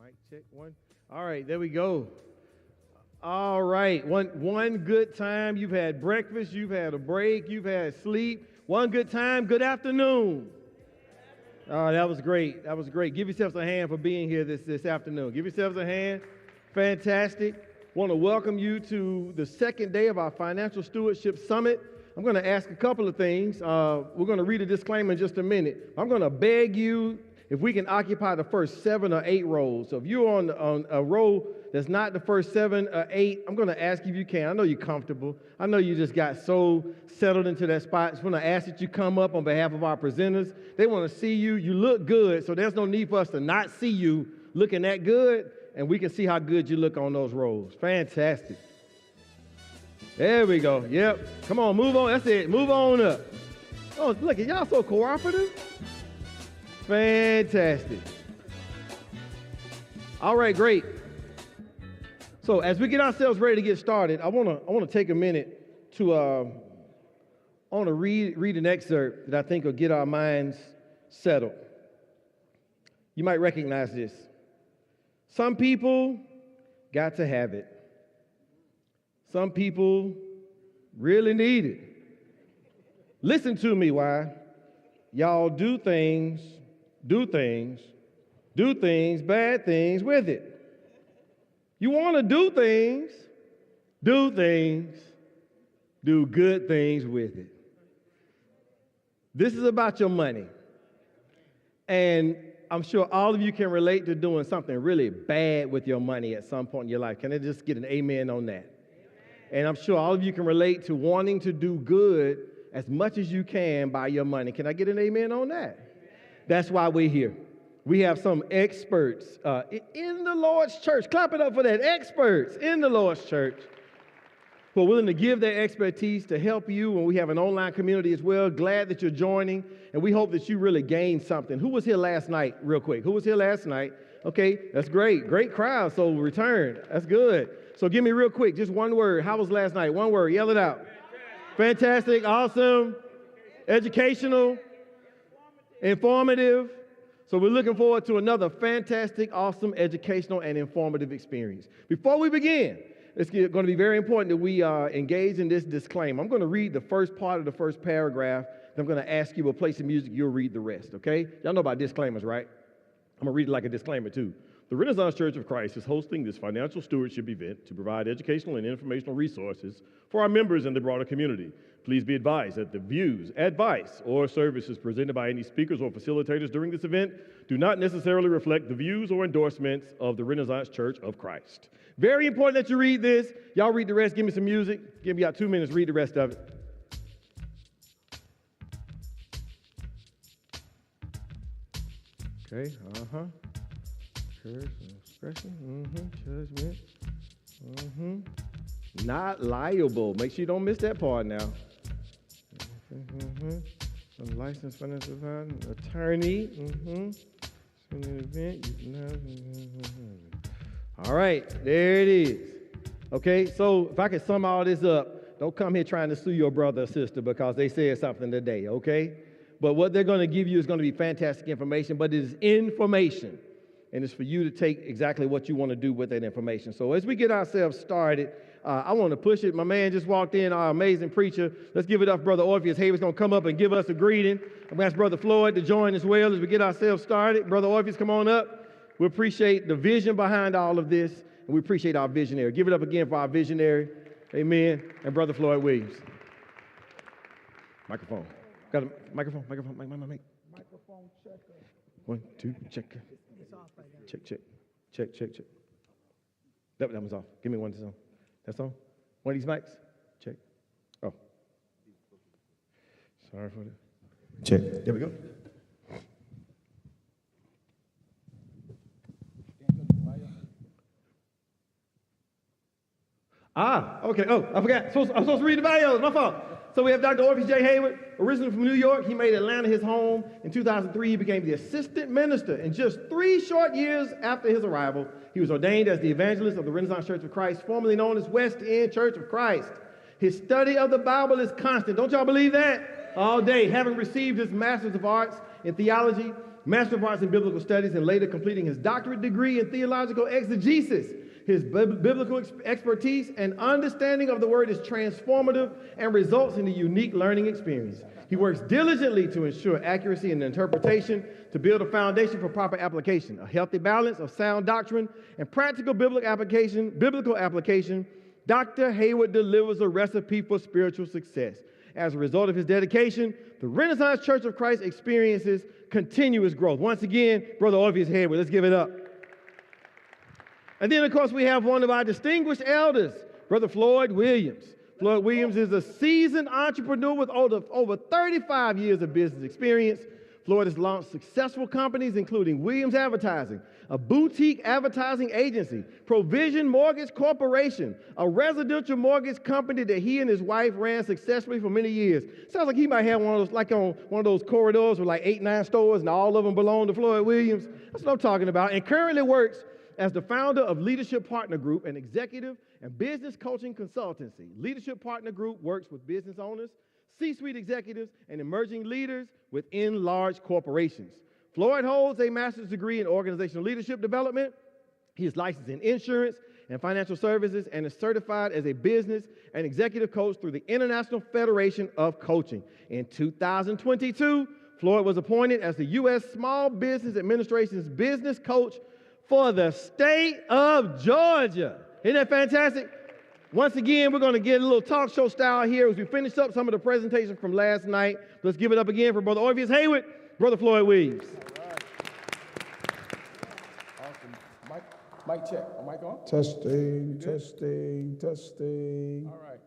Mic check one. All right, there we go. All right, one good time. You've had breakfast, you've had a break, you've had sleep. One good time, good afternoon. That was great. That was great. Give yourselves a hand for being here this afternoon. Give yourselves a hand. Fantastic. Want to welcome you to the second day of our Financial Stewardship Summit. I'm going to ask a couple of things. We're going to read a disclaimer in just a minute. I'm going to beg you if we can occupy the first 7 or 8 rows. So if you're on a row that's not the first 7 or 8, I'm going to ask you if you can. I know you're comfortable. I know you just got so settled into that spot. So I'm going to ask that you come up on behalf of our presenters. They want to see you. You look good, so there's no need for us to not see you looking that good, and we can see how good you look on those rows. Fantastic. There we go. Yep. Come on, move on. That's it. Move on up. Oh, look, y'all so cooperative. Fantastic. All right, great. So as we get ourselves ready to get started, I want to take a minute to read an excerpt that I think will get our minds settled. You might recognize this. Some people got to have it. Some people really need it. Listen to me, why? Y'all do things, bad things with it. You want to do good things with it. This is about your money. And I'm sure all of you can relate to doing something really bad with your money at some point in your life. Can I just get an amen on that? And I'm sure all of you can relate to wanting to do good as much as you can by your money. Can I get an amen on that? That's why we're here. We have some experts in the Lord's church. Clap it up for that. Experts in the Lord's church who are willing to give their expertise to help you. And we have an online community as well. Glad that you're joining. And we hope that you really gained something. Who was here last night, real quick? Who was here last night? Okay, that's great. Great crowd. So return. That's good. So give me real quick, just one word. How was last night? One word. Yell it out. Fantastic. Awesome. Educational. Informative. So we're looking forward to another fantastic, awesome, educational, and informative experience. Before we begin, it's going to be very important that we engage in this disclaimer. I'm going to read the first part of the first paragraph. Then I'm going to ask you to play some music. You'll read the rest, okay? Y'all know about disclaimers, right? I'm going to read it like a disclaimer, too. The Renaissance Church of Christ is hosting this financial stewardship event to provide educational and informational resources for our members and the broader community. Please be advised that the views, advice, or services presented by any speakers or facilitators during this event do not necessarily reflect the views or endorsements of the Renaissance Church of Christ. Very important that you read this. Y'all read the rest. Give me some music. Give me about 2 minutes. Read the rest of it. Okay. Curse, expression, judgment, not liable. Make sure you don't miss that part now. Licensed financial attorney, All right, there it is. Okay, so if I can sum all this up, don't come here trying to sue your brother or sister because they said something today, okay? But what they're going to give you is going to be fantastic information, but it is information. And it's for you to take exactly what you want to do with that information. So as we get ourselves started, I want to push it. My man just walked in, our amazing preacher. Let's give it up, Brother Orpheus. Hayes going to come up and give us a greeting. I'm going to ask Brother Floyd to join as well as we get ourselves started. Brother Orpheus, come on up. We appreciate the vision behind all of this, and we appreciate our visionary. Give it up again for our visionary. Amen. And Brother Floyd Williams. Microphone. Got a microphone? Microphone checker. 1, 2, check. Check. That one's off. Give me one that's on. That's on? One of these mics? Check. Oh. Sorry for that. Check. There we go. Okay. Oh, I forgot. I'm supposed to read the bios. My fault. So we have Dr. Orpheus J. Hayward, originally from New York. He made Atlanta his home. In 2003, he became the assistant minister. In just 3 short years after his arrival, he was ordained as the evangelist of the Renaissance Church of Christ, formerly known as West End Church of Christ. His study of the Bible is constant. Don't y'all believe that? All day. Having received his Master's of Arts in theology Master of Arts in Biblical Studies, and later completing his doctorate degree in theological exegesis. His biblical expertise and understanding of the word is transformative and results in a unique learning experience. He works diligently to ensure accuracy in interpretation, to build a foundation for proper application, a healthy balance of sound doctrine and practical biblical application. Dr. Hayward delivers a recipe for spiritual success. As a result of his dedication, the Renaissance Church of Christ experiences continuous growth. Once again, Brother Orpheus Hayward, let's give it up. And then, of course, we have one of our distinguished elders, Brother Floyd Williams. Floyd Williams is a seasoned entrepreneur with over 35 years of business experience. Floyd has launched successful companies, including Williams Advertising, a boutique advertising agency, Provision Mortgage Corporation, a residential mortgage company that he and his wife ran successfully for many years. Sounds like he might have one of those, like on one of those corridors with like 8, 9 stores, and all of them belong to Floyd Williams. That's what I'm talking about. And currently works as the founder of Leadership Partner Group, an executive and business coaching consultancy. Leadership Partner Group works with business owners, C-suite executives, and emerging leaders within large corporations. Floyd holds a master's degree in organizational leadership development. He is licensed in insurance and financial services and is certified as a business and executive coach through the International Federation of Coaching. In 2022, Floyd was appointed as the U.S. Small Business Administration's business coach for the state of Georgia. Isn't that fantastic? Once again, we're going to get a little talk show style here as we finish up some of the presentations from last night. Let's give it up again for Brother Orpheus Hayward, Brother Floyd Williams. All right. Awesome. Mic check. Mic on? Testing, testing, testing. All right.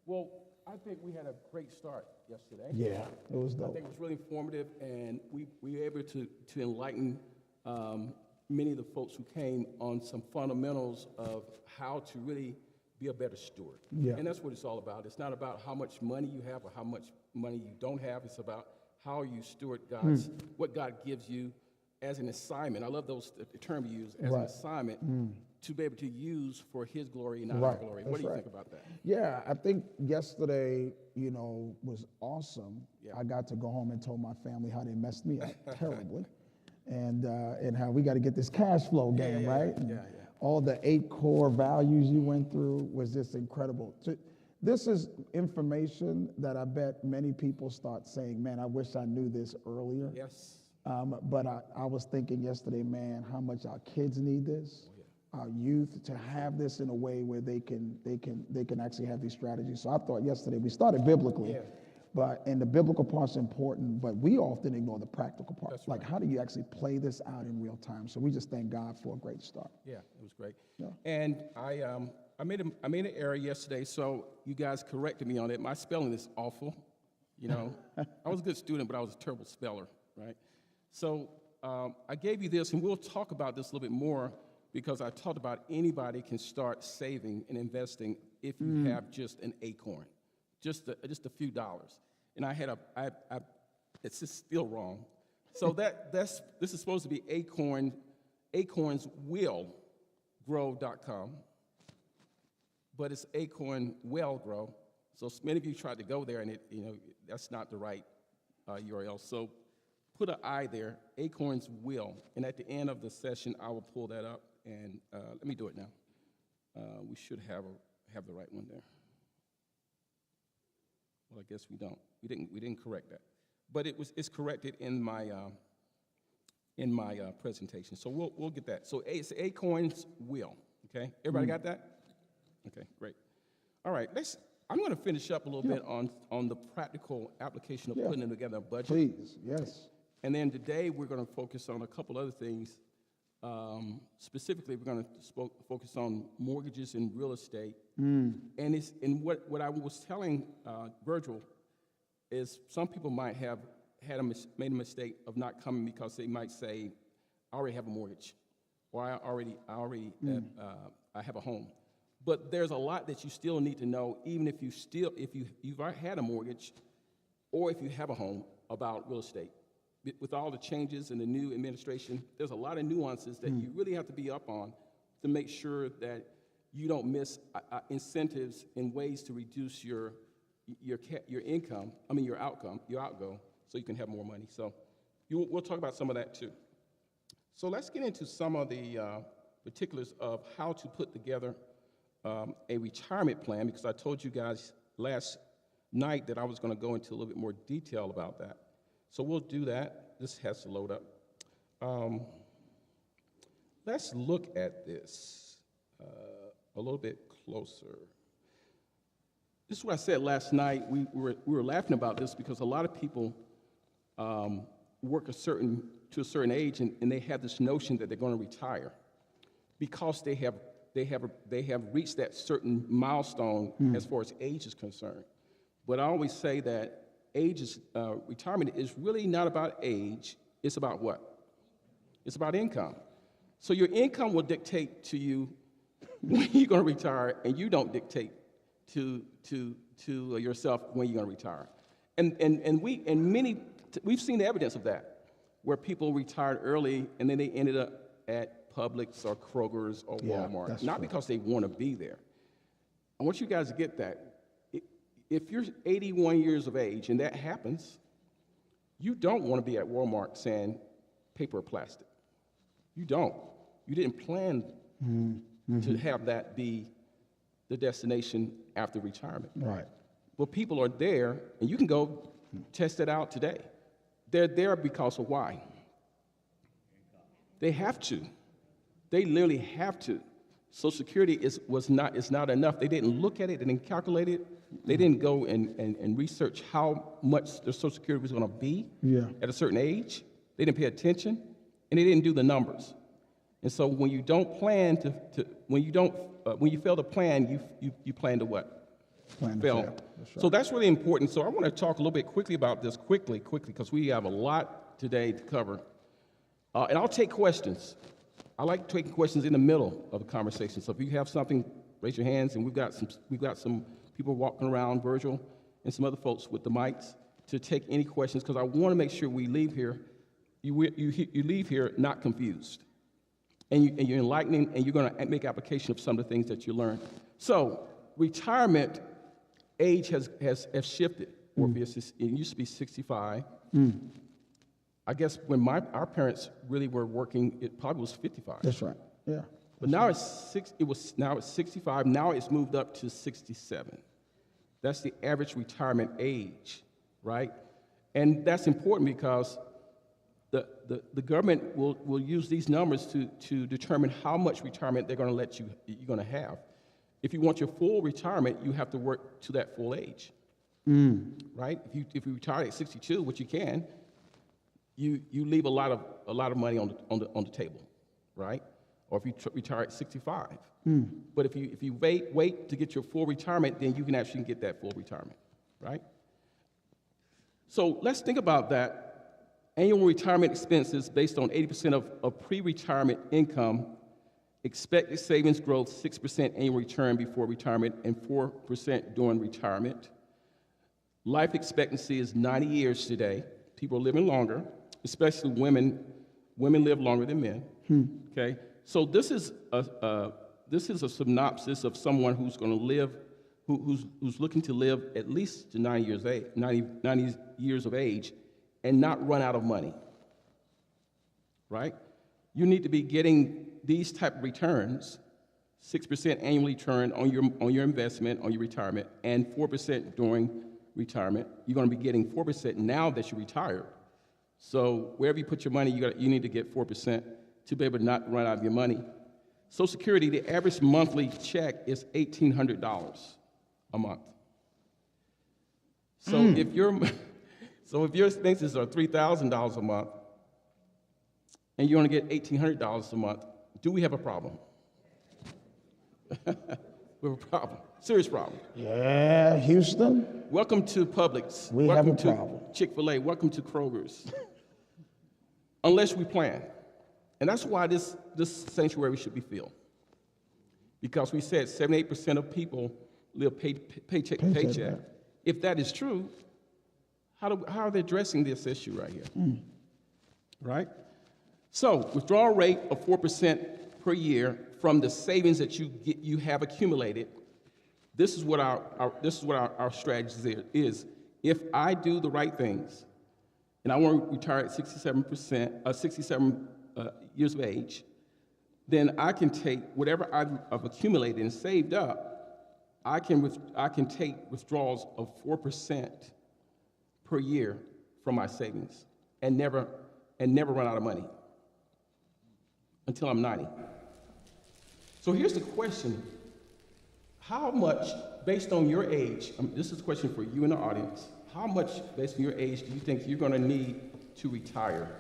Well, I think we had a great start yesterday. Yeah, it was I dope. think it was really informative, and we were able to enlighten many of the folks who came on some fundamentals of how to really be a better steward. Yeah. And that's what it's all about. It's not about how much money you have or how much money you don't have. It's about how you steward what God gives you as an assignment. I love the term you use, as an assignment to be able to use for his glory and not our glory. What do you think about that? Yeah, I think yesterday, was awesome. Yeah. I got to go home and told my family how they messed me up terribly. And how we got to get this cash flow game, right? And all the 8 core values you went through was just incredible. This is information that I bet many people start saying, man, I wish I knew this earlier. Yes. But I was thinking yesterday, man, how much our kids need this, our youth, to have this in a way where they can actually have these strategies. So I thought yesterday we started biblically. And the biblical part's important, but we often ignore the practical part. That's like, how do you actually play this out in real time? So we just thank God for a great start. Yeah, it was great. Yeah. And I made an error yesterday, so you guys corrected me on it. My spelling is awful. I was a good student, but I was a terrible speller, right? So I gave you this, and we'll talk about this a little bit more, because I talked about anybody can start saving and investing if you have just an acorn. Just a few dollars, and I it's just still wrong. So this is supposed to be acornswillgrow.com, but it's acornwellgrow. So many of you tried to go there, and that's not the right URL. So put an I there, Acorns Will, and at the end of the session, I will pull that up, and let me do it now. We should have the right one there. Well, I guess we don't. We didn't correct that, but it's corrected in my presentation. So we'll get that. So it's Acorns Will. Okay, everybody got that? Okay, great. All right, I'm going to finish up a little bit on the practical application of putting together a budget. Please, yes. And then today we're going to focus on a couple other things. Specifically, we're going to focus on mortgages and real estate. And what I was telling Virgil is some people might have made a mistake of not coming because they might say, I already have a mortgage, or I have a home. But there's a lot that you still need to know, even if you've had a mortgage, or if you have a home, about real estate. With all the changes in the new administration, there's a lot of nuances that you really have to be up on to make sure that you don't miss incentives and ways to reduce your income, your outgo, so you can have more money. So We'll talk about some of that too. So let's get into some of the particulars of how to put together a retirement plan, because I told you guys last night that I was going to go into a little bit more detail about that. So we'll do that. This has to load up. Let's look at this a little bit closer. This is what I said last night. We were laughing about this because a lot of people work to a certain age, and they have this notion that they're going to retire because they have reached that certain milestone as far as age is concerned. But I always say that retirement is really not about age. It's about what? It's about income. So your income will dictate to you when you're going to retire, and you don't dictate to yourself when you're going to retire. We've seen the evidence of that, where people retired early and then they ended up at Publix or Kroger's or Walmart, not because they want to be there. I want you guys to get that. If you're 81 years of age and that happens, you don't want to be at Walmart saying paper or plastic. You don't. You didn't plan to have that be the destination after retirement. Right. Well, people are there, and you can go test it out today. They're there because of why? They have to. They literally have to. Social Security is not enough. They didn't look at it, they didn't calculate it. They didn't go and research how much their Social Security was going to be at a certain age. They didn't pay attention, and they didn't do the numbers. And so when you don't plan when you fail to plan, you plan to what? Fail. That's right. So that's really important. So I want to talk a little bit quickly about this, quickly, because we have a lot today to cover. And I'll take questions. I like taking questions in the middle of the conversation. So if you have something, raise your hands, and we've got some people walking around, Virgil, and some other folks with the mics to take any questions, because I want to make sure we leave here, you leave here not confused. And you're enlightening, and you're going to make application of some of the things that you learned. So retirement age has shifted. It used to be 65. I guess when our parents really were working, it probably was 55. That's right. Yeah. But now it's 65. Now it's moved up to 67. That's the average retirement age, right? And that's important because the government will use these numbers to determine how much retirement they're going to you're going to have. If you want your full retirement, you have to work to that full age, right? If you retire at 62, which you can, you leave a lot of money on the table, right? Or if you retire at 65. But if you wait to get your full retirement, then you can actually get that full retirement, right? So let's think about that. Annual retirement expenses based on 80% of pre-retirement income, expected savings growth, 6% annual return before retirement and 4% during retirement. Life expectancy is 90 years today. People are living longer, especially women. Women live longer than men. Okay, so this is a synopsis of someone who's going to live, who's looking to live at least to 90 years of age, and not run out of money. Right? You need to be getting these type of returns, 6% annual return on your investment, on your retirement, and 4% during retirement. You're going to be getting 4% now that you're retired. So wherever you put your money, you need to get 4% to be able to not run out of your money. Social Security, the average monthly check is $1,800 a month. So if your expenses are $3,000 a month, and you only get $1,800 a month, do we have a problem? We have a problem. Serious problem. Yeah, Houston. Welcome to Publix. We Welcome have a problem. to Chick-fil-A. Welcome to Kroger's. Unless we plan. And that's why this sanctuary should be filled. Because we said 78% of people live paycheck to paycheck. If that is true, how are they addressing this issue right here? Right? So, withdrawal rate of 4% per year from the savings that you have accumulated. This is what our strategy is. If I do the right things, and I want to retire at 67 years of age, then I can take whatever I've accumulated and saved up, I can take withdrawals of 4% per year from my savings and never run out of money until I'm 90. So here's the question. How much, based on your age, this is a question for you in the audience, how much, based on your age, do you think you're going to need to retire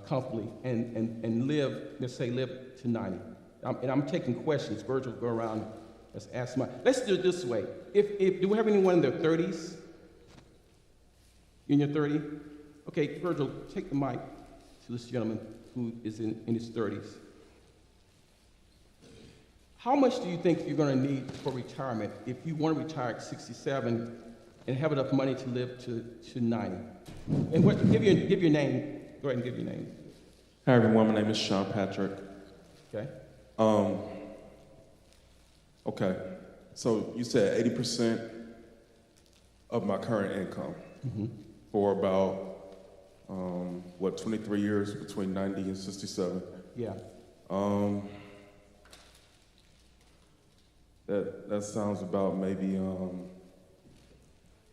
comfortably and live, let's say, live to 90? And I'm taking questions. Virgil, go around. Let's ask my. Let's do it this way. Do we have anyone in their 30s? In your 30? Okay, Virgil, take the mic to this gentleman who is in his 30s. How much do you think you're going to need for retirement if you want to retire at 67 and have enough money to live to 90? And give your name. Go ahead and give your name. Hi, everyone. My name is Sean Patrick. Okay. Okay. So you said 80% of my current income for about, 23 years between 90 and 67. Yeah. That sounds about maybe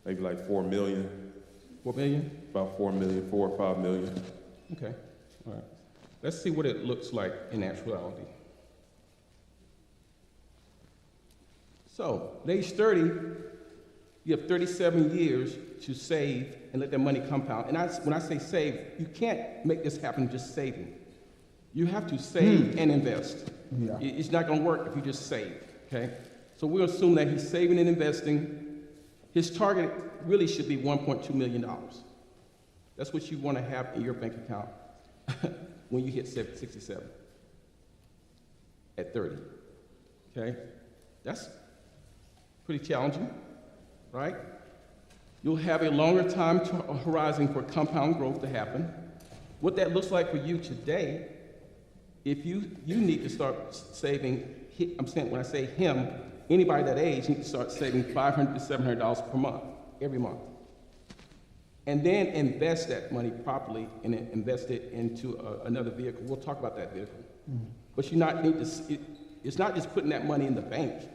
like 4 million. 4 million? About 4 million, 4 or 5 million. Okay. All right. Let's see what it looks like in actuality. So, at age 30, you have 37 years to save and let that money compound. And when I say save, you can't make this happen just saving. You have to save and invest. Yeah. It's not going to work if you just save, okay? So we'll assume that he's saving and investing. His target really should be $1.2 million. That's what you want to have in your bank account when you hit 67 at 30, okay? That's pretty challenging, right? You'll have a longer time horizon for compound growth to happen. What that looks like for you today, if you need to start saving, I'm saying when I say him, anybody that age needs to start saving $500 to $700 per month, every month. And then invest that money properly and invest it into another vehicle. We'll talk about that vehicle. But you not need to, it's not just putting that money in the bank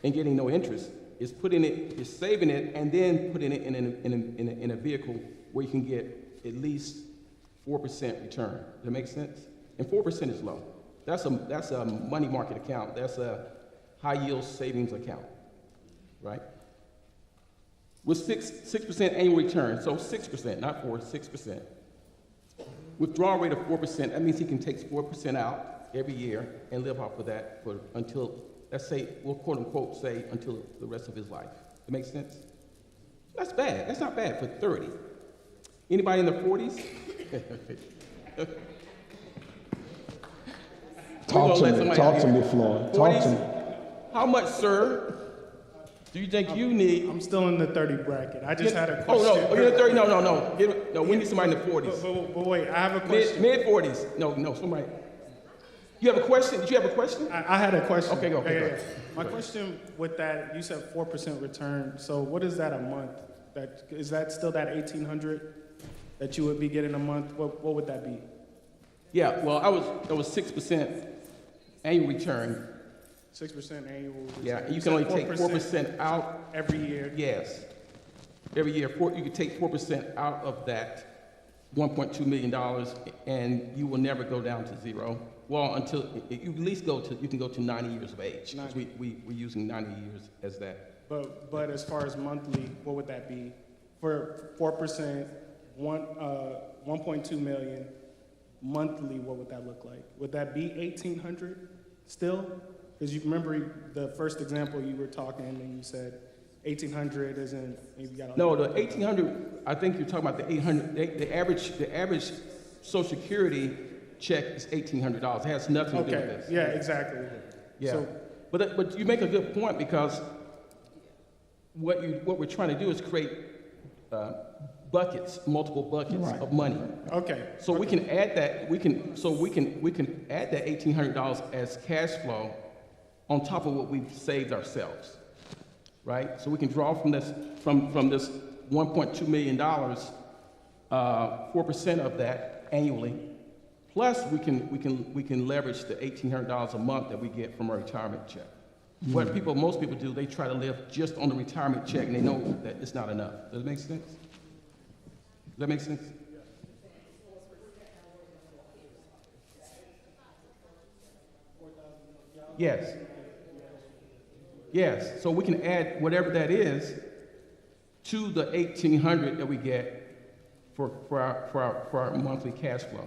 and getting no interest. It's saving it and then putting it in a vehicle where you can get at least 4% return. Does that make sense? And 4% is low. That's a money market account. That's a high yield savings account, right? With 6% annual return, so 6%, not 4, 6%. Withdrawal rate of 4%, that means he can take 4% out every year and live off of that until, let's say, we'll quote unquote say, until the rest of his life. That makes sense? That's bad. That's not bad for 30. Anybody in the 40s? Talk to me, Floyd. Talk to me. How much, sir, do you think you need? I'm still in the 30 bracket. I just had a question. Oh, no, you're in the 30? No. We need somebody in the 40s. But wait, I have a question. Mid-40s. No, somebody. You have a question? Did you have a question? I had a question. Okay, go. Yeah. My question with that, you said 4% return. So what is that a month? Is that still that $1,800 that you would be getting a month? What would that be? Yeah, well, it was 6% annual return. 6% annual return. Yeah, you can only take 4% out. Every year? Yes. Every year, you can take 4% out of that $1.2 million, and you will never go down to zero. Well, until you at least you can go to 90 years of age. We're using 90 years as that. But as far as monthly, what would that be? For 4%, 1.2 million, monthly, what would that look like? Would that be $1,800 still? Because you remember the first example you were talking and you said 1,800 isn't, maybe got. No, the 1,800. I think you're talking about the 800. The average Social Security check is $1,800. It has nothing to do with this. Yeah, exactly. Yeah. So, but you make a good point because what we're trying to do is create multiple buckets of money. Okay. So we can add that. We can add that $1,800 as cash flow on top of what we've saved ourselves, right? So we can draw from this $1.2 million 4% of that annually. Plus, we can leverage the $1,800 a month that we get from our retirement check. What most people do, they try to live just on the retirement check, and they know that it's not enough. Does it make sense? Does that make sense? Yes. Yes. So we can add whatever that is to the $1,800 that we get for our monthly cash flow.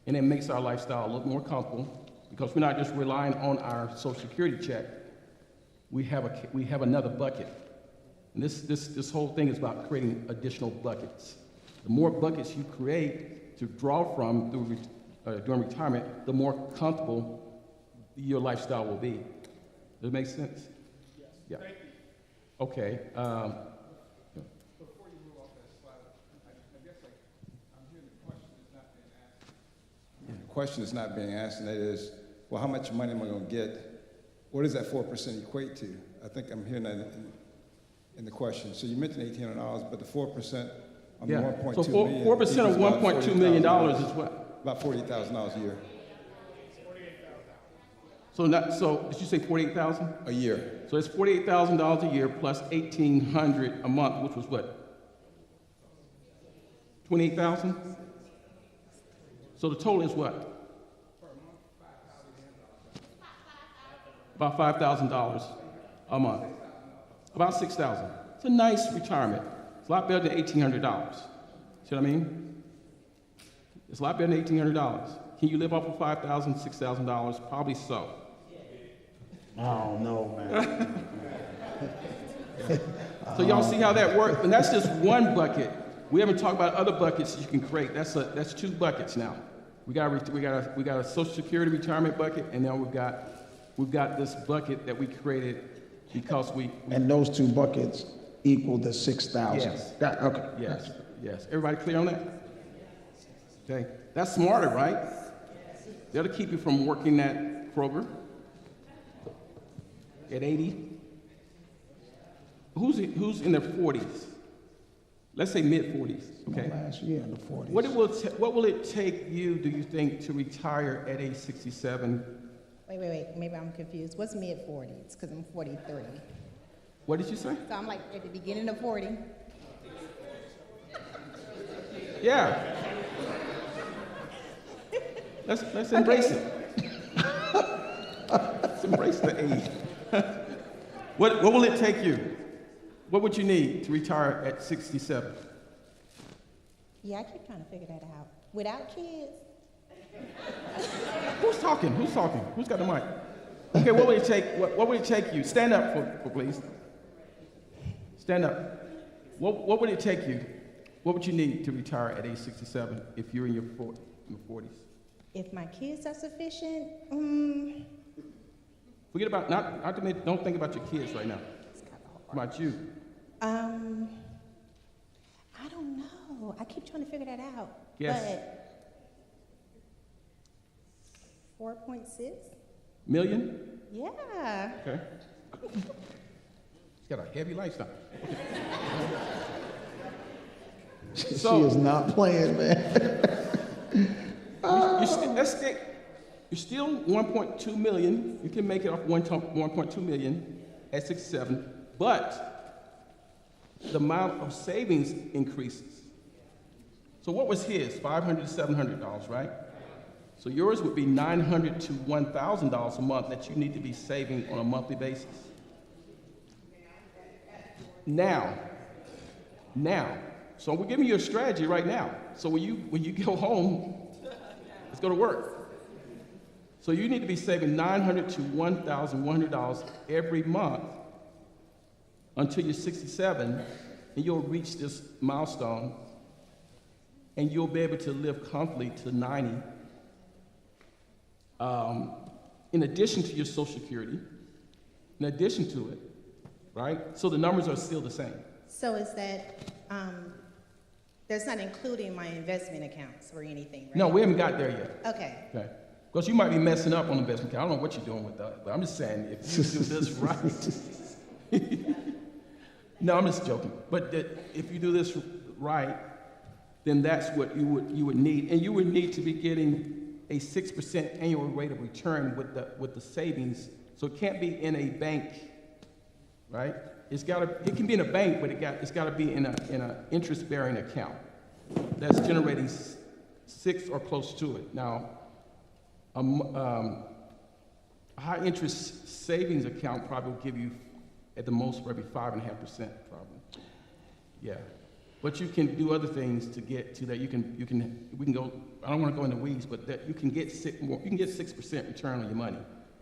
And it makes our lifestyle a little more comfortable because we're not just relying on our Social Security check. We have another bucket. And this whole thing is about creating additional buckets. The more buckets you create to draw from during retirement, the more comfortable your lifestyle will be. Does it make sense? Yes. Yeah. Thank you. Okay. Before you move off that slide, I guess I'm hearing the question is not being asked. The question is not being asked, and that is, well, how much money am I going to get? What does that 4% equate to? I think I'm hearing that in the question. So you mentioned $1,800, but the 4% on the 1.2 so million. 4% of $1.2 million is what? About $48,000 a year. So did you say 48,000? A year. So it's $48,000 a year plus $1,800 a month, which was what? 28,000? So the total is what? About $5,000 a month. About $6,000. It's a nice retirement. It's a lot better than $1,800. See what I mean? It's a lot better than $1,800. Can you live off of $5,000, $6,000? Probably so. I don't know, man. So y'all see how that works? And that's just one bucket. We haven't talked about other buckets you can create. That's two buckets now. We got a Social Security retirement bucket, and now we've got this bucket that we created because we And those two buckets equal the 6,000. Yes. Okay. Yes. Gotcha. Yes. Everybody clear on that? Okay. That's smarter, right? That'll keep you from working that Kroger at 80. Who's in their 40s? Let's say mid 40s. Okay. Last year in the 40s. What will it take you, do you think, to retire at age 67? Wait. Maybe I'm confused. What's mid-40s? Because I'm 43. What did you say? So I'm like at the beginning of 40. Yeah. Let's embrace it. Let's embrace the age. What will it take you? What would you need to retire at 67? Yeah, I keep trying to figure that out. Without kids? Who's talking? Who's got the mic? Okay, what would it take? What would it take you? Stand up, for please. Stand up. What would it take you? What would you need to retire at age 67 if you're in your 40s? If my kids are sufficient, Forget about don't think about your kids right now. About you. I don't know. I keep trying to figure that out. Yes. But 4.6? Million? Yeah. Okay. She's got a heavy lifestyle. She is not playing, man. You're still 1.2 million. You can make it off 1.2 million at 67, but the amount of savings increases. So what was his? $500 to $700, right? So yours would be $900 to $1,000 a month that you need to be saving on a monthly basis. Now, so we're giving you a strategy right now. So when you go home, let's go to work. So you need to be saving $900 to $1,100 every month until you're 67, and you'll reach this milestone, and you'll be able to live comfortably to 90. In addition to your Social Security, in addition to it, right? So the numbers are still the same. So is that, that's not including my investment accounts or anything, right? No, we haven't got there yet. Okay. Because you might be messing up on the investment account. I don't know what you're doing with that, but I'm just saying, if you do this right. No, I'm just joking. But if you do this right, then that's what you would need. And you would need to be getting a 6% annual rate of return with the savings. So it can't be in a bank, right? It can be in a bank, but it's got to be in an interest-bearing account that's generating 6 or close to it. Now, a high interest savings account probably will give you at the most probably 5.5% probably. Yeah. But you can do other things to get to that. We can go, I don't want to go into weeds, but that you can get 6% return on your money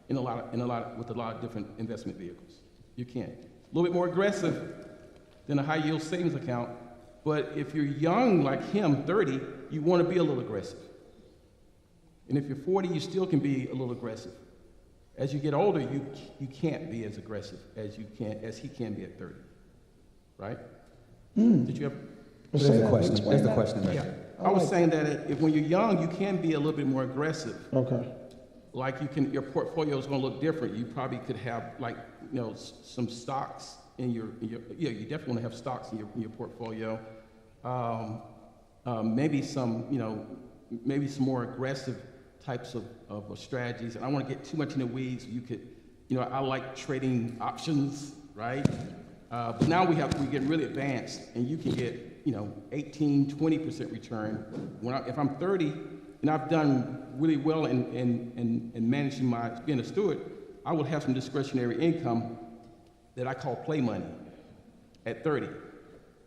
with a lot of different investment vehicles. You can. A little bit more aggressive than a high yield savings account, but if you're young like him, 30, you want to be a little aggressive. And if you're 40, you still can be a little aggressive. As you get older, you can't be as aggressive as he can be at 30, right? Did you ever? There's the question. There's the question back there. I was saying that when you're young, you can be a little bit more aggressive. Okay. Like your portfolio is going to look different. You probably could have some stocks in your you definitely want to have stocks in your portfolio. Maybe some more aggressive types of strategies. And I don't want to get too much in the weeds. You could, I like trading options, right? But now we're getting really advanced, and you can get 18, 20% return. If I'm 30 and I've done really well in managing being a steward, I will have some discretionary income that I call play money at 30.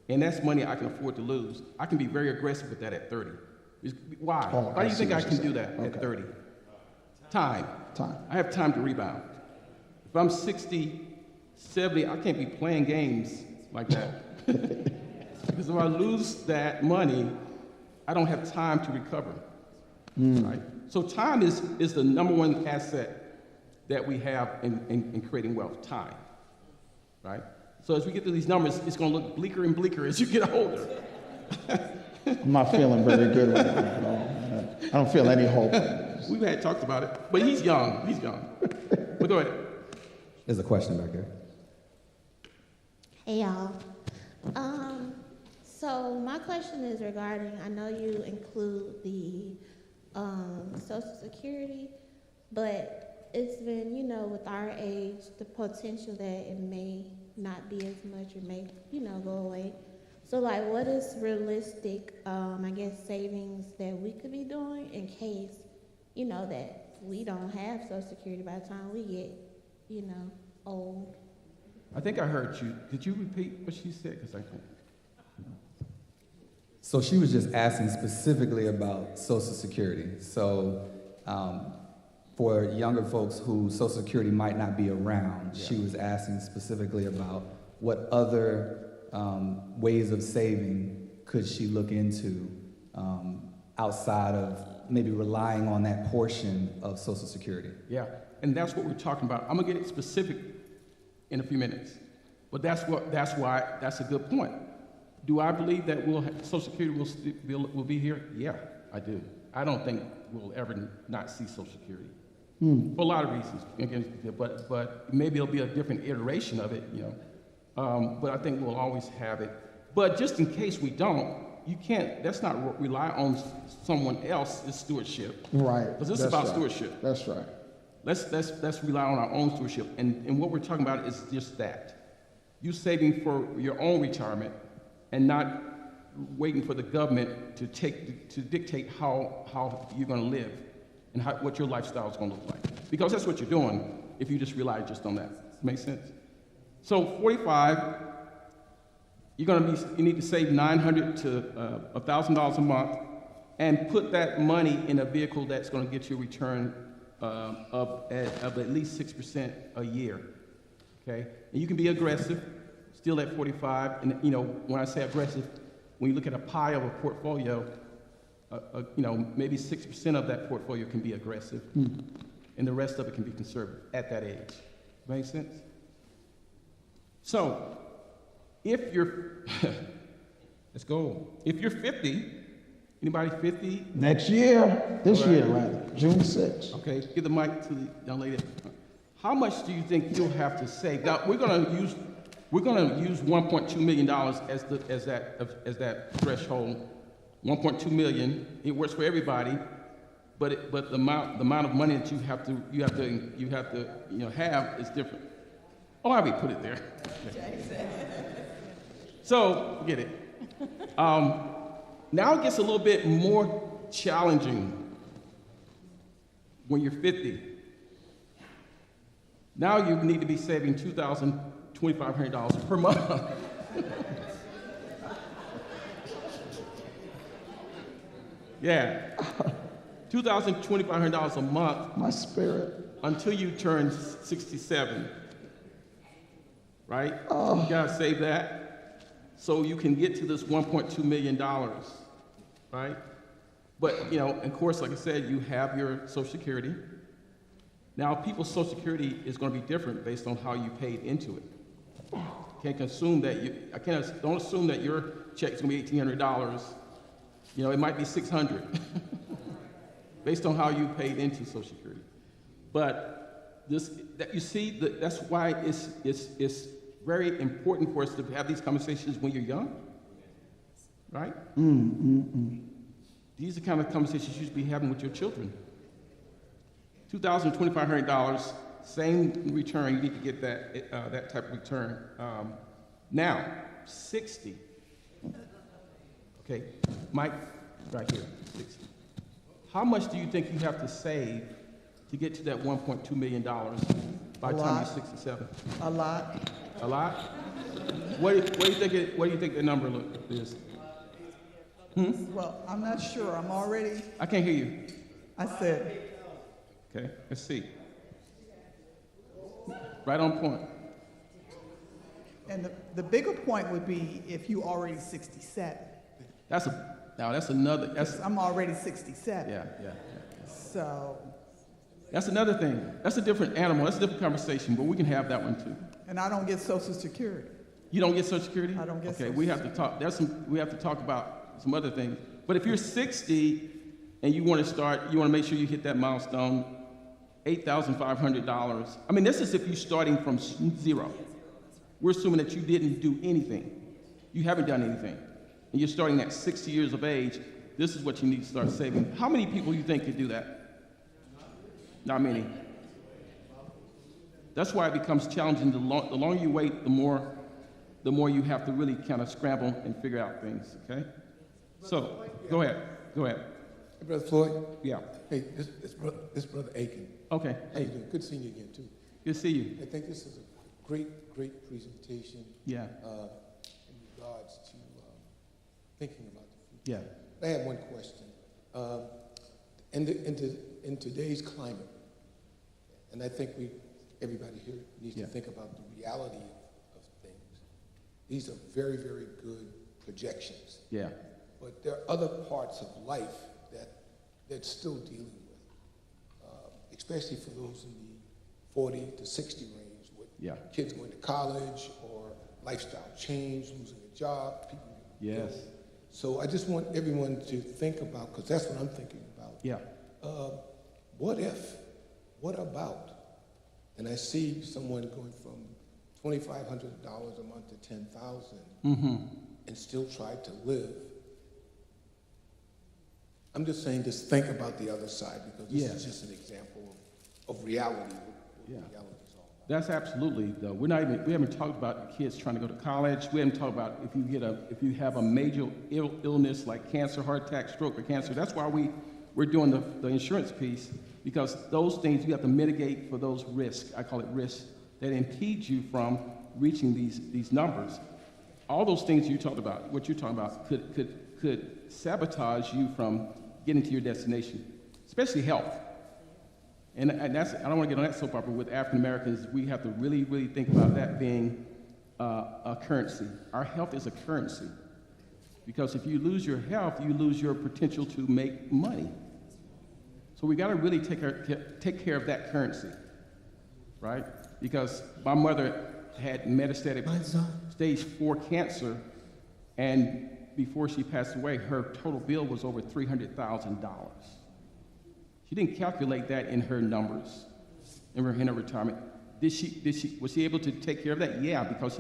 And that's money I can afford to lose. I can be very aggressive with that at 30. Why? Why do you think I can do that at 30? Time. I have time to rebound. If I'm 60, 70, I can't be playing games like that. Because if I lose that money, I don't have time to recover. Right? So time is the number one asset that we have in creating wealth, time. Right? So as we get to these numbers, it's going to look bleaker and bleaker as you get older. I'm not feeling very good right now. I don't feel any hope. We've had talked about it, but he's young. But go ahead. There's a question back there. Hey y'all. So my question is regarding, I know you include the Social Security, but it's been, with our age, the potential that it may not be as much or may, go away. So what is realistic, savings that we could be doing in case, that we don't have Social Security by the time we get, old? I think I heard you. Did you repeat what she said? Because I can't. So she was just asking specifically about Social Security. So for younger folks who Social Security might not be around, she was asking specifically about what other ways of saving could she look into outside of maybe relying on that portion of Social Security. Yeah, and that's what we're talking about. I'm gonna get specific in a few minutes, but that's a good point. Do I believe that Social Security will be here? Yeah, I do. I don't think we'll ever not see Social Security for a lot of reasons. But maybe it'll be a different iteration of it, But I think we'll always have it. But just in case we don't, you can't. Let's not rely on someone else's stewardship. Right. Because this is about stewardship. That's right. Let's rely on our own stewardship. And what we're talking about is just that. You saving for your own retirement and not waiting for the government to dictate how you're going to live and what your lifestyle is going to look like. Because that's what you're doing if you just rely just on that. Make sense? So 45, you need to save $900 to $1,000 a month and put that money in a vehicle that's going to get you a return of at least 6% a year. Okay? And you can be aggressive, still at 45. And when I say aggressive, when you look at a pie of a portfolio, maybe 6% of that portfolio can be aggressive, and the rest of it can be conservative at that age. Make sense? So, if you're, let's go. If you're 50, anybody 50? Next year, this year, rather, June 6th. Okay, give the mic to the young lady. How much do you think you'll have to save? Now, we're going to use $1.2 million as that threshold 1.2 million. It works for everybody, but the amount of money that you have to have is different. Oh, I already put it there. So get it. Now it gets a little bit more challenging when you're 50. Now you need to be saving $2,500 per month. Yeah, $2,500 a month. My spirit. Until you turn 67, right? Oh. You gotta save that so you can get to this $1.2 million, right? But, of course, like I said, you have your Social Security. Now, people's Social Security is gonna be different based on how you paid into it. Don't assume that your check's gonna be $1,800. It might be $600 based on how you paid into Social Security. But that's why it's very important for us to have these conversations when you're young, right? These are the kind of conversations you should be having with your children. $2,500, same return. You need to get that type of return. Now, 60. Okay, Mike, right here, 60. How much do you think you have to save to get to that $1.2 million by the time you're 67? A lot. A lot? What do you think the number is? Well, I'm not sure. I can't hear you. I said. Okay, let's see. Right on point. And the bigger point would be if you already 67. I'm already 67. Yeah. So. That's another thing. That's a different animal. That's a different conversation, but we can have that one too. And I don't get Social Security. You don't get Social Security? I don't get Okay, Social we have to talk. We have to talk about some other things. But if you're 60 and you want to make sure you hit that milestone, $8,500. I mean, this is if you're starting from zero. We're assuming that you didn't do anything. You haven't done anything. And you're starting at 60 years of age. This is what you need to start saving. How many people you think could do that? Not many. That's why it becomes challenging. The longer you wait, the more you have to really kind of scramble and figure out things, okay? So, go ahead. Hey, Brother Floyd? Yeah. Hey, this Brother Aiken. Okay. How you doing? Good seeing you again, too. Good to see you. I think this is a great presentation. Yeah. In regards to thinking about the future. Yeah. I have one question. In today's climate, and I think everybody here needs to think about the reality of things. These are very, very good projections. Yeah. But there are other parts of life that's still dealing with, especially for those in the 40 to 60 range, with kids going to college or lifestyle change, losing a job, people. Yes. So I just want everyone to think about, because that's what I'm thinking about. Yeah. What if? What about? And I see someone going from $2,500 a month to $10,000 and still try to live. I'm just saying, just think about the other side, because this is just an example of reality. Reality is all about. That's absolutely, though. We haven't talked about kids trying to go to college. We haven't talked about if you have a major illness like cancer, heart attack, stroke, or cancer. That's why we're doing the insurance piece, because those things you have to mitigate for those risks. I call it risks that impede you from reaching these numbers. All those things you talked about, what you're talking about, could sabotage you from getting to your destination, especially health. And that's, I don't want to get on that soap opera. With African Americans, we have to really, really think about that being a currency. Our health is a currency, because if you lose your health, you lose your potential to make money. So we got to really take care of that currency, right? Because my mother had metastatic stage 4 cancer, and before she passed away, her total bill was over $300,000. She didn't calculate that in her numbers, in her retirement. Was she able to take care of that? Yeah, because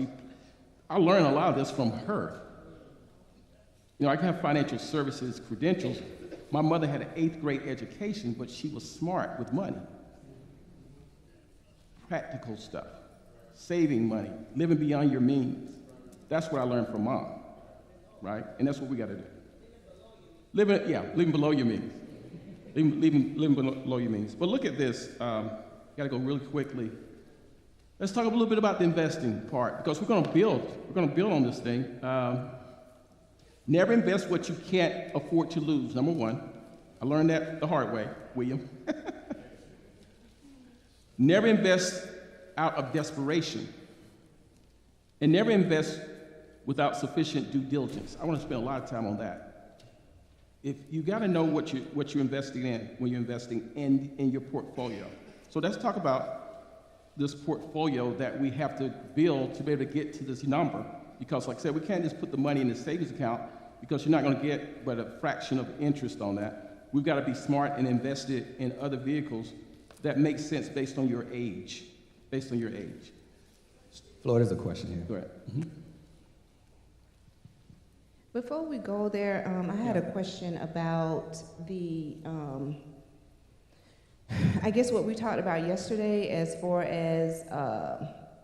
I learned a lot of this from her. You know, I can have financial services credentials. My mother had an 8th grade education, but she was smart with money. Practical stuff, saving money, living beyond your means. That's what I learned from Mom, right? And that's what we got to do. Living below your means. Living below your means. But look at this. Got to go really quickly. Let's talk a little bit about the investing part, because we're going to build. We're going to build on this thing. Never invest what you can't afford to lose, number one. I learned that the hard way, William. Never invest out of desperation. And never invest without sufficient due diligence. I want to spend a lot of time on that. If you got to know what you're investing in when you're investing in your portfolio. So let's talk about this portfolio that we have to build to be able to get to this number. Because like I said, we can't just put the money in the savings account because you're not going to get but a fraction of interest on that. We've got to be smart and invest it in other vehicles that make sense based on your age. Based on your age. Floyd, there's a question here. Go ahead. Mm-hmm. Before we go there, I had a question about the, I guess what we talked about yesterday as far as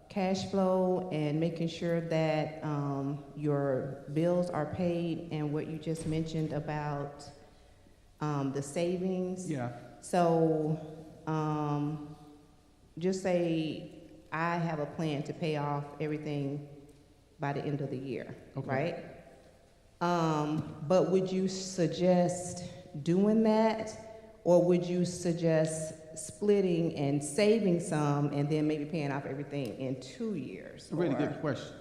cash flow and making sure that your bills are paid, and what you just mentioned about the savings. Yeah. So just say I have a plan to pay off everything by the end of the year, okay. Right? But would you suggest doing that, or would you suggest splitting and saving some and then maybe paying off everything in 2 years? A really good question.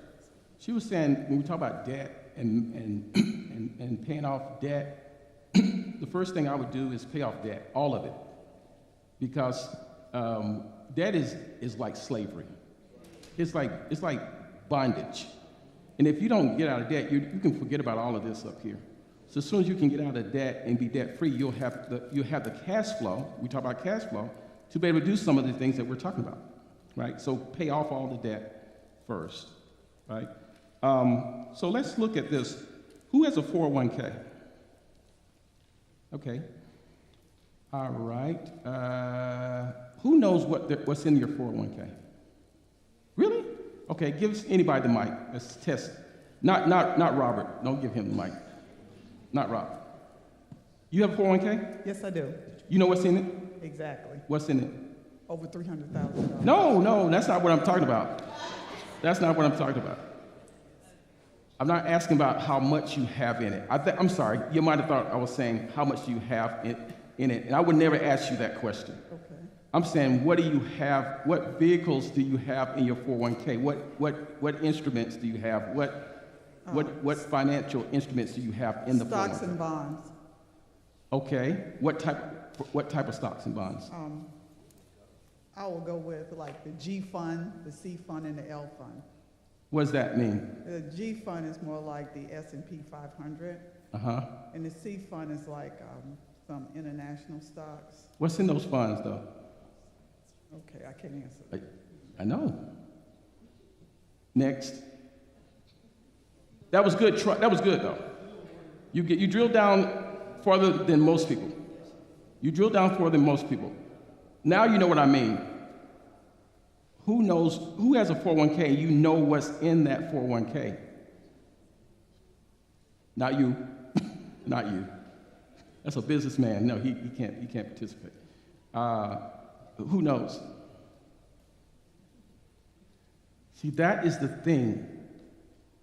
She was saying, when we talk about debt and paying off debt, the first thing I would do is pay off debt, all of it. Because debt is like slavery. It's like bondage. And if you don't get out of debt, you can forget about all of this up here. So as soon as you can get out of debt and be debt-free, you'll have the cash flow, we talk about cash flow, to be able to do some of the things that we're talking about, right? So pay off all the debt first, right? So let's look at this. Who has a 401k? Okay. All right. Who knows what's in your 401k? Really? Okay, give anybody the mic. Let's test. Not Robert. Don't give him the mic. Not Rob. You have a 401k? Yes, I do. You know what's in it? Exactly. What's in it? Over $300,000. No, that's not what I'm talking about. That's not what I'm talking about. I'm not asking about how much you have in it. I'm sorry, you might have thought I was saying how much do you have in it, and I would never ask you that question. Okay. I'm saying, what do you have? What vehicles do you have in your 401k? What instruments do you have? What financial instruments do you have in the 401k? Stocks and bonds. Okay. What type of stocks and bonds? I will go with like the G fund, the C fund, and the L fund. What does that mean? The G fund is more like the S&P 500. Uh-huh. And the C fund is like some international stocks. What's in those funds, though? Okay, I can't answer. I know. Next. That was good. That was good, though. You drill down farther than most people. You drill down farther than most people. Now you know what I mean. Who has a 401k and you know what's in that 401k? Not you. Not you. That's a businessman. No, he can't participate. Who knows? See, that is the thing.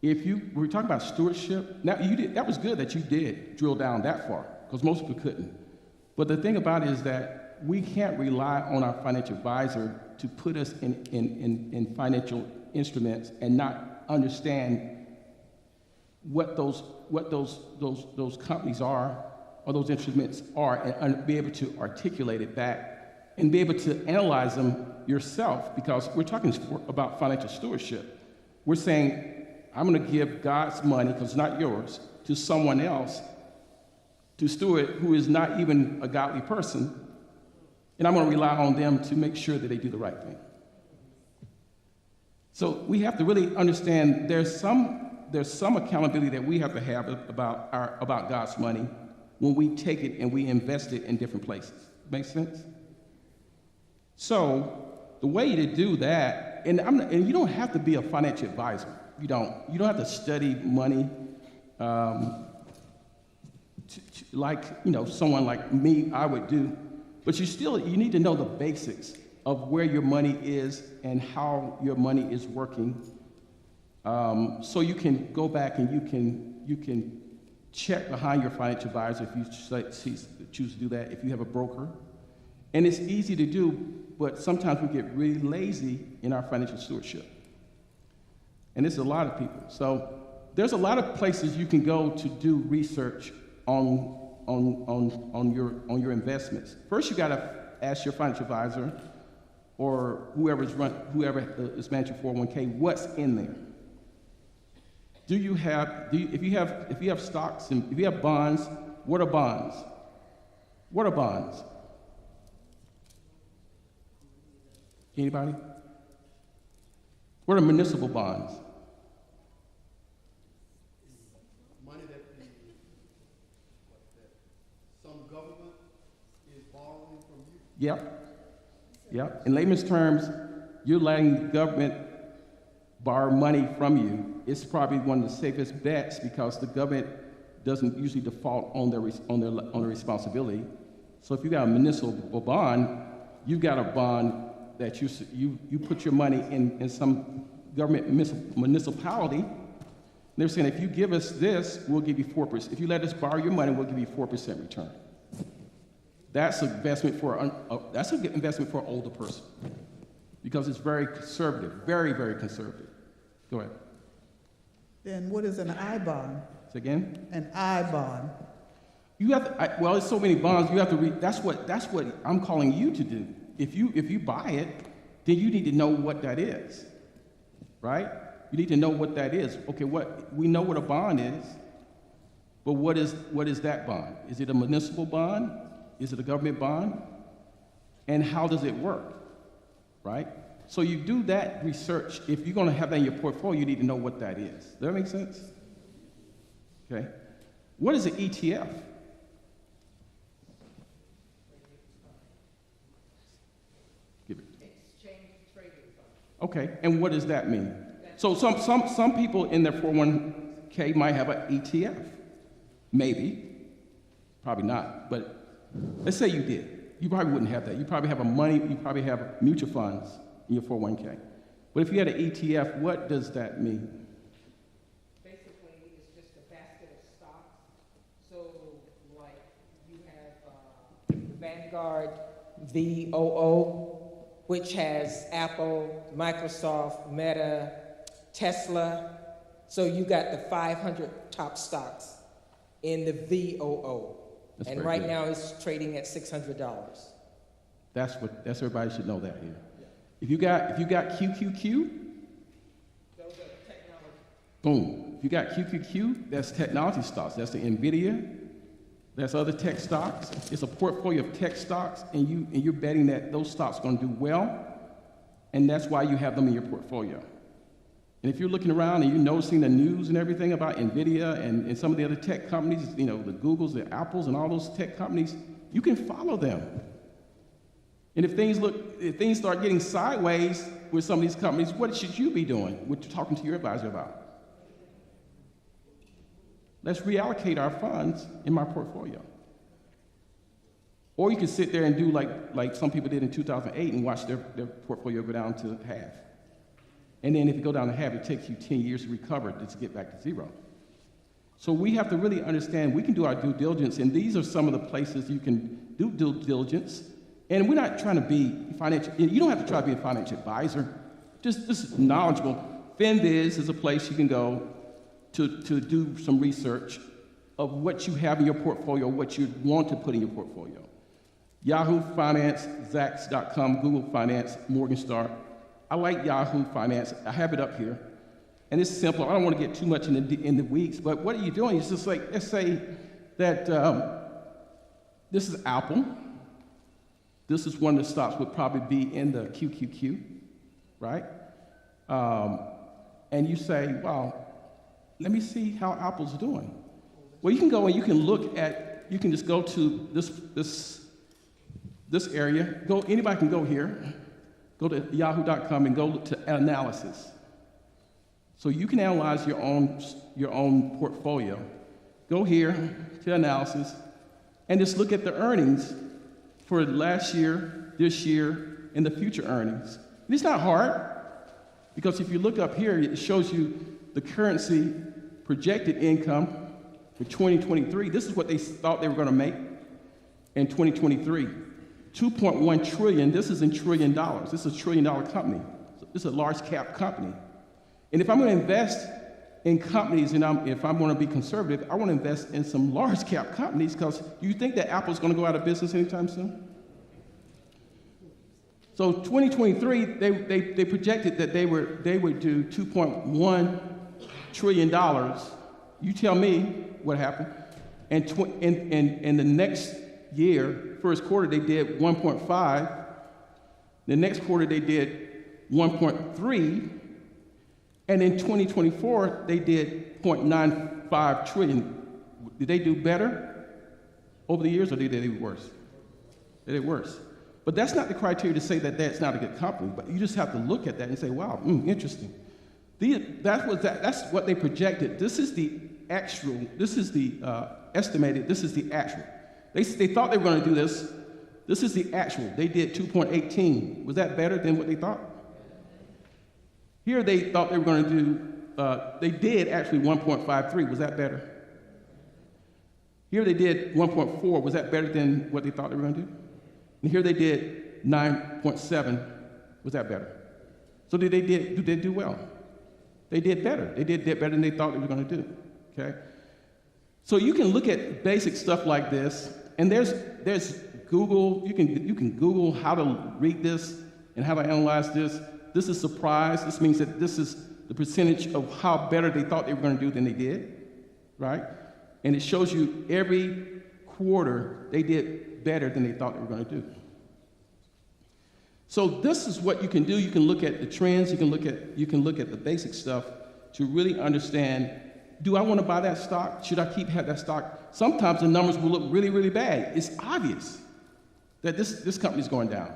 We're talking about stewardship. Now, that was good that you did drill down that far, because most people couldn't. But the thing about it is that we can't rely on our financial advisor to put us in financial instruments and not understand what those companies are, or those instruments are, and be able to articulate it back and be able to analyze them yourself, because we're talking about financial stewardship. We're saying, I'm going to give God's money, because it's not yours, to someone else to steward who is not even a godly person, and I'm going to rely on them to make sure that they do the right thing. So we have to really understand there's some there's some accountability that we have to have about God's money when we take it and we invest it in different places. Make sense? So the way to do that, and you don't have to be a financial advisor. You don't have to study money like someone like me I would do, but you need to know the basics of where your money is and how your money is working, so you can go back and you can check behind your financial advisor if you choose to do that, if you have a broker. And it's easy to do, but sometimes we get really lazy in our financial stewardship. And it's a lot of people. So there's a lot of places you can go to do research on your investments. First, you got to ask your financial advisor or whoever is managing 401k, what's in there. If you have stocks and if you have bonds, what are bonds? What are bonds? Anybody? What are municipal bonds? Money that some government is borrowing from you. Yep. In layman's terms, you're letting the government borrow money from you. It's probably one of the safest bets because the government doesn't usually default on their responsibility. So if you got a municipal bond, you've got a bond that you put your money in some government municipality. And they're saying, if you give us this, we'll give you 4%. If you let us borrow your money, we'll give you 4% return. That's an investment for an older person because it's very conservative, very, very conservative. Go ahead. Then what is an I bond? Say again? An I bond. You have to, well, there's so many bonds. You have to read. That's what I'm calling you to do. If you buy it, then you need to know what that is, right? You need to know what that is. Okay, we know what a bond is, but what is that bond? Is it a municipal bond? Is it a government bond? And how does it work, right? So you do that research. If you're going to have that in your portfolio, you need to know what that is. Does that make sense? Okay. What is an ETF? Okay, and what does that mean? So some people in their 401k might have an ETF. Maybe. Probably not. But let's say you did. You probably wouldn't have that. You probably have mutual funds in your 401k. But if you had an ETF, what does that mean? Basically, it's just a basket of stocks. So, like, you have the Vanguard VOO, which has Apple, Microsoft, Meta, Tesla. So you got the 500 top stocks in the VOO. That's and right now it's trading at $600. That's everybody should know that here. If you got QQQ, those are technology. Boom. If you got QQQ, that's technology stocks. That's the NVIDIA. That's other tech stocks. It's a portfolio of tech stocks, and you're betting that those stocks are going to do well, and that's why you have them in your portfolio. And if you're looking around and you're noticing the news and everything about NVIDIA and some of the other tech companies, the Googles, the Apples, and all those tech companies, you can follow them. And if things start getting sideways with some of these companies, what should you be doing? What you're talking to your advisor about? Let's reallocate our funds in my portfolio. Or you can sit there and do like some people did in 2008 and watch their portfolio go down to half. And then if you go down to half, it takes you 10 years to recover to get back to zero. So we have to really understand we can do our due diligence, and these are some of the places you can do due diligence. And we're not trying to be financial. You don't have to try to be a financial advisor. Just knowledgeable. FinViz is a place you can go to do some research of what you have in your portfolio, what you want to put in your portfolio. Yahoo Finance, Zacks.com, Google Finance, Morningstar. I like Yahoo Finance. I have it up here. And it's simple. I don't want to get too much in the weeds, but what are you doing? It's just like, let's say that this is Apple. This is one of the stocks would probably be in the QQQ, right? And you say, well, let me see how Apple's doing. Well, you can go and you can look at, you can just go to this area. Anybody can go here, go to yahoo.com and go to analysis. So you can analyze your own portfolio. Go here to analysis and just look at the earnings for last year, this year, and the future earnings. And it's not hard, because if you look up here, it shows you the currency projected income for 2023. This is what they thought they were going to make in 2023. 2.1 trillion. This is in $1 trillion. This is a $1 trillion company. This is a large cap company. And if I'm going to invest in companies, and if I'm going to be conservative, I want to invest in some large cap companies, because do you think that Apple's going to go out of business anytime soon? So 2023, they projected that they would do $2.1 trillion. You tell me what happened. And in the next year, first quarter, they did 1.5. The next quarter, they did 1.3. And in 2024, they did 0.95 trillion. Did they do better over the years, or did they do worse? They did worse. But that's not the criteria to say that that's not a good company. But you just have to look at that and say, wow, interesting. That's what they projected. This is the actual. This is the estimated. This is the actual. They thought they were going to do this. This is the actual. They did 2.18. Was that better than what they thought? Here they thought they were going to do, they did actually 1.53. Was that better? Here they did 1.4. Was that better than what they thought they were going to do? And here they did 9.7. Was that better? So did they do well? They did better. They did better than they thought they were going to do. Okay? So you can look at basic stuff like this, and there's Google. You can Google how to read this and how to analyze this. This is surprise. This means that this is the percentage of how better they thought they were going to do than they did, right? And it shows you every quarter they did better than they thought they were going to do. So this is what you can do. You can look at the trends. You can look at the basic stuff to really understand, do I want to buy that stock? Should I have that stock? Sometimes the numbers will look really, really bad. It's obvious that this company's going down.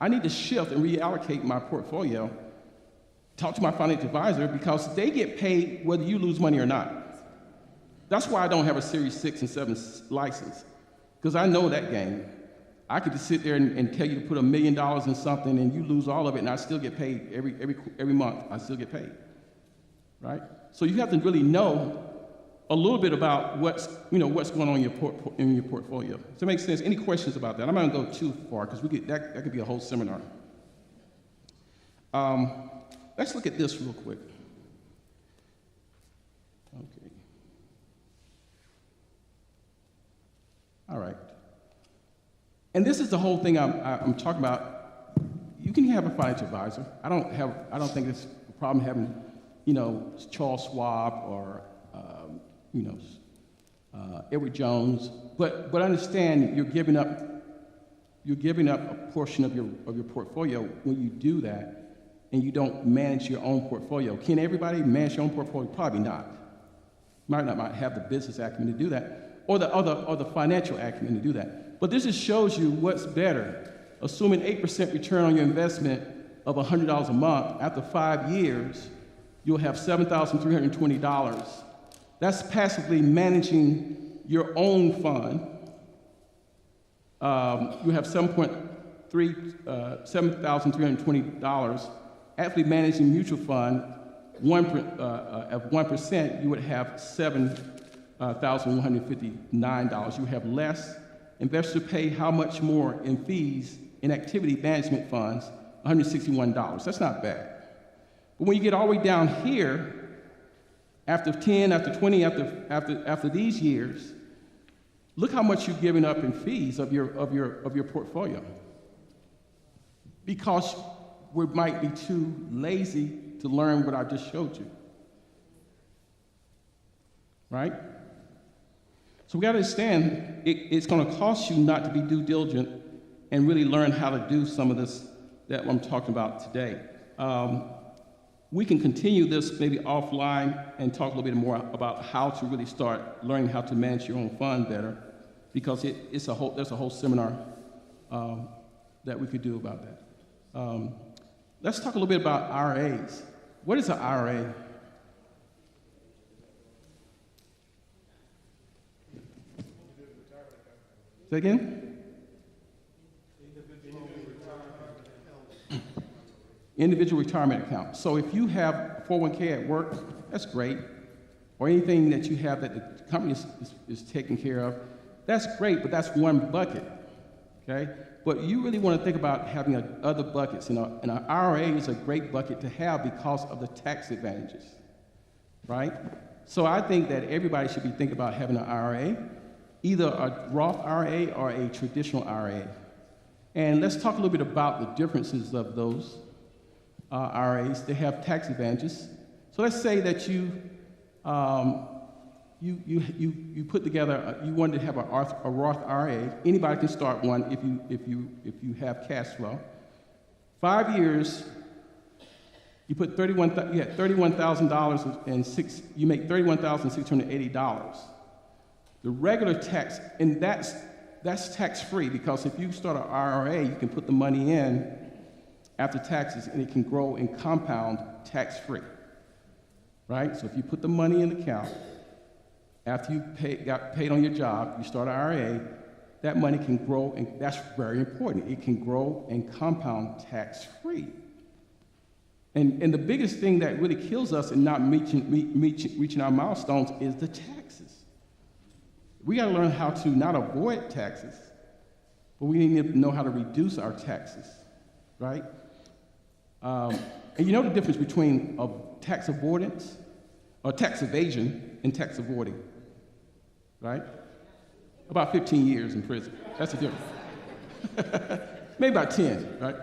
I need to shift and reallocate my portfolio, talk to my financial advisor, because they get paid whether you lose money or not. That's why I don't have a Series 6 and 7 license, because I know that game. I could just sit there and tell you to put $1 million in something, and you lose all of it, and I still get paid every month. I still get paid, right? So you have to really know a little bit about what's going on in your portfolio. Does that make sense? Any questions about that? I'm not going to go too far, because that could be a whole seminar. Let's look at this real quick. Okay. All right. And this is the whole thing I'm talking about. You can have a financial advisor. I don't think it's a problem having, Charles Schwab or Edward Jones, but understand you're giving up a portion of your portfolio when you do that, and you don't manage your own portfolio. Can everybody manage your own portfolio? Probably not. Might not have the business acumen to do that, or the financial acumen to do that. But this just shows you what's better. Assuming 8% return on your investment of $100 a month, after 5 years, you'll have $7,320. That's passively managing your own fund. You have $7,320. Actively managing mutual fund, of 1%, you would have $7,159. You have less. Investors pay how much more in fees in activity management funds? $161. That's not bad. But when you get all the way down here, after 10, after 20, after these years, look how much you've given up in fees of your portfolio. Because we might be too lazy to learn what I just showed you. Right? So we got to understand it's going to cost you not to be due diligent and really learn how to do some of this that I'm talking about today. we can continue this maybe offline and talk a little bit more about how to really start learning how to manage your own fund better, because there's a whole seminar that we could do about that. Let's talk a little bit about IRAs. What is an IRA? Say again? Individual retirement account. So if you have 401k at work, that's great. Or anything that you have that the company is taking care of, that's great, but that's one bucket, okay? But you really want to think about having other buckets. And an IRA is a great bucket to have because of the tax advantages, right? So I think that everybody should be thinking about having an IRA, either a Roth IRA or a traditional IRA. And let's talk a little bit about the differences of those IRAs. They have tax advantages. So let's say that you put together, you wanted to have a Roth IRA. Anybody can start one if you have cash flow. 5 years, you put you had $31,000 and you make $31,680. The regular tax, and that's tax-free, because if you start an IRA, you can put the money in after taxes, and it can grow and compound tax-free, right? So if you put the money in the account, after you got paid on your job, you start an IRA, that money can grow, and that's very important. It can grow and compound tax-free. And the biggest thing that really kills us in not reaching our milestones is the taxes. We got to learn how to not avoid taxes, but we need to know how to reduce our taxes, right? And you know the difference between tax avoidance, or tax evasion, and tax avoiding, right? About 15 years in prison. That's the difference. Maybe about 10, right?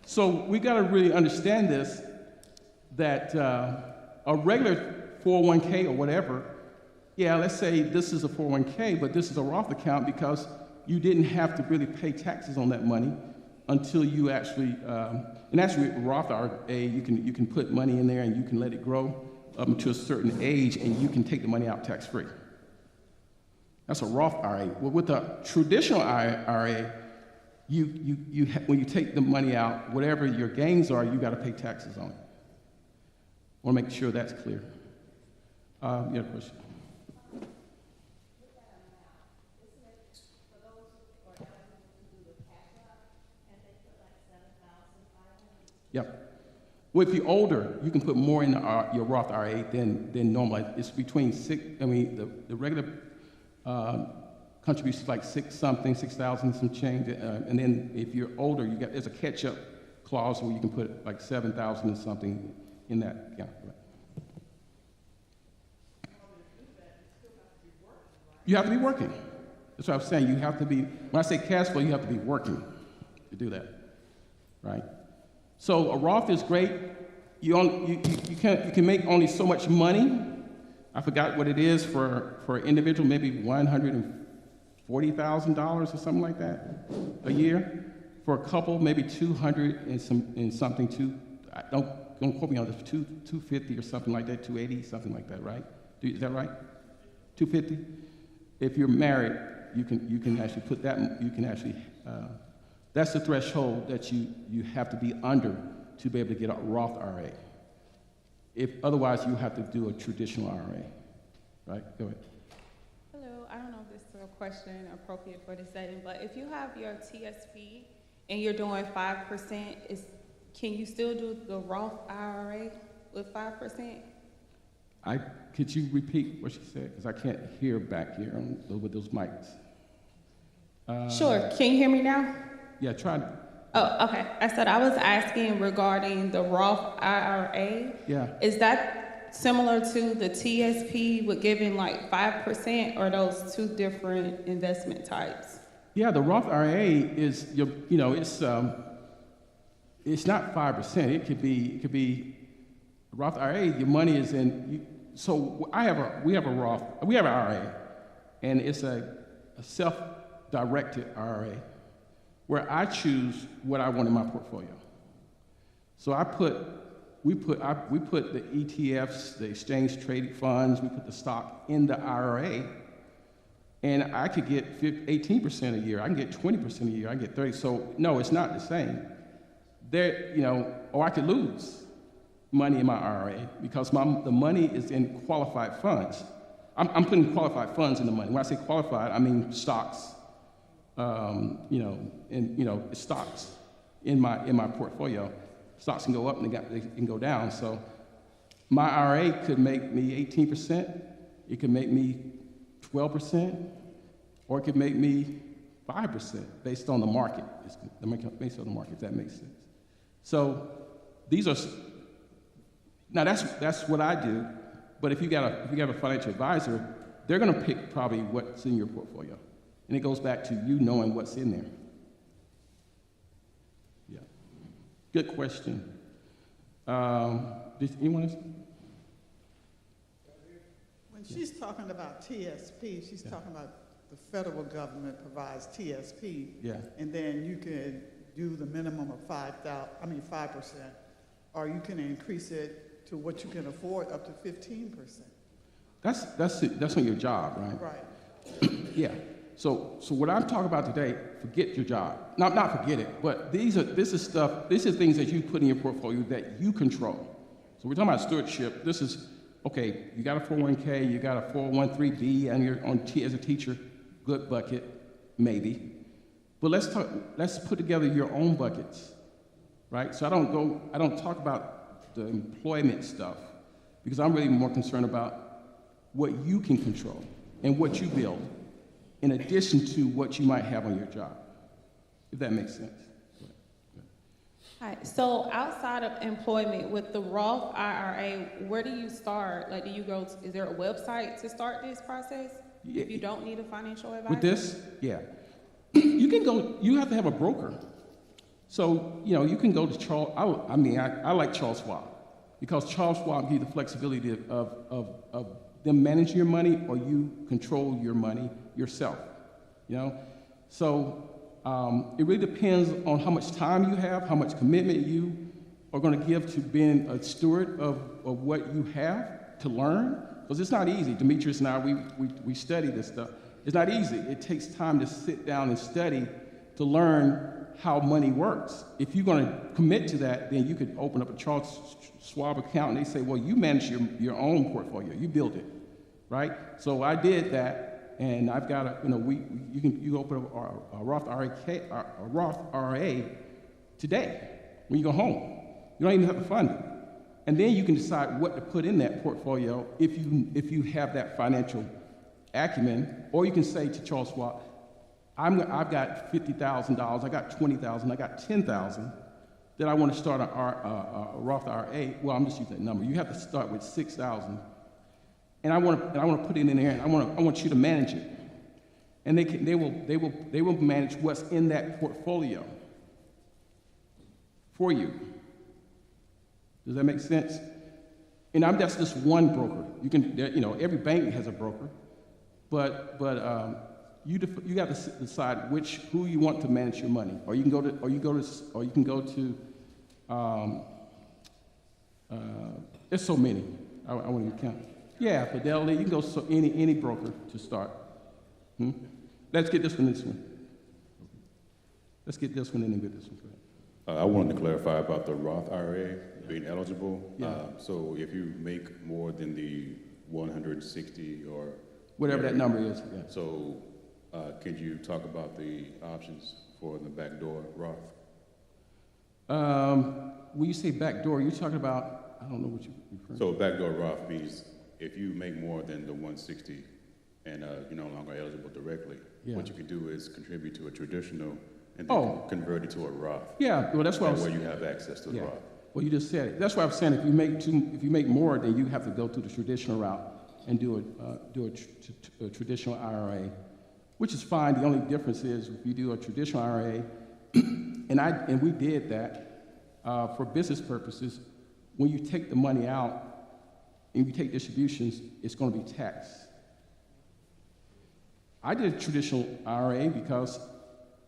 So we got to really understand this, that a regular 401k or whatever, yeah, let's say this is a 401k, but this is a Roth account because you didn't have to really pay taxes on that money until you actually, and actually Roth IRA, you can put money in there and you can let it grow up to a certain age, and you can take the money out tax-free. That's a Roth IRA. Well, with a traditional IRA, when you take the money out, whatever your gains are, you got to pay taxes on it. I want to make sure that's clear. You have a question? Yeah. Well, if you're older, you can put more in your Roth IRA than normal. It's between the regular contribution is like 6,000 some change, and then if you're older, there's a catch-up clause where you can put like 7,000 and something in that account. Right. You have to be working. That's what I'm saying. You have to be. When I say cash flow, you have to be working to do that, right? So a Roth is great. You can make only so much money. I forgot what it is for an individual, maybe $140,000 or something like that a year. For a couple, maybe 200 and something. Don't quote me on this. 250 or something like that. 280, something like that, right? Is that right? 250. If you're married, you can actually put that. You can actually. That's the threshold that you have to be under to be able to get a Roth IRA. Otherwise, you have to do a traditional IRA, right? Go ahead. Hello, I don't know if this is a question appropriate for this setting, but if you have your TSP and you're doing 5%, can you still do the Roth IRA with 5%? Could you repeat what she said? Because I can't hear back here with those mics. Sure. Can you hear me now? Yeah, try. Oh, okay. I said I was asking regarding the Roth IRA. Yeah. Is that similar to the TSP with giving like 5%, or those two different investment types? Yeah, the Roth IRA is it's not 5%. It could be Roth IRA. Your money is in. So we have an IRA, and it's a self-directed IRA, where I choose what I want in my portfolio. So I put we put the ETFs, the exchange traded funds, we put the stock in the IRA, and I could get 18% a year. I can get 20% a year. I can get 30. So no, it's not the same. There, or I could lose money in my IRA because the money is in qualified funds. I'm putting qualified funds in the money. When I say qualified, I mean stocks. Stocks in my portfolio. Stocks can go up and they can go down. So my IRA could make me 18%. It could make me 12%, or it could make me 5% based on the market. Based on the market, if that makes sense. So these are now that's what I do. But if you got a financial advisor, they're going to pick probably what's in your portfolio, and it goes back to you knowing what's in there. Yeah, good question. Did anyone else? When she's talking about TSP, she's talking about the federal government provides TSP, and then you can do the minimum of 5%, or you can increase it to what you can afford up to 15%. That's on your job, right? Right. Yeah. So what I'm talking about today, forget your job. Not forget it, but this is things that you put in your portfolio that you control. So we're talking about stewardship. This is, okay, you got a 401k, you got a 401(b), and you're on as a teacher, good bucket, maybe. But let's put together your own buckets, right? So I don't talk about the employment stuff, because I'm really more concerned about what you can control and what you build, in addition to what you might have on your job, if that makes sense. All right, so outside of employment, with the Roth IRA, where do you start? Like, is there a website to start this process if you don't need a financial advisor? With this, yeah. You have to have a broker. So, you can go to Charles, I like Charles Schwab, because Charles Schwab gives you the flexibility of them managing your money, or you control your money yourself, So it really depends on how much time you have, how much commitment you are going to give to being a steward of what you have to learn, because it's not easy. Demetrius and I, we study this stuff. It's not easy. It takes time to sit down and study to learn how money works. If you're going to commit to that, then you could open up a Charles Schwab account, and they say, well, you manage your own portfolio. You build it, right? So I did that, and I've got you open up a Roth IRA today when you go home. You don't even have to fund it. And then you can decide what to put in that portfolio if you have that financial acumen, or you can say to Charles Schwab, I've got $50,000, I got $20,000, I got $10,000 that I want to start a Roth IRA. Well, I'm just using that number. You have to start with $6,000, and I want to put it in there, and I want you to manage it, and they will manage what's in that portfolio for you. Does that make sense? And that's just one broker. You can, every bank has a broker, but you got to decide who you want to manage your money, or you can go to. There's so many. I won't even count. Yeah, Fidelity. You can go any broker to start. Let's get this one. Let's get this one and then get this one. I wanted to clarify about the Roth IRA being eligible. Yeah. So if you make more than the 160 or whatever that number is. Yeah. So could you talk about the options for the backdoor Roth? When you say backdoor, you're talking about, I don't know what you're referring to. So backdoor Roth means if you make more than the 160 and you're no longer eligible directly, what you can do is contribute to a traditional and then convert it to a Roth. Yeah, well, that's what where you have access to the Roth. Well, you just said it. That's why I'm saying if you make more, then you have to go through the traditional route and do a traditional IRA, which is fine. The only difference is if you do a traditional IRA, and we did that for business purposes. When you take the money out and you take distributions, it's going to be taxed. I did a traditional IRA because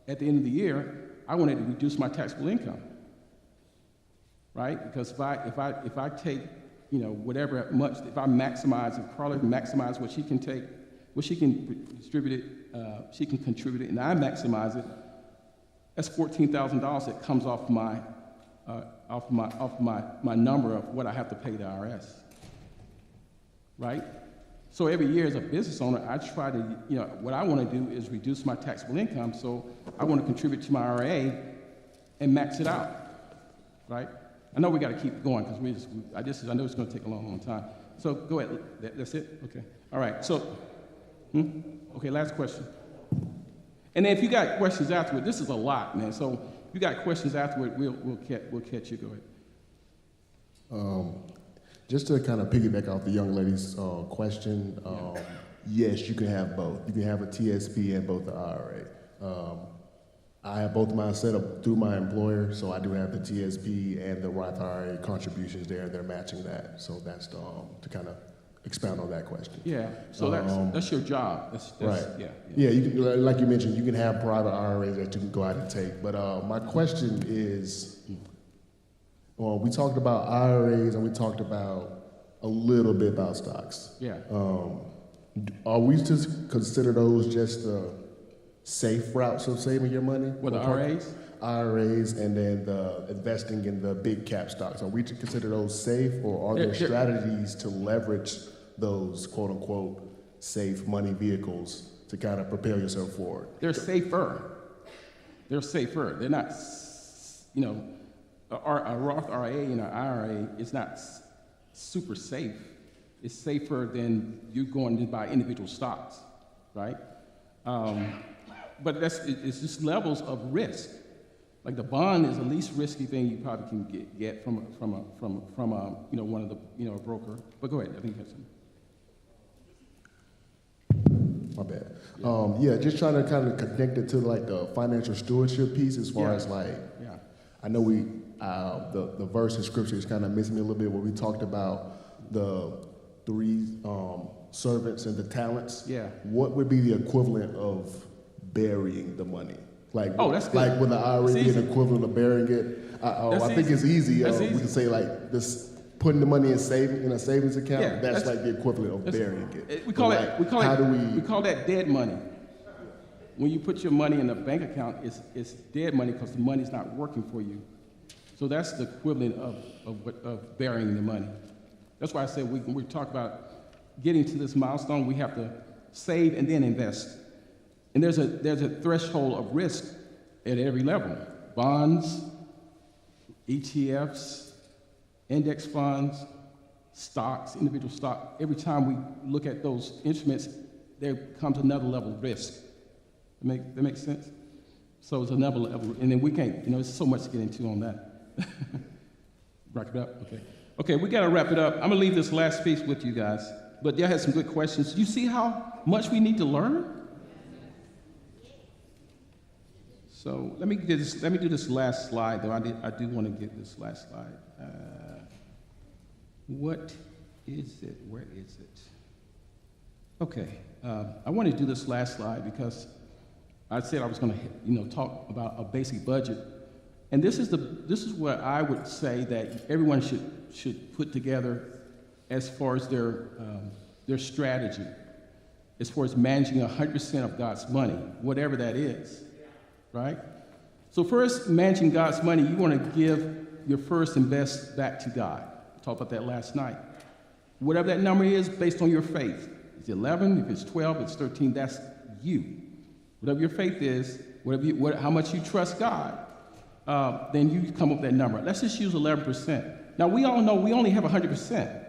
at the end of the year, I wanted to reduce my taxable income. right? Because if I take, you know, whatever much, if I maximize, if Carla maximize what she can take, what she can distribute it, she can contribute it, and I maximize it, that's $14,000 that comes off my number of what I have to pay the IRS, right? So every year as a business owner, I try to, you know, what I want to do is reduce my taxable income, so I want to contribute to my IRA and max it out, right? I know we got to keep going because I know it's going to take a long, long time. So go ahead. That's it? Okay. All right. So, okay, last question. And then if you got questions afterward, this is a lot, man. So if you got questions afterward, we'll catch you. Go ahead. Just to kind of piggyback off the young lady's question, yes, you can have both. You can have a TSP and both the IRA. I have both of mine set up through my employer, so I do have the TSP and the Roth IRA contributions there. They're matching that. So that's to kind of expound on that question. Yeah, so that's your job. That's right. Yeah. You can, like you mentioned, you can have private IRAs that you can go out and take. But my question is, we talked about IRAs and we talked about a little bit about stocks. Yeah. Are we to consider those just safe routes of saving your money? What, the IRAs? IRAs, and then the investing in the big cap stocks. Are we to consider those safe, or are there strategies to leverage those quote unquote safe money vehicles to kind of propel yourself forward? They're safer. They're safer. They're not, you know, a Roth IRA and an IRA is not super safe. It's safer than you going to buy individual stocks, right? But it's just levels of risk. Like the bond is the least risky thing you probably can get from a you know, one of the, you know, a broker. But go ahead, I think you have something. My bad. Just trying to kind of connect it to like the financial stewardship piece as far as like, I know the verse in scripture is kind of missing me a little bit where we talked about the three servants and the talents. Yeah. What would be the equivalent of burying the money? Like, that's good. Like, would the IRA be an equivalent of burying it? I think it's easy. We can say like this, putting the money in a savings account. Yeah, that's like the equivalent of burying it. We call that dead money. When you put your money in a bank account, it's dead money because the money's not working for you. So that's the equivalent of burying the money. That's why I said when we talk about getting to this milestone, we have to save and then invest. And there's a threshold of risk at every level. Bonds, ETFs, index funds, stocks, individual stock. Every time we look at those instruments, there comes another level of risk. That makes sense? So it's another level, and then we can't, you know, there's so much to get into on that. Wrap it up? Okay, we gotta wrap it up. I'm gonna leave this last piece with you guys, but y'all had some good questions. You see how much we need to learn? So let me do this last slide, though. I do want to get this last slide. What is it? Where is it? Okay, I want to do this last slide because I said I was going to, you know, talk about a basic budget, and this is what I would say that everyone should put together as far as their strategy, as far as managing 100% of God's money, whatever that is. Right? So first, managing God's money, you want to give your first and best back to God. I talked about that last night. Whatever that number is, based on your faith. If it's 11, if it's 12, if it's 13, that's you. Whatever your faith is, how much you trust God, then you come up with that number. Let's just use 11%. Now, we all know we only have 100%.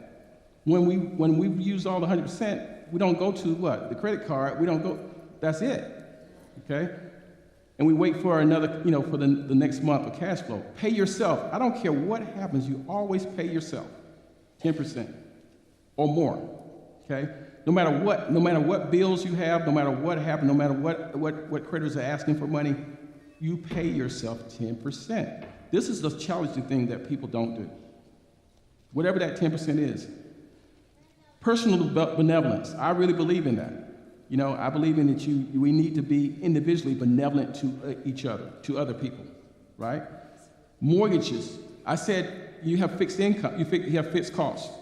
When we use all the 100%, we don't go to what? The credit card. We don't go. That's it. Okay? And we wait for another, you know, for the next month of cash flow. Pay yourself. I don't care what happens. You always pay yourself 10% or more. Okay? No matter what bills you have, no matter what happened, no matter what creditors are asking for money, you pay yourself 10%. This is the challenging thing that people don't do. Whatever that 10% is. Personal benevolence. I really believe in that. You know, I believe in that we need to be individually benevolent to each other, to other people, right? Mortgages. I said you have fixed income, you have fixed costs.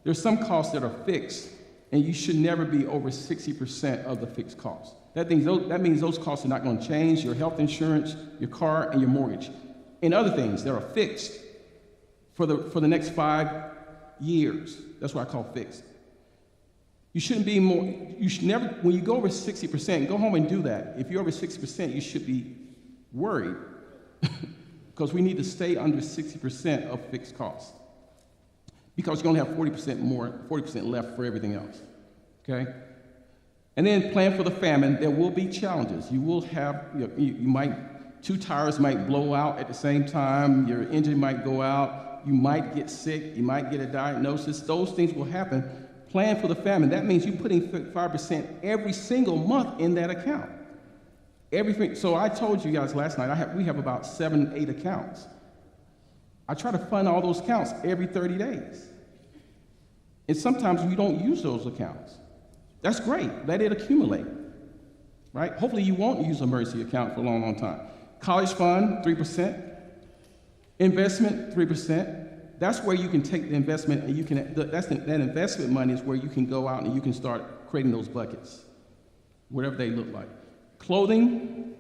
There's some costs that are fixed, and you should never be over 60% of the fixed costs. That means those costs are not going to change: your health insurance, your car, and your mortgage, and other things that are fixed for the next 5 years. That's what I call fixed. You shouldn't be more. You should never. When you go over 60%, go home and do that. If you're over 60%, you should be worried because we need to stay under 60% of fixed costs, because you're going to have 40% left for everything else. Okay. And then plan for the famine. There will be challenges. You will have, you might, 2 tires might blow out at the same time. Your engine might go out. You might get sick. You might get a diagnosis. Those things will happen. Plan for the famine. That means you're putting 5% every single month in that account. Everything. So I told you guys last night, we have about 7, 8 accounts. I try to fund all those accounts every 30 days. And sometimes you don't use those accounts. That's great. Let it accumulate, right? Hopefully you won't use an emergency account for a long, long time. College fund, 3%. Investment, 3%. That's where you can take the investment, and you can. That investment money is where you can go out and you can start creating those buckets, whatever they look like. Clothing,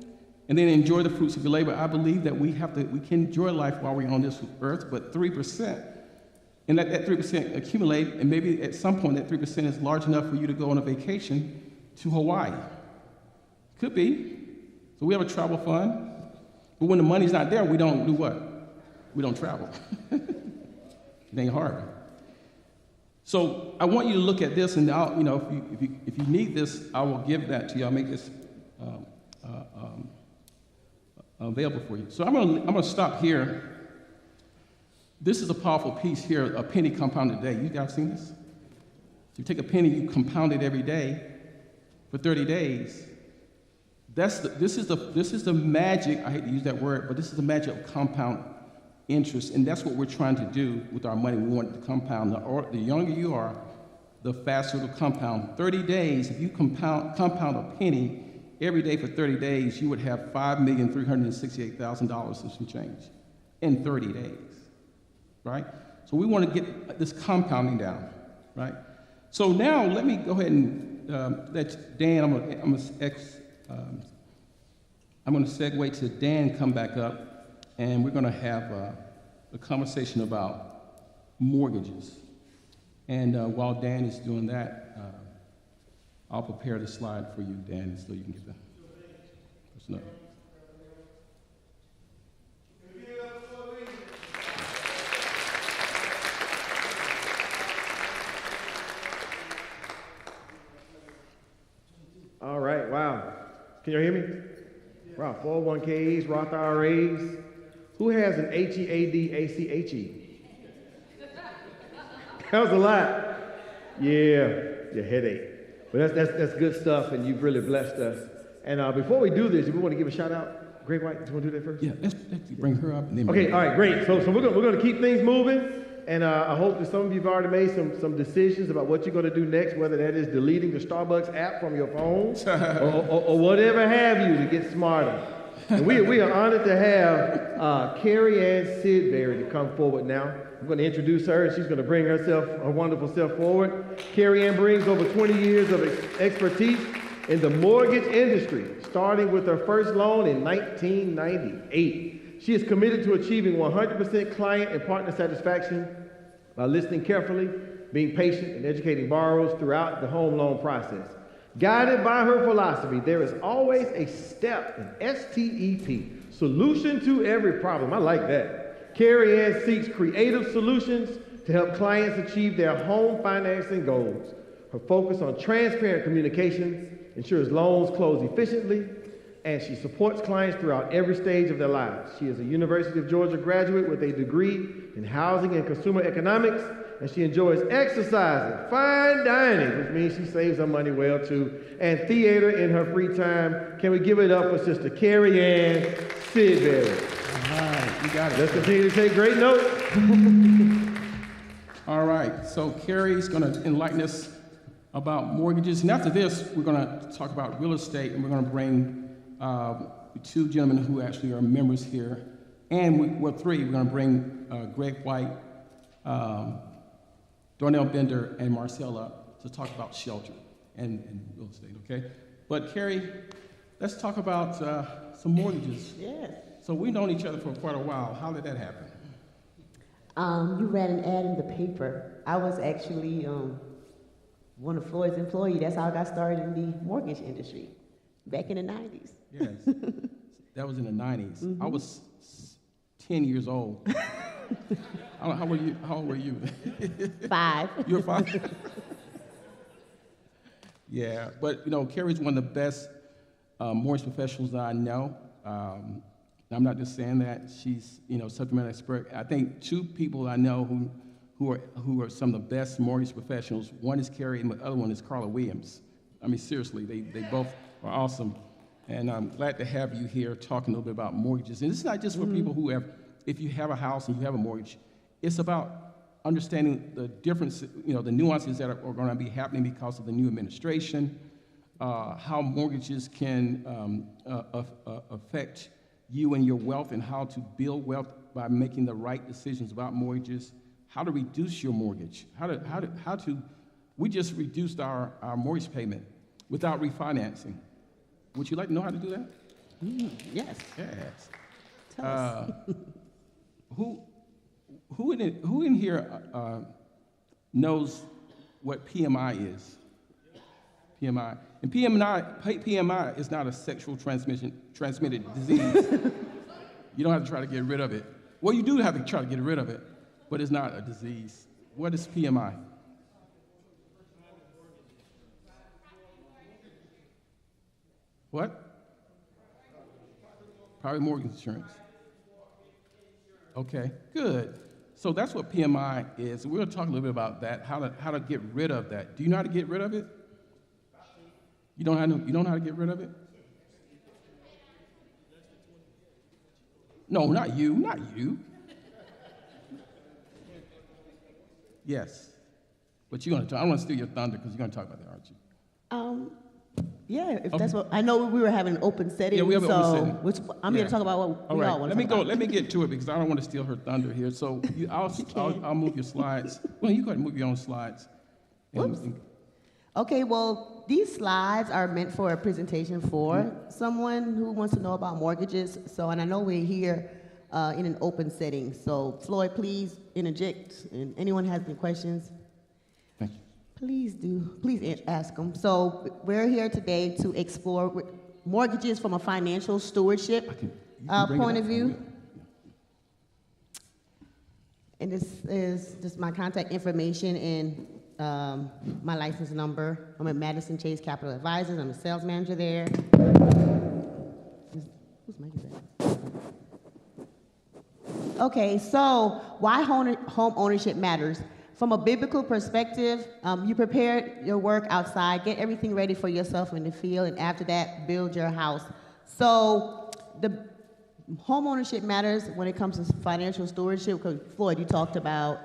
and then enjoy the fruits of your labor. I believe that we can enjoy life while we're on this earth, but 3%. And let that 3% accumulate, and maybe at some point that 3% is large enough for you to go on a vacation to Hawaii. Could be. So we have a travel fund, but when the money's not there, we don't do what? We don't travel. It ain't hard. So I want you to look at this, and I'll, if you need this, I will give that to you. I'll make this available for you. So I'm gonna stop here. This is a powerful piece here, a penny compounded a day. You guys seen this? So you take a penny, you compound it every day for 30 days. This is the magic. I hate to use that word, but this is the magic of compound interest, and that's what we're trying to do with our money. We want it to compound. The younger you are, the faster it'll compound. 30 days, if you compound a penny every day for 30 days, you would have $5,368,000 and some change in 30 days. Right? So we want to get this compounding down, right? So now let me go ahead and let Dan, I'm going to segue to Dan come back up, and we're going to have a conversation about mortgages. And while Dan is doing that, I'll prepare the slide for you, Dan, so you can get the person up. All right, wow. Can you hear me? Wow, 401ks, Roth IRAs. Who has an HEADACHE? That was a lot. Yeah, your headache. But that's good stuff, and you've really blessed us. And before we do this, do we want to give a shout out? Great White, do you want to do that first? Yeah, let's bring her up. And then okay, all right, great. So we're going to keep things moving. And I hope that some of you have already made some decisions about what you're going to do next, whether that is deleting the Starbucks app from your phone or whatever have you to get smarter. And we are honored to have Carrie Ann Sidbury to come forward now. I'm going to introduce her, and she's going to bring her wonderful self forward. Carrie Ann brings over 20 years of expertise in the mortgage industry, starting with her first loan in 1998. She is committed to achieving 100% client and partner satisfaction by listening carefully, being patient, and educating borrowers throughout the home loan process. Guided by her philosophy, there is always a step in STEP, solution to every problem. I like that. Carrie Ann seeks creative solutions to help clients achieve their home financing goals. Her focus on transparent communication ensures loans close efficiently, and she supports clients throughout every stage of their lives. She is a University of Georgia graduate with a degree in housing and consumer economics, and she enjoys exercising, fine dining, which means she saves her money well too, and theater in her free time. Can we give it up for Sister Carrie Ann Sidbury? All right, you got it. Let's continue to take great notes. All right, so Carrie's going to enlighten us about mortgages, and after this, we're going to talk about real estate, and we're going to bring 2 gentlemen who actually are members here, and 3. We're going to bring Greg White, Darnell Bender, and Marcella to talk about shelter and real estate, okay? But Carrie, let's talk about some mortgages. Yes. So we've known each other for quite a while. How did that happen? You read an ad in the paper. I was actually one of Floyd's employees. That's how I got started in the mortgage industry back in the 90s. Yes. That was in the 90s. I was 10 years old. How old were you? 5. You were 5? Yeah, but Carrie's one of the best mortgage professionals that I know. I'm not just saying that. She's subject matter expert. I think 2 people I know who are some of the best mortgage professionals. One is Carrie, and the other one is Carla Williams. I mean, seriously, they both are awesome. And I'm glad to have you here talking a little bit about mortgages. And it's not just for people who have, if you have a house and you have a mortgage, it's about understanding the difference, the nuances that are going to be happening because of the new administration, how mortgages can affect you and your wealth, and how to build wealth by making the right decisions about mortgages, how to reduce your mortgage, we just reduced our mortgage payment without refinancing. Would you like to know how to do that? Yes. Yes. Tell us. Who in here knows what PMI is? PMI. And PMI is not a sexual transmitted disease. You don't have to try to get rid of it. Well, you do have to try to get rid of it, but it's not a disease. What is PMI? What? Private mortgage insurance. Okay, good. So that's what PMI is. We're going to talk a little bit about that, how to get rid of that. Do you know how to get rid of it? You don't know how to get rid of it? No, not you. Yes. But you're going to talk. I don't want to steal your thunder because you're going to talk about that, aren't you? Yeah, if that's what, I know we were having an open setting. Yeah, we have an open setting. I'm here to talk about what we all want to talk about. Let me get to it because I don't want to steal her thunder here. So I'll move your slides. Well, you go ahead and move your own slides. Okay, well, these slides are meant for a presentation for someone who wants to know about mortgages. So, and I know we're here in an open setting. So, Floyd, please interject. And anyone has any questions, please ask them. So, we're here today to explore mortgages from a financial stewardship point of view. And this is just my contact information and my license number. I'm at Madison Chase Capital Advisors. I'm a sales manager there. Whose mic is that? Okay, so why home ownership matters. From a biblical perspective, you prepare your work outside, get everything ready for yourself in the field, and after that, build your house. So the home ownership matters when it comes to financial stewardship, because Floyd, you talked about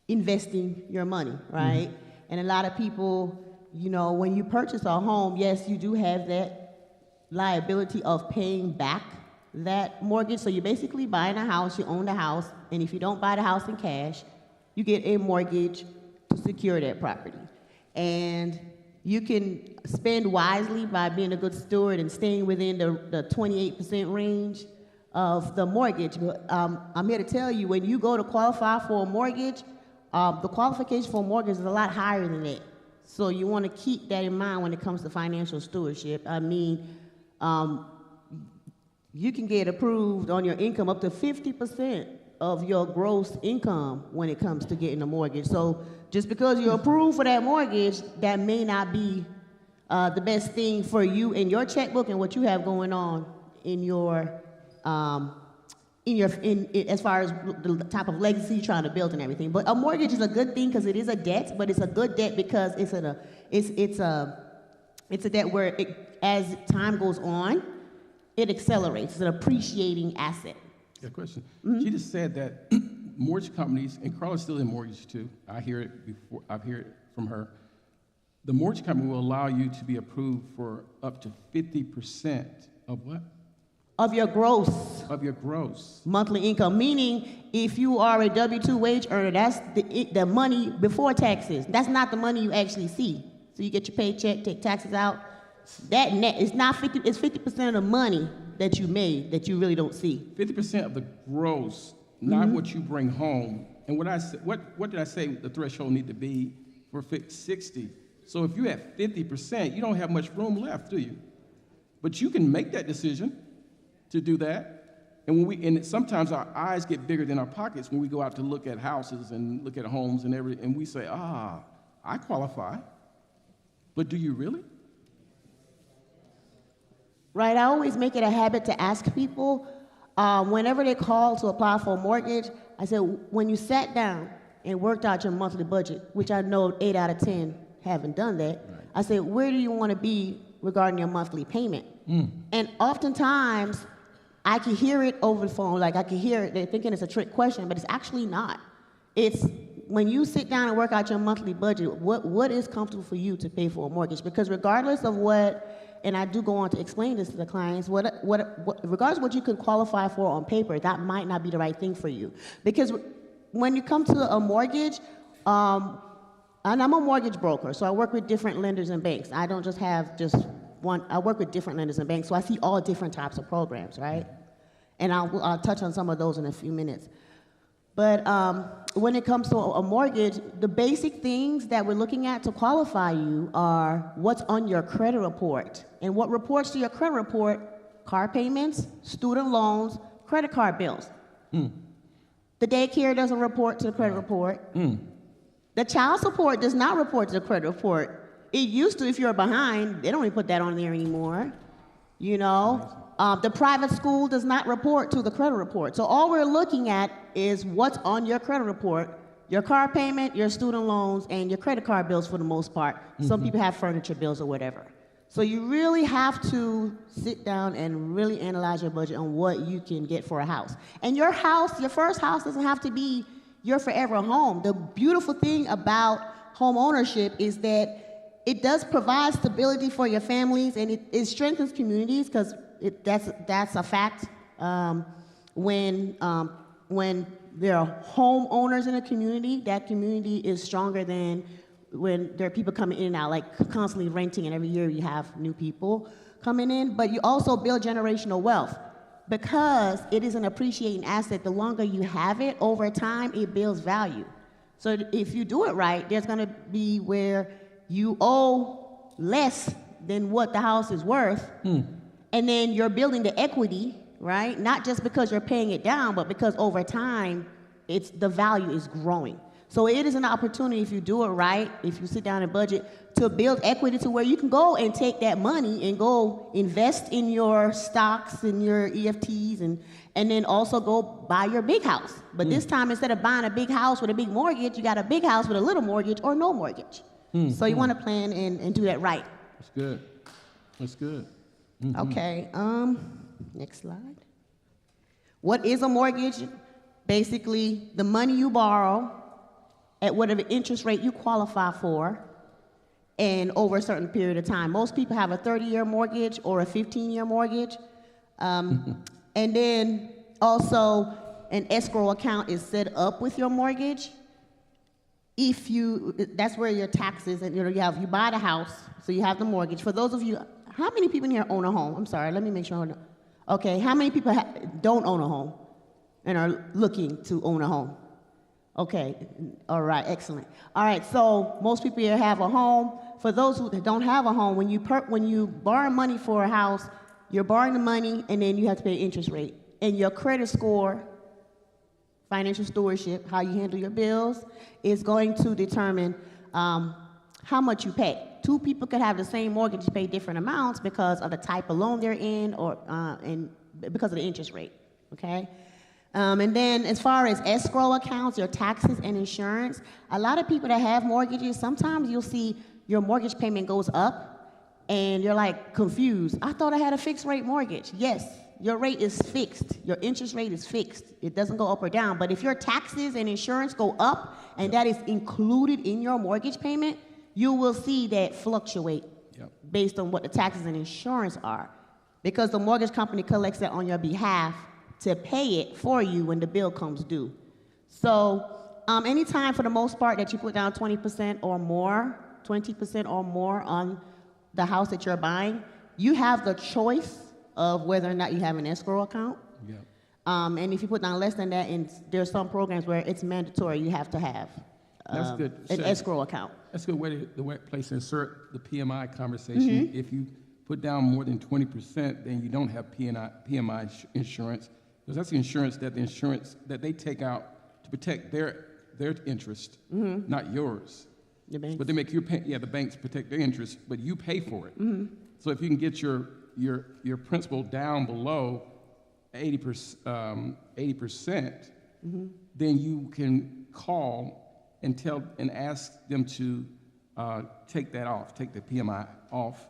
investing your money, right? Mm-hmm. And a lot of people, when you purchase a home, yes, you do have that liability of paying back that mortgage. So you're basically buying a house, you own the house, and if you don't buy the house in cash, you get a mortgage to secure that property. And you can spend wisely by being a good steward and staying within the 28% range of the mortgage. But I'm here to tell you, when you go to qualify for a mortgage, the qualification for a mortgage is a lot higher than that. So you want to keep that in mind when it comes to financial stewardship. I mean, you can get approved on your income up to 50% of your gross income when it comes to getting a mortgage. So just because you're approved for that mortgage, that may not be the best thing for you in your checkbook and what you have going on in your as far as the type of legacy you're trying to build and everything. But a mortgage is a good thing because it is a debt, but it's a good debt because it's a debt where as time goes on, it accelerates. It's an appreciating asset. Good question. Mm-hmm. She just said that mortgage companies, and Carla's still in mortgage too. I hear it before. I've heard it from her. The mortgage company will allow you to be approved for up to 50% of what? Of your gross. Of your gross. Monthly income, meaning if you are a W-2 wage earner, that's the money before taxes. That's not the money you actually see. So you get your paycheck, take taxes out. That net is not 50, it's 50% of the money that you made that you really don't see. 50% of the gross, not what you bring home. And what did I say the threshold need to be for 60? So if you have 50%, you don't have much room left, do you? But you can make that decision to do that. And sometimes our eyes get bigger than our pockets when we go out to look at houses and look at homes and we say, I qualify. But do you really? Right, I always make it a habit to ask people, whenever they call to apply for a mortgage, I said, when you sat down and worked out your monthly budget, which I know 8 out of 10 haven't done that, right. I said, where do you want to be regarding your monthly payment? And oftentimes, I can hear it over the phone, like I can hear it, they're thinking it's a trick question, but it's actually not. It's when you sit down and work out your monthly budget, what is comfortable for you to pay for a mortgage? Because regardless of what, and I do go on to explain this to the clients, regardless of what you can qualify for on paper, that might not be the right thing for you. Because when you come to a mortgage, and I'm a mortgage broker, so I work with different lenders and banks. I don't just have just one, I work with different lenders and banks, so I see all different types of programs, right? And I'll touch on some of those in a few minutes. But when it comes to a mortgage, the basic things that we're looking at to qualify you are what's on your credit report. And what reports to your credit report, car payments, student loans, credit card bills. The daycare doesn't report to the credit report. The child support does not report to the credit report. It used to, if you're behind, they don't even put that on there anymore, you know? The private school does not report to the credit report. So all we're looking at is what's on your credit report, your car payment, your student loans, and your credit card bills for the most part. Some people have furniture bills or whatever. So you really have to sit down and really analyze your budget on what you can get for a house. And your house, your first house doesn't have to be your forever home. The beautiful thing about home ownership is that it does provide stability for your families, and it strengthens communities, because that's a fact. When there are homeowners in a community, that community is stronger than when there are people coming in and out, like constantly renting, and every year you have new people coming in. But you also build generational wealth, because it is an appreciating asset. The longer you have it, over time, it builds value. So if you do it right, there's going to be where you owe less than what the house is worth, and then you're building the equity, right? Not just because you're paying it down, but because over time, the value is growing. So it is an opportunity, if you do it right, if you sit down and budget, to build equity to where you can go and take that money and go invest in your stocks and your EFTs, and then also go buy your big house. But this time, instead of buying a big house with a big mortgage, you got a big house with a little mortgage or no mortgage. So you want to plan and do that right. That's good. That's good. Okay, next slide. What is a mortgage? Basically, the money you borrow at whatever interest rate you qualify for, and over a certain period of time. Most people have a 30-year mortgage or a 15-year mortgage. And then also an escrow account is set up with your mortgage. That's where your taxes, and you buy the house, so you have the mortgage. For those of you, how many people in here own a home? I'm sorry, let me make sure. Okay, how many people don't own a home and are looking to own a home? Okay, all right, excellent. All right, so most people here have a home. For those who don't have a home, when you borrow money for a house, you're borrowing the money, and then you have to pay interest rate. And your credit score, financial stewardship, how you handle your bills, is going to determine how much you pay. Two people could have the same mortgage, pay different amounts because of the type of loan they're in, or and because of the interest rate, okay? And then as far as escrow accounts, your taxes and insurance, a lot of people that have mortgages, sometimes you'll see your mortgage payment goes up, and you're like confused. I thought I had a fixed rate mortgage. Yes, your rate is fixed. Your interest rate is fixed. It doesn't go up or down. But if your taxes and insurance go up, and that is included in your mortgage payment, you will see that fluctuate based on what the taxes and insurance are. because the mortgage company collects that on your behalf to pay it for you when the bill comes due. So anytime for the most part that you put down 20% or more, 20% or more on the house that you're buying, you have the choice of whether or not you have an escrow account. Yeah. And if you put down less than that, and there's some programs where it's mandatory, you have to have That's good. an escrow account. That's a good way the place to insert the PMI conversation. Mhm. If you put down more than 20%, then you don't have PMI insurance, because that's the insurance that they take out to protect their interest, Mhm. not yours. The banks. But they make you pay. Yeah, the banks protect their interest, but you pay for it. Mhm. So if you can get your principal down below 80%, Mhm. then you can call and ask them to take that off, take the PMI off,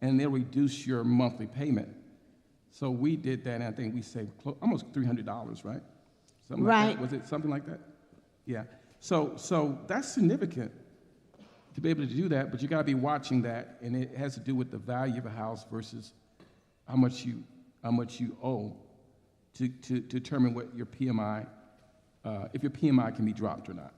and they'll reduce your monthly payment. So we did that, and I think we saved almost $300, right? Something like Right. that. Was it something like that? Yeah. So that's significant to be able to do that, but you got to be watching that, and it has to do with the value of a house versus how much you owe to determine what your PMI, if your PMI can be dropped or not.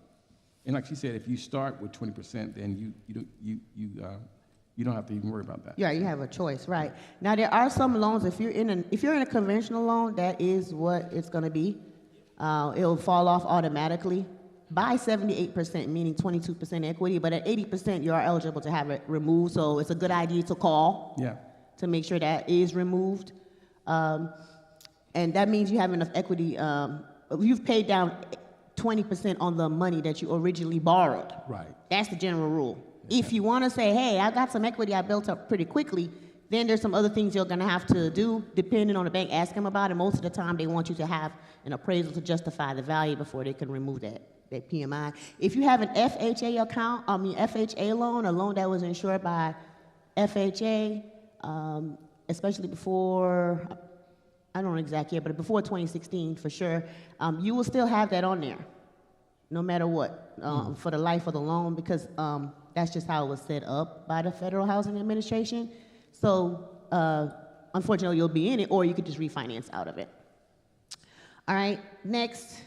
And like she said, if you start with 20%, then you don't have to even worry about that. Yeah, you have a choice, right? Now there are some loans. If you're in a conventional loan, that is what it's going to be. It'll fall off automatically by 78%, meaning 22% equity. But at 80%, you are eligible to have it removed. So it's a good idea to call. Yeah. To make sure that is removed, and that means you have enough equity. You've paid down 20% on the money that you originally borrowed. Right. That's the general rule. If you want to say, hey, I got some equity I built up pretty quickly, then there's some other things you're going to have to do depending on the bank. Ask them about it. Most of the time, they want you to have an appraisal to justify the value before they can remove that PMI. If you have an FHA loan, a loan that was insured by FHA, especially before, I don't know exact year, but before 2016 for sure, you will still have that on there, no matter what, for the life of the loan, because that's just how it was set up by the Federal Housing Administration. So unfortunately, you'll be in it, or you could just refinance out of it. All right, next.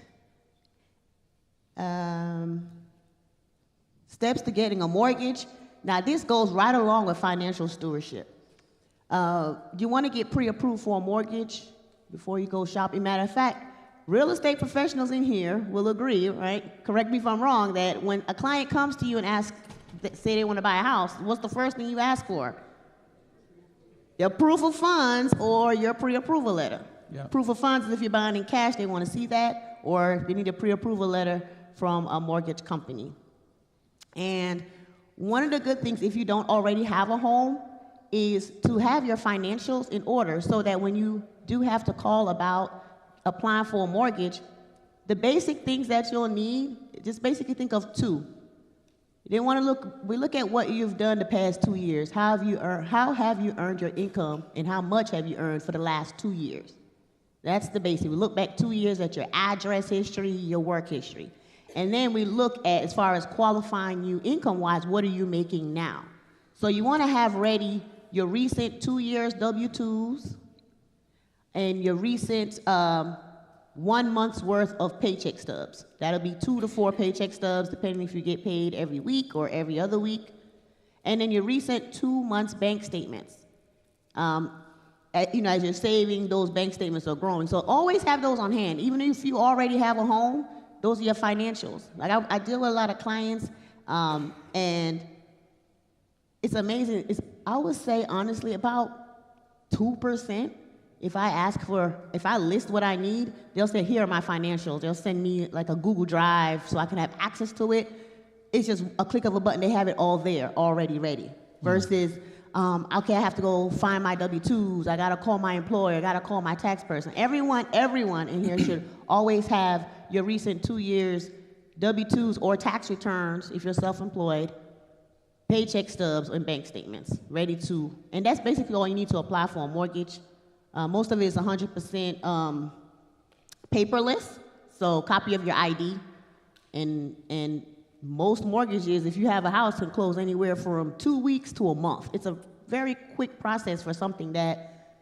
Steps to getting a mortgage. Now, this goes right along with financial stewardship. You want to get pre-approved for a mortgage before you go shopping. Matter of fact, real estate professionals in here will agree, right? Correct me if I'm wrong, that when a client comes to you and say they want to buy a house, what's the first thing you ask for? Your proof of funds or your pre-approval letter. Yeah. Proof of funds is if you're buying in cash, they want to see that, or they need a pre-approval letter from a mortgage company. And one of the good things, if you don't already have a home, is to have your financials in order so that when you do have to call about applying for a mortgage, the basic things that you'll need, just basically think of two. We look at what you've done the past 2 years. How have you earned your income, and how much have you earned for the last 2 years? That's the basic. We look back 2 years at your address history, your work history. And then we look at, as far as qualifying you income-wise, what are you making now? So you want to have ready your recent 2 years W-2s and your recent 1 month's worth of paycheck stubs. That'll be 2 to 4 paycheck stubs, depending if you get paid every week or every other week. And then your recent 2 months bank statements. As you're saving, those bank statements are growing. So always have those on hand. Even if you already have a home, those are your financials. Like I deal with a lot of clients, and it's amazing. I would say, honestly, about 2%. If I list what I need, they'll say, here are my financials. They'll send me like a Google Drive so I can have access to it. It's just a click of a button. They have it all there, already ready. Versus, okay, I have to go find my W-2s. I got to call my employer. I got to call my tax person. Everyone in here should always have your recent 2 years W-2s or tax returns if you're self-employed, paycheck stubs, and bank statements ready to, and that's basically all you need to apply for a mortgage. Most of it is 100% paperless, so copy of your ID, and most mortgages, if you have a house, can close anywhere from 2 weeks to a month. It's a very quick process for something that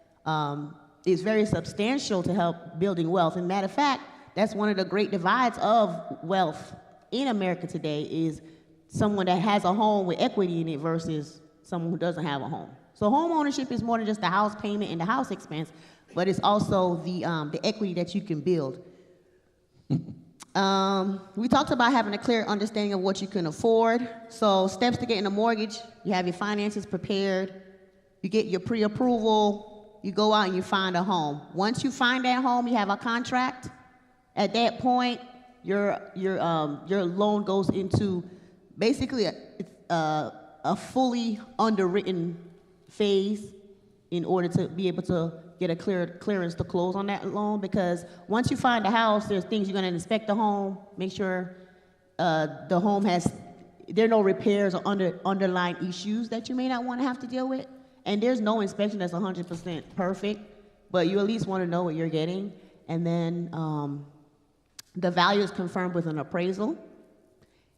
is very substantial to help building wealth. And matter of fact, that's one of the great divides of wealth in America today is someone that has a home with equity in it versus someone who doesn't have a home. So home ownership is more than just the house payment and the house expense, but it's also the equity that you can build. We talked about having a clear understanding of what you can afford. So steps to getting a mortgage, you have your finances prepared, you get your pre-approval, you go out and you find a home. Once you find that home, you have a contract. At that point, your loan goes into basically a fully underwritten phase in order to be able to get a clearance to close on that loan, because once you find a house, there's things you're going to inspect the home, make sure the home there are no repairs or underlying issues that you may not want to have to deal with. And there's no inspection that's 100% perfect, but you at least want to know what you're getting. And then the value is confirmed with an appraisal,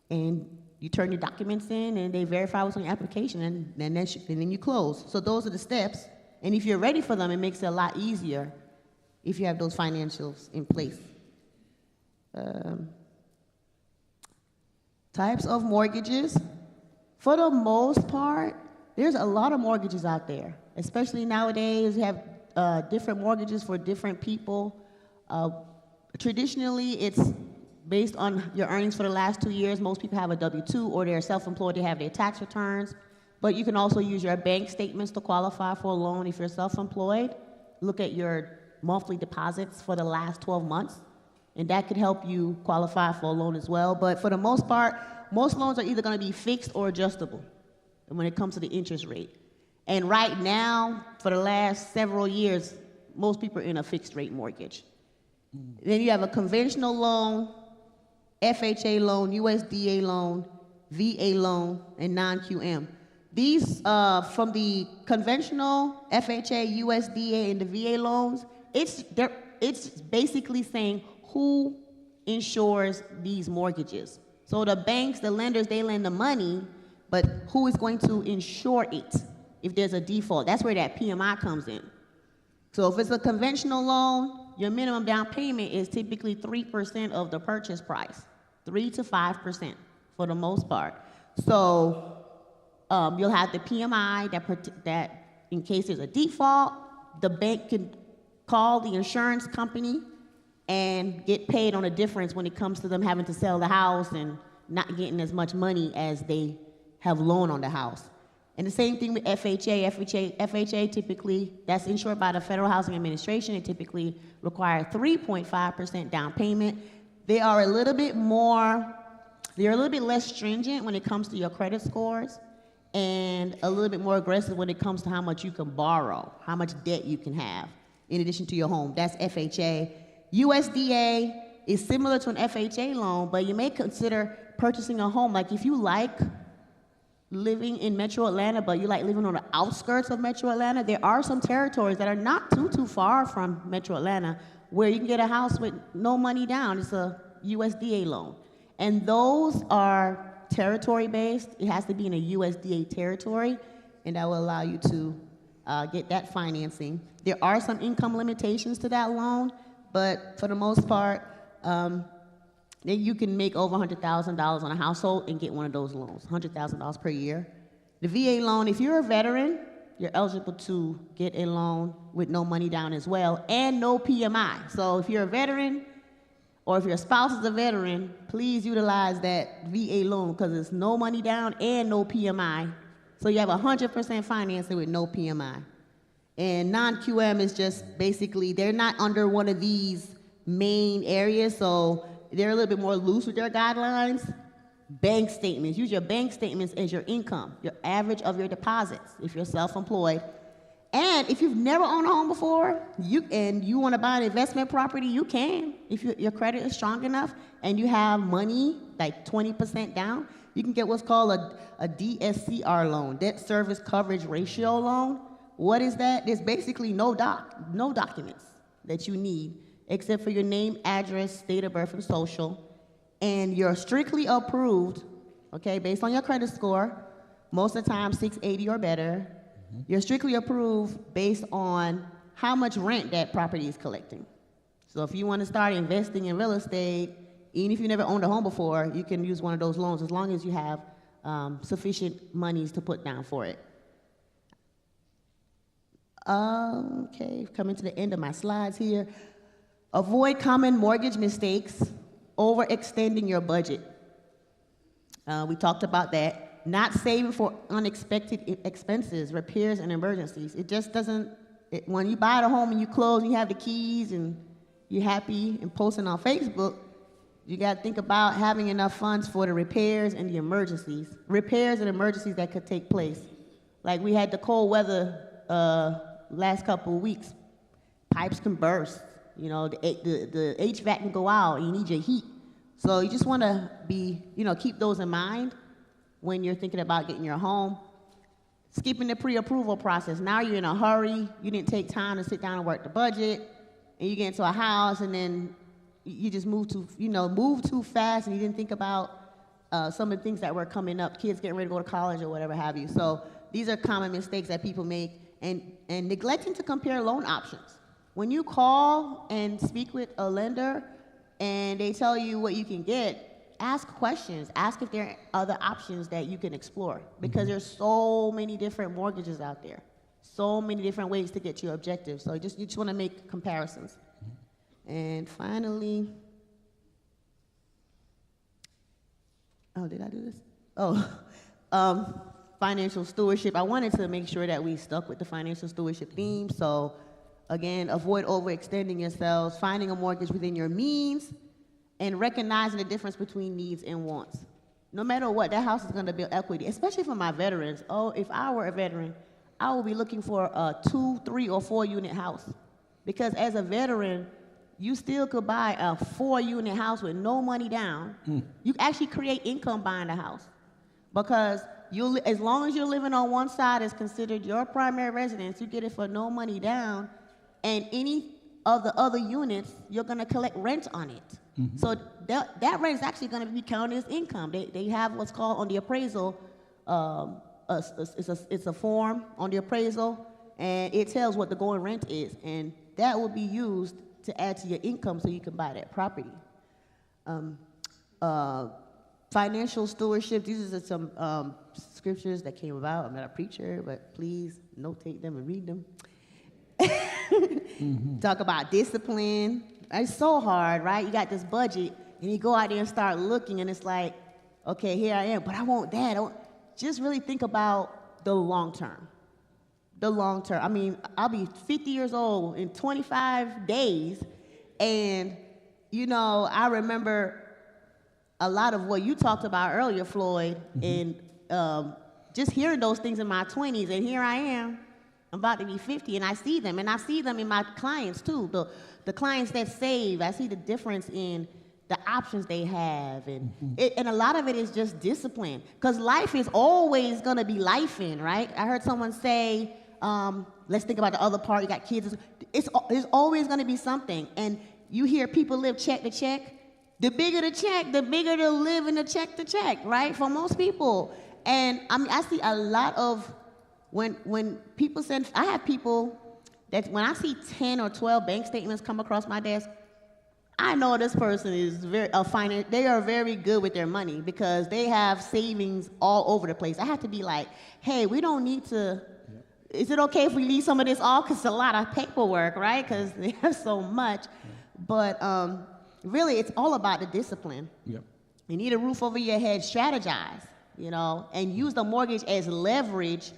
and you turn your documents in, and they verify what's on your application, and then you close. So those are the steps. And if you're ready for them, it makes it a lot easier if you have those financials in place. Types of mortgages. For the most part, there's a lot of mortgages out there, especially nowadays. You have different mortgages for different people. Traditionally, it's based on your earnings for the last 2 years. Most people have a W-2 or they're self-employed, they have their tax returns. But you can also use your bank statements to qualify for a loan if you're self-employed. Look at your monthly deposits for the last 12 months, and that could help you qualify for a loan as well. But for the most part, most loans are either going to be fixed or adjustable when it comes to the interest rate. And right now, for the last several years, most people are in a fixed rate mortgage. Then you have a conventional loan, FHA loan, USDA loan, VA loan, and non-QM. These, from the conventional FHA, USDA, and the VA loans, it's basically saying who insures these mortgages. So the banks, the lenders, they lend the money, but who is going to insure it if there's a default? That's where that PMI comes in. So if it's a conventional loan, your minimum down payment is typically 3% of the purchase price, 3 to 5% for the most part. So you'll have the PMI that in case there's a default, the bank can call the insurance company and get paid on a difference when it comes to them having to sell the house and not getting as much money as they have loaned on the house. And the same thing with FHA. FHA typically, that's insured by the Federal Housing Administration. It typically requires 3.5% down payment. They are a little bit less stringent when it comes to your credit scores, and a little bit more aggressive when it comes to how much you can borrow, how much debt you can have in addition to your home. That's FHA. USDA is similar to an FHA loan, but you may consider purchasing a home. Like if you like living in Metro Atlanta, but you like living on the outskirts of Metro Atlanta, there are some territories that are not too far from Metro Atlanta where you can get a house with no money down. It's a USDA loan. And those are territory-based. It has to be in a USDA territory, and that will allow you to get that financing. There are some income limitations to that loan, but for the most part, then you can make over $100,000 on a household and get one of those loans, $100,000 per year. The VA loan, if you're a veteran, you're eligible to get a loan with no money down as well, and no PMI. So if you're a veteran, or if your spouse is a veteran, please utilize that VA loan because it's no money down and no PMI. So you have 100% financing with no PMI. And non-QM is just basically, they're not under one of these main areas, so they're a little bit more loose with their guidelines. Bank statements, use your bank statements as your income, your average of your deposits if you're self-employed. And if you've never owned a home before, and you want to buy an investment property, you can. If your credit is strong enough and you have money, like 20% down, you can get what's called a DSCR loan, debt service coverage ratio loan. What is that? There's basically no documents that you need except for your name, address, date of birth, and social. And you're strictly approved, okay, based on your credit score, most of the time 680 or better. You're strictly approved based on how much rent that property is collecting. So if you want to start investing in real estate, even if you never owned a home before, you can use one of those loans as long as you have sufficient monies to put down for it. Okay, coming to the end of my slides here. Avoid common mortgage mistakes, overextending your budget. We talked about that. Not saving for unexpected expenses, repairs, and emergencies. It just doesn't, when you buy the home and you close, you have the keys and you're happy and posting on Facebook, you got to think about having enough funds for the repairs and the emergencies. Repairs and emergencies that could take place. Like we had the cold weather last couple of weeks. Pipes can burst. You know, the HVAC can go out and you need your heat. So you just want to be, keep those in mind when you're thinking about getting your home. Skipping the pre-approval process. Now you're in a hurry. You didn't take time to sit down and work the budget. And you get into a house and then you just move too fast and you didn't think about some of the things that were coming up, kids getting ready to go to college or whatever have you. So these are common mistakes that people make, and neglecting to compare loan options. When you call and speak with a lender and they tell you what you can get, ask questions. Ask if there are other options that you can explore, because there's so many different mortgages out there, so many different ways to get to your objectives. So you just want to make comparisons. And finally, did I do this? Financial stewardship. I wanted to make sure that we stuck with the financial stewardship theme. So again, avoid overextending yourselves, finding a mortgage within your means, and recognizing the difference between needs and wants. No matter what, that house is going to build equity, especially for my veterans. If I were a veteran, I would be looking for a 2, 3, or 4 unit house. Because as a veteran, you still could buy a 4-unit house with no money down. You actually create income buying a house. Because as long as you're living on one side is considered your primary residence, you get it for no money down, and any of the other units, you're going to collect rent on it. So that rent is actually going to be counted as income. They have what's called on the appraisal, it's a form on the appraisal, and it tells what the going rent is, and that will be used to add to your income so you can buy that property. Financial stewardship, these are some scriptures that came about. I'm not a preacher, but please notate them and read them. Talk about discipline. It's so hard, right? You got this budget, and you go out there and start looking, and it's like, okay, here I am, but I want that. Just really think about the long term. The long term. I mean, I'll be 50 years old in 25 days, and, I remember a lot of what you talked about earlier, Floyd, and just hearing those things in my 20s, and here I am. I'm about to be 50, and I see them, and I see them in my clients too. The clients that save, I see the difference in the options they have, and a lot of it is just discipline, because life is always gonna be lifing, right? I heard someone say, let's think about the other part. You got kids. There's always gonna be something, and you hear people live check to check. The bigger the check, the bigger the live in the check to check, right? For most people, and I see a lot of. When people send, I have people that when I see 10 or 12 bank statements come across my desk, I know this person is they are very good with their money because they have savings all over the place. I have to be like, hey, we don't need to, is it okay if we leave some of this off? Because it's a lot of paperwork, right? Because they have so much. But really, it's all about the discipline. Yep. You need a roof over your head, strategize, and use the mortgage as leverage.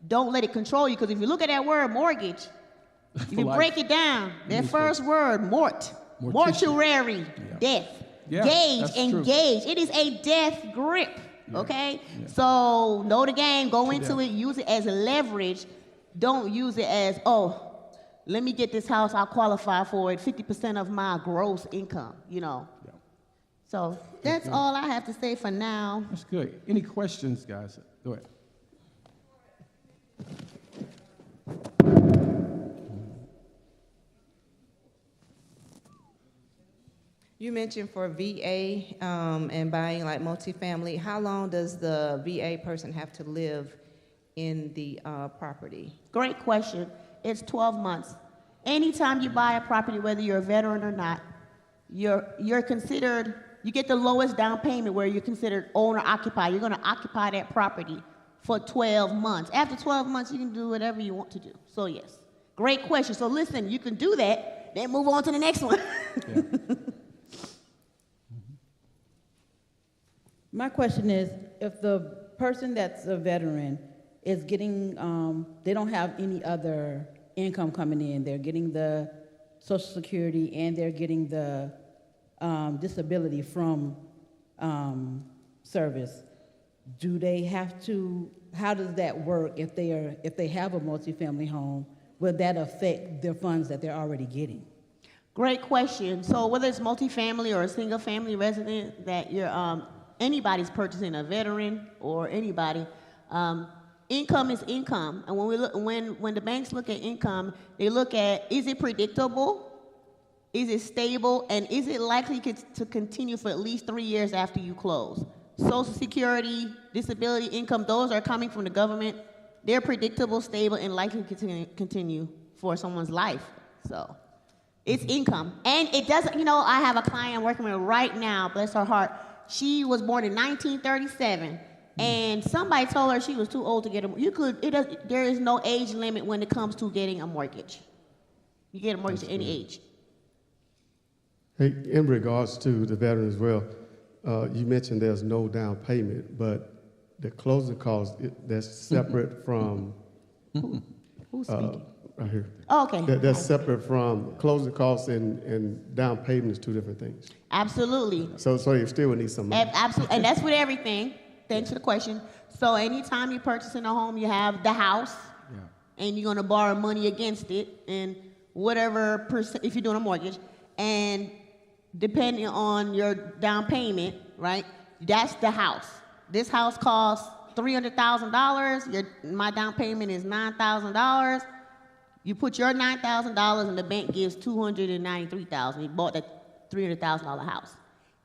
Don't let it control you, because if you look at that word mortgage, if you break it down, that first word, mortuary, death, gauge, engage. It is a death grip, okay? Yeah. So know the game, go into it, use it as a leverage. Don't use it as, let me get this house, I'll qualify for it, 50% of my gross income, Yeah. So that's all I have to say for now. That's good. Any questions, guys? Go ahead. You mentioned for VA and buying like multifamily, how long does the VA person have to live in the property? Great question. It's 12 months. Anytime you buy a property, whether you're a veteran or not, you're considered, you get the lowest down payment where you're considered owner-occupied. You're going to occupy that property for 12 months. After 12 months, you can do whatever you want to do. So yes, great question. So listen, you can do that, then move on to the next one. Yeah. My question is, if the person that's a veteran is getting, they don't have any other income coming in, they're getting the Social Security and they're getting the disability from service, do they have to, how does that work if they have a multifamily home? Will that affect their funds that they're already getting? Great question. So whether it's multifamily or a single family resident that you're, anybody's purchasing, a veteran or anybody, income is income. And when we look, when the banks look at income, they look at, is it predictable? Is it stable? And is it likely to continue for at least 3 years after you close? Social Security, disability income, those are coming from the government. They're predictable, stable, and likely to continue for someone's life. So it's income. And it doesn't, you know, I have a client I'm working with right now, bless her heart. She was born in 1937, and somebody told her she was too old to get a, there is no age limit when it comes to getting a mortgage. You get a mortgage at any age. Hey, in regards to the veteran as well, you mentioned there's no down payment, but the closing costs, that's separate from... Who's speaking? Right here. Oh, okay. That's separate from closing costs and down payment is two different things. Absolutely. So you still would need some money. Absolutely, and that's with everything. Thanks for the question. So anytime you're purchasing a home, you have the house, and you're gonna borrow money against it, and whatever percent, if you're doing a mortgage, and depending on your down payment, right, that's the house. This house costs $300,000, my down payment is $9,000. You put your $9,000 and the bank gives $293,000. You bought that $300,000 house.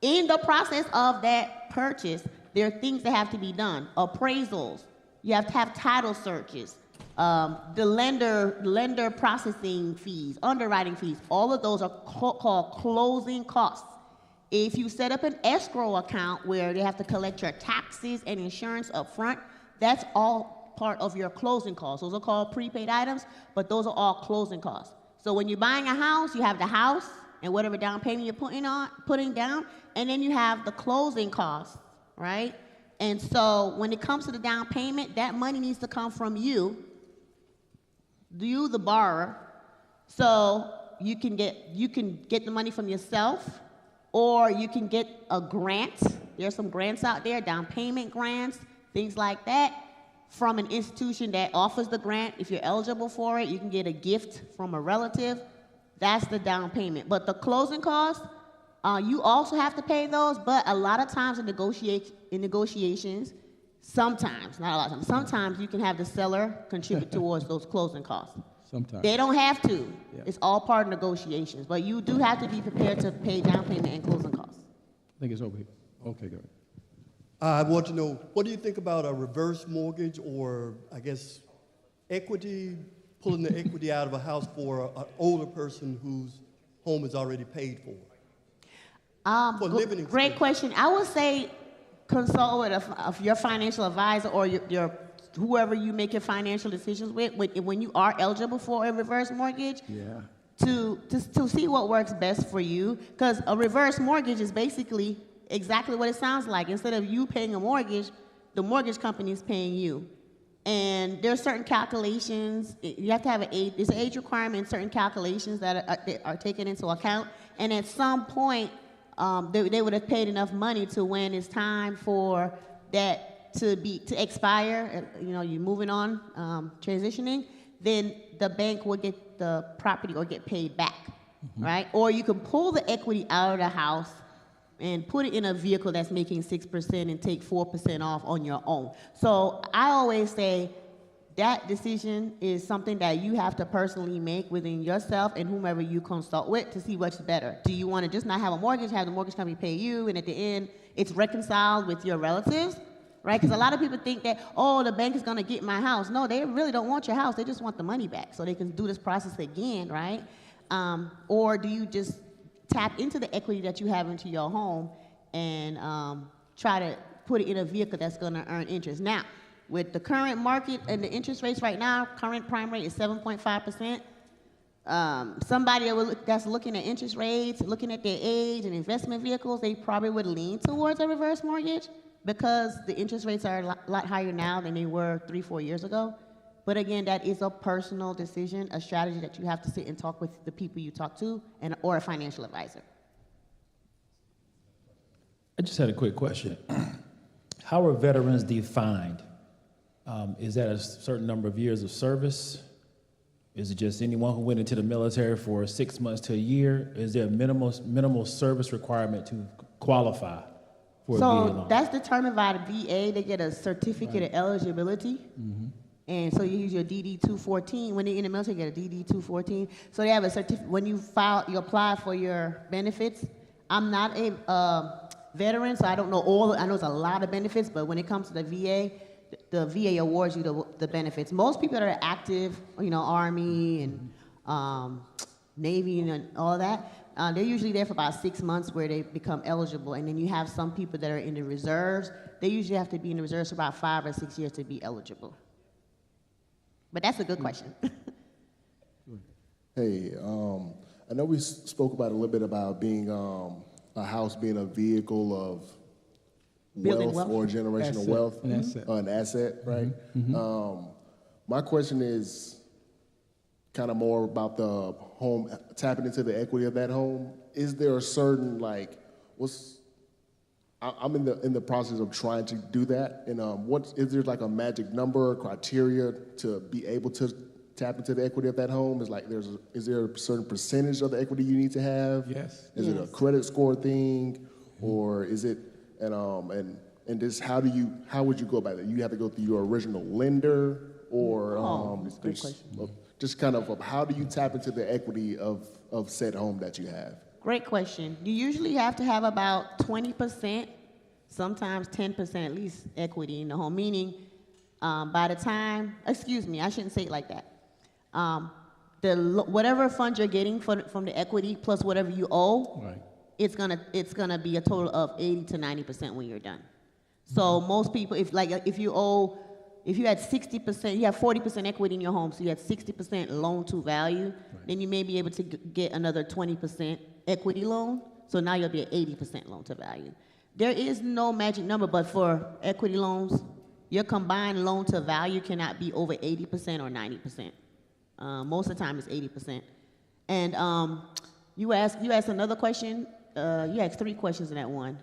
In the process of that purchase, there are things that have to be done. Appraisals, you have to have title searches, the lender processing fees, underwriting fees, all of those are called closing costs. If you set up an escrow account where they have to collect your taxes and insurance up front, that's all part of your closing costs. Those are called prepaid items, but those are all closing costs. So when you're buying a house, you have the house and whatever down payment you're putting down, and then you have the closing costs, right? And so when it comes to the down payment, that money needs to come from you, the borrower. So you can get the money from yourself, or you can get a grant. There's some grants out there, down payment grants, things like that, from an institution that offers the grant. If you're eligible for it, you can get a gift from a relative. That's the down payment. But the closing costs, you also have to pay those, but a lot of times in negotiations, sometimes, not a lot of times, sometimes you can have the seller contribute towards those closing costs. Sometimes. They don't have to. Yeah. It's all part of negotiations, but you do have to be prepared to pay down payment and closing costs. I think it's over here. Okay, go ahead. I want to know, what do you think about a reverse mortgage, or I guess equity, pulling the equity out of a house for an older person whose home is already paid for? For living experience. Great question. I would say consult with your financial advisor or your whoever you make your financial decisions with when you are eligible for a reverse mortgage. Yeah. To see what works best for you, because a reverse mortgage is basically exactly what it sounds like. Instead of you paying a mortgage, the mortgage company is paying you. And there are certain calculations. You have to have there's an age requirement, certain calculations that are taken into account. And at some point, they would have paid enough money to when it's time for that to expire, you're moving on, transitioning, then the bank will get the property or get paid back, right? Or you can pull the equity out of the house and put it in a vehicle that's making 6% and take 4% off on your own. So I always say that decision is something that you have to personally make within yourself and whomever you consult with to see what's better. Do you want to just not have a mortgage, have the mortgage company pay you, and at the end it's reconciled with your relatives, right? Because a lot of people think that, oh, the bank is going to get my house. No, they really don't want your house. They just want the money back so they can do this process again, right? Or do you just tap into the equity that you have into your home and try to put it in a vehicle that's going to earn interest? Now, with the current market and the interest rates right now, current prime rate is 7.5%. Somebody that's looking at interest rates, looking at their age and investment vehicles, they probably would lean towards a reverse mortgage because the interest rates are a lot higher now than they were 3-4 years ago. But again, that is a personal decision, a strategy that you have to sit and talk with the people you talk to or a financial advisor. I just had a quick question. How are veterans defined? Is that a certain number of years of service? Is it just anyone who went into the military for 6 months to a year? Is there a minimal service requirement to qualify for a VA loan? So that's determined by the VA. They get a certificate of eligibility. Mm-hmm. And so you use your DD-214. When you're in the military, you get a DD-214. So they have a certificate. When you apply for your benefits. I'm not a veteran, so I don't know I know it's a lot of benefits, but when it comes to the VA awards you the benefits. Most people that are active, Army and Navy and all that, they're usually there for about 6 months where they become eligible. And then you have some people that are in the reserves. They usually have to be in the reserves for about 5 or 6 years to be eligible. But that's a good question. Hey, I know we spoke about a little bit about being a house being a vehicle of wealth or generational wealth, an asset, right? Mm-hmm. My question is kind of more about the home, tapping into the equity of that home. Is there a certain I'm in the process of trying to do that, and is there like a magic number or criteria to be able to tap into the equity of that home? Is there a certain percentage of the equity you need to have? Yes. Is it a credit score thing, or is it and this how would you go about it? You have to go through your original lender, or just kind of how do you tap into the equity of said home that you have? Great question. You usually have to have about 20%, sometimes 10% at least equity in the home, meaning by the time, I shouldn't say it like that. Whatever funds you're getting from the equity plus whatever you owe, right, it's gonna be a total of 80 to 90% when you're done. So most people, if you had 60%, you have 40% equity in your home, so you had 60% loan to value, right, then you may be able to get another 20% equity loan, so now you'll be at 80% loan to value. There is no magic number, but for equity loans, your combined loan to value cannot be over 80% or 90%. Most of the time it's 80%. And you asked another question. You asked 3 questions in that one.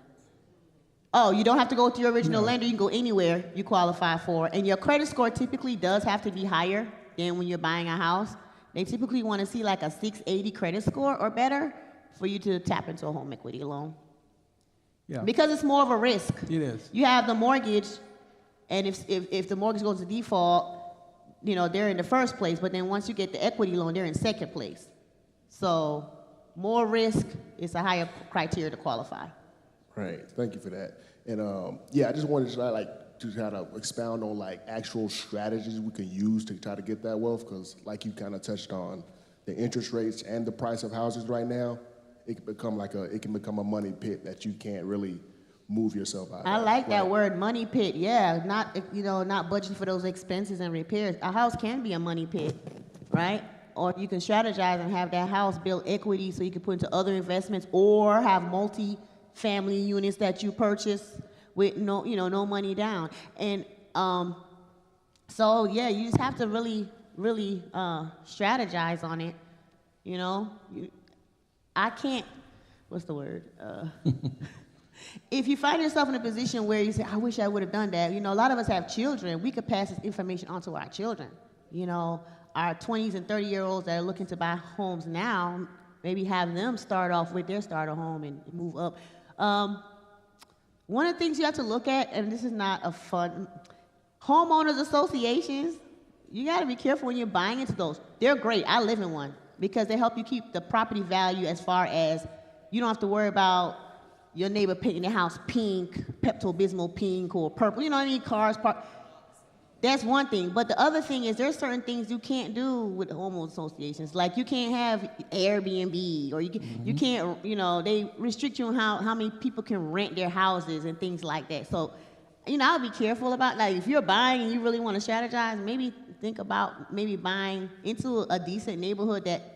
Oh, you don't have to go to your original lender. You can go anywhere you qualify for. And your credit score typically does have to be higher than when you're buying a house. They typically want to see like a 680 credit score or better for you to tap into a home equity loan. Yeah. Because it's more of a risk. It is. You have the mortgage, and if the mortgage goes to default, they're in the first place, but then once you get the equity loan, they're in second place. So more risk is a higher criteria to qualify. Right, thank you for that. And I just wanted to try to expound on actual strategies we can use to try to get that wealth, because like you kind of touched on, the interest rates and the price of houses right now, it can become a money pit that you can't really move yourself out of. I like that word, money pit. Yeah, not budgeting for those expenses and repairs. A house can be a money pit, right? Or you can strategize and have that house build equity so you can put into other investments, or have multi-family units that you purchase with no money down. And you just have to really strategize on it. I can't. What's the word? If you find yourself in a position where you say, I wish I would have done that, a lot of us have children. We could pass this information on to our children. Our 20s and 30-year-olds that are looking to buy homes now, maybe have them start off with their starter home and move up. One of the things you have to look at, and this is not a fun, homeowners associations, you got to be careful when you're buying into those. They're great. I live in one because they help you keep the property value as far as you don't have to worry about your neighbor painting their house pink, Pepto-Bismol pink or purple, you know what I mean, cars parked. That's one thing. But the other thing is there's certain things you can't do with homeowners associations. Like you can't have Airbnb or you can't, you know, they restrict you on how many people can rent their houses and things like that. So, you know, I'll be careful about, like, if you're buying and you really want to strategize, maybe think about maybe buying into a decent neighborhood that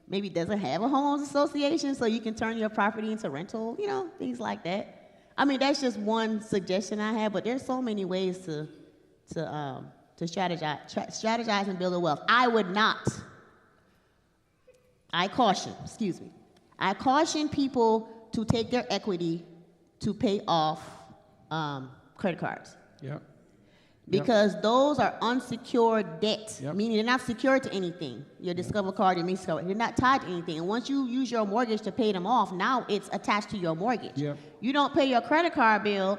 maybe doesn't have a homeowners association so you can turn your property into rental, you know, things like that. I mean, that's just one suggestion I have, but there's so many ways to strategize and build a wealth. I caution people to take their equity to pay off credit cards. Yep. Because those are unsecured debt, meaning they're not secured to anything. Your Discover card, your Macy's card, they're not tied to anything. And once you use your mortgage to pay them off, now it's attached to your mortgage. Yep. You don't pay your credit card bill,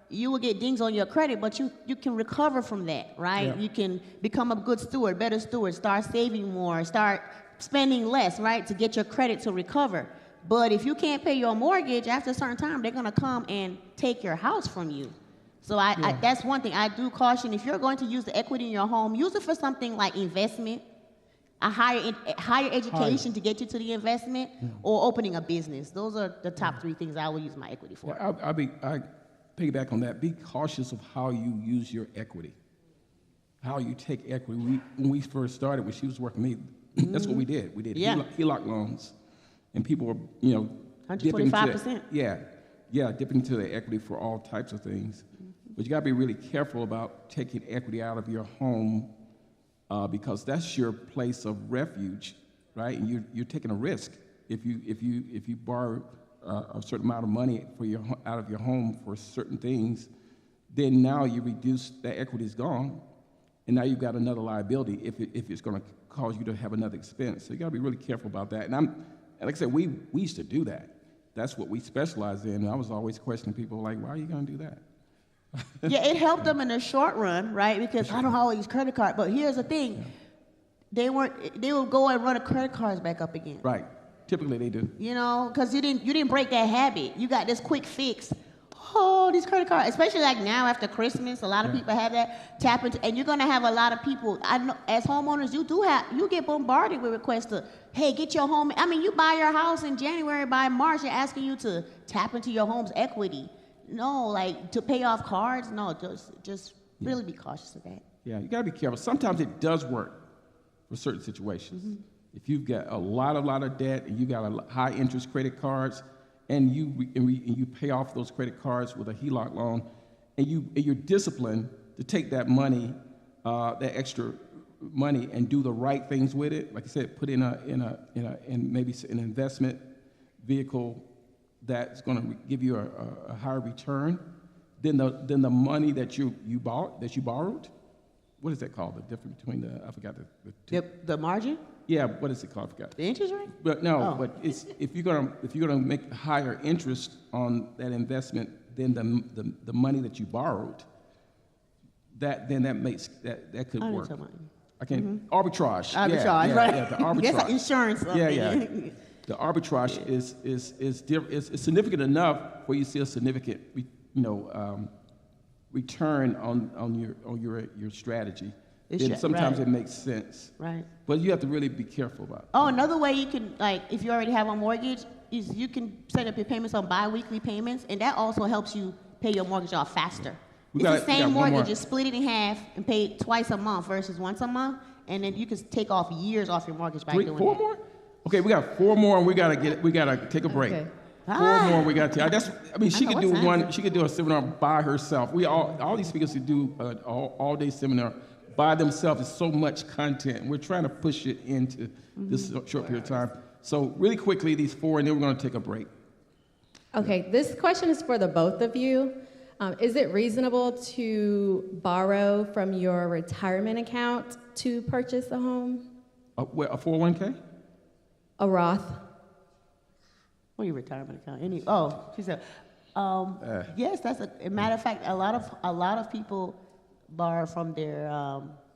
you will get dings on your credit, but you can recover from that, right? Yeah. You can become a good steward, better steward, start saving more, start spending less, right, to get your credit to recover. But if you can't pay your mortgage, after a certain time, they're gonna come and take your house from you. So that's one thing. I do caution, if you're going to use the equity in your home, use it for something like investment, a higher education to get you to the investment, or opening a business. Those are the top three things I will use my equity for. I piggyback on that. Be cautious of how you use your equity, how you take equity. When we first started, when she was working with me, that's what we did. We did HELOC loans, and people were, you know, 125%. Dipping into the equity for all types of things. But you got to be really careful about taking equity out of your home because that's your place of refuge, right? And you're taking a risk if you borrow a certain amount of money out of your home for certain things. Then now you reduce that equity is gone, and now you've got another liability if it's going to cause you to have another expense. So you got to be really careful about that. And like I said, we used to do that. That's what we specialize in. And I was always questioning people like, why are you going to do that? Yeah, it helped them in the short run, right? Because I don't have all these credit cards. But here's the thing. They will go and run the credit cards back up again. Right. Typically they do. You know, because you didn't break that habit. You got this quick fix. Oh, these credit cards, especially like now after Christmas, a lot of people have that tap into, and you're gonna have a lot of people. I know as homeowners, you get bombarded with requests to, hey, get your home. I mean, you buy your house in January, by March, they're asking you to tap into your home's equity. No, like to pay off cards. No, just really be cautious of that. Yeah, you gotta be careful. Sometimes it does work for certain situations. If you've got a lot of debt and you got a high interest credit cards, and you pay off those credit cards with a HELOC loan, and you're disciplined to take that money, that extra money, and do the right things with it. Like I said, put in maybe an investment vehicle that's going to give you a higher return than the money that you borrowed. What is that called? The difference between I forgot the margin. Yeah, what is it called? I forgot. The interest rate? But no, but it's if you're gonna make higher interest on that investment than the money that you borrowed, that could work. I can't arbitrage. Arbitrage, right? Yeah, the arbitrage. That's insurance. The arbitrage is significant enough where you see a significant return on your strategy. Then sometimes it makes sense. Right. But you have to really be careful about it. Oh, another way you can, like, if you already have a mortgage, is you can set up your payments on bi-weekly payments, and that also helps you pay your mortgage off faster. It's the same mortgage, just split it in half and pay it twice a month versus once a month, and then you can take off years off your mortgage by doing that. 4 more? Okay, we got 4 more, and we gotta take a break. Okay. 4 more we got to. She could do one. She could do a seminar by herself. All these speakers could do an all-day seminar by themselves. Is so much content. We're trying to push it into this short period of time. So really quickly, these 4, and then we're going to take a break. Okay, this question is for the both of you. Is it reasonable to borrow from your retirement account to purchase a home? A 401k? A Roth. What your retirement account? She said, yes. That's a matter of fact. A lot of people borrow from their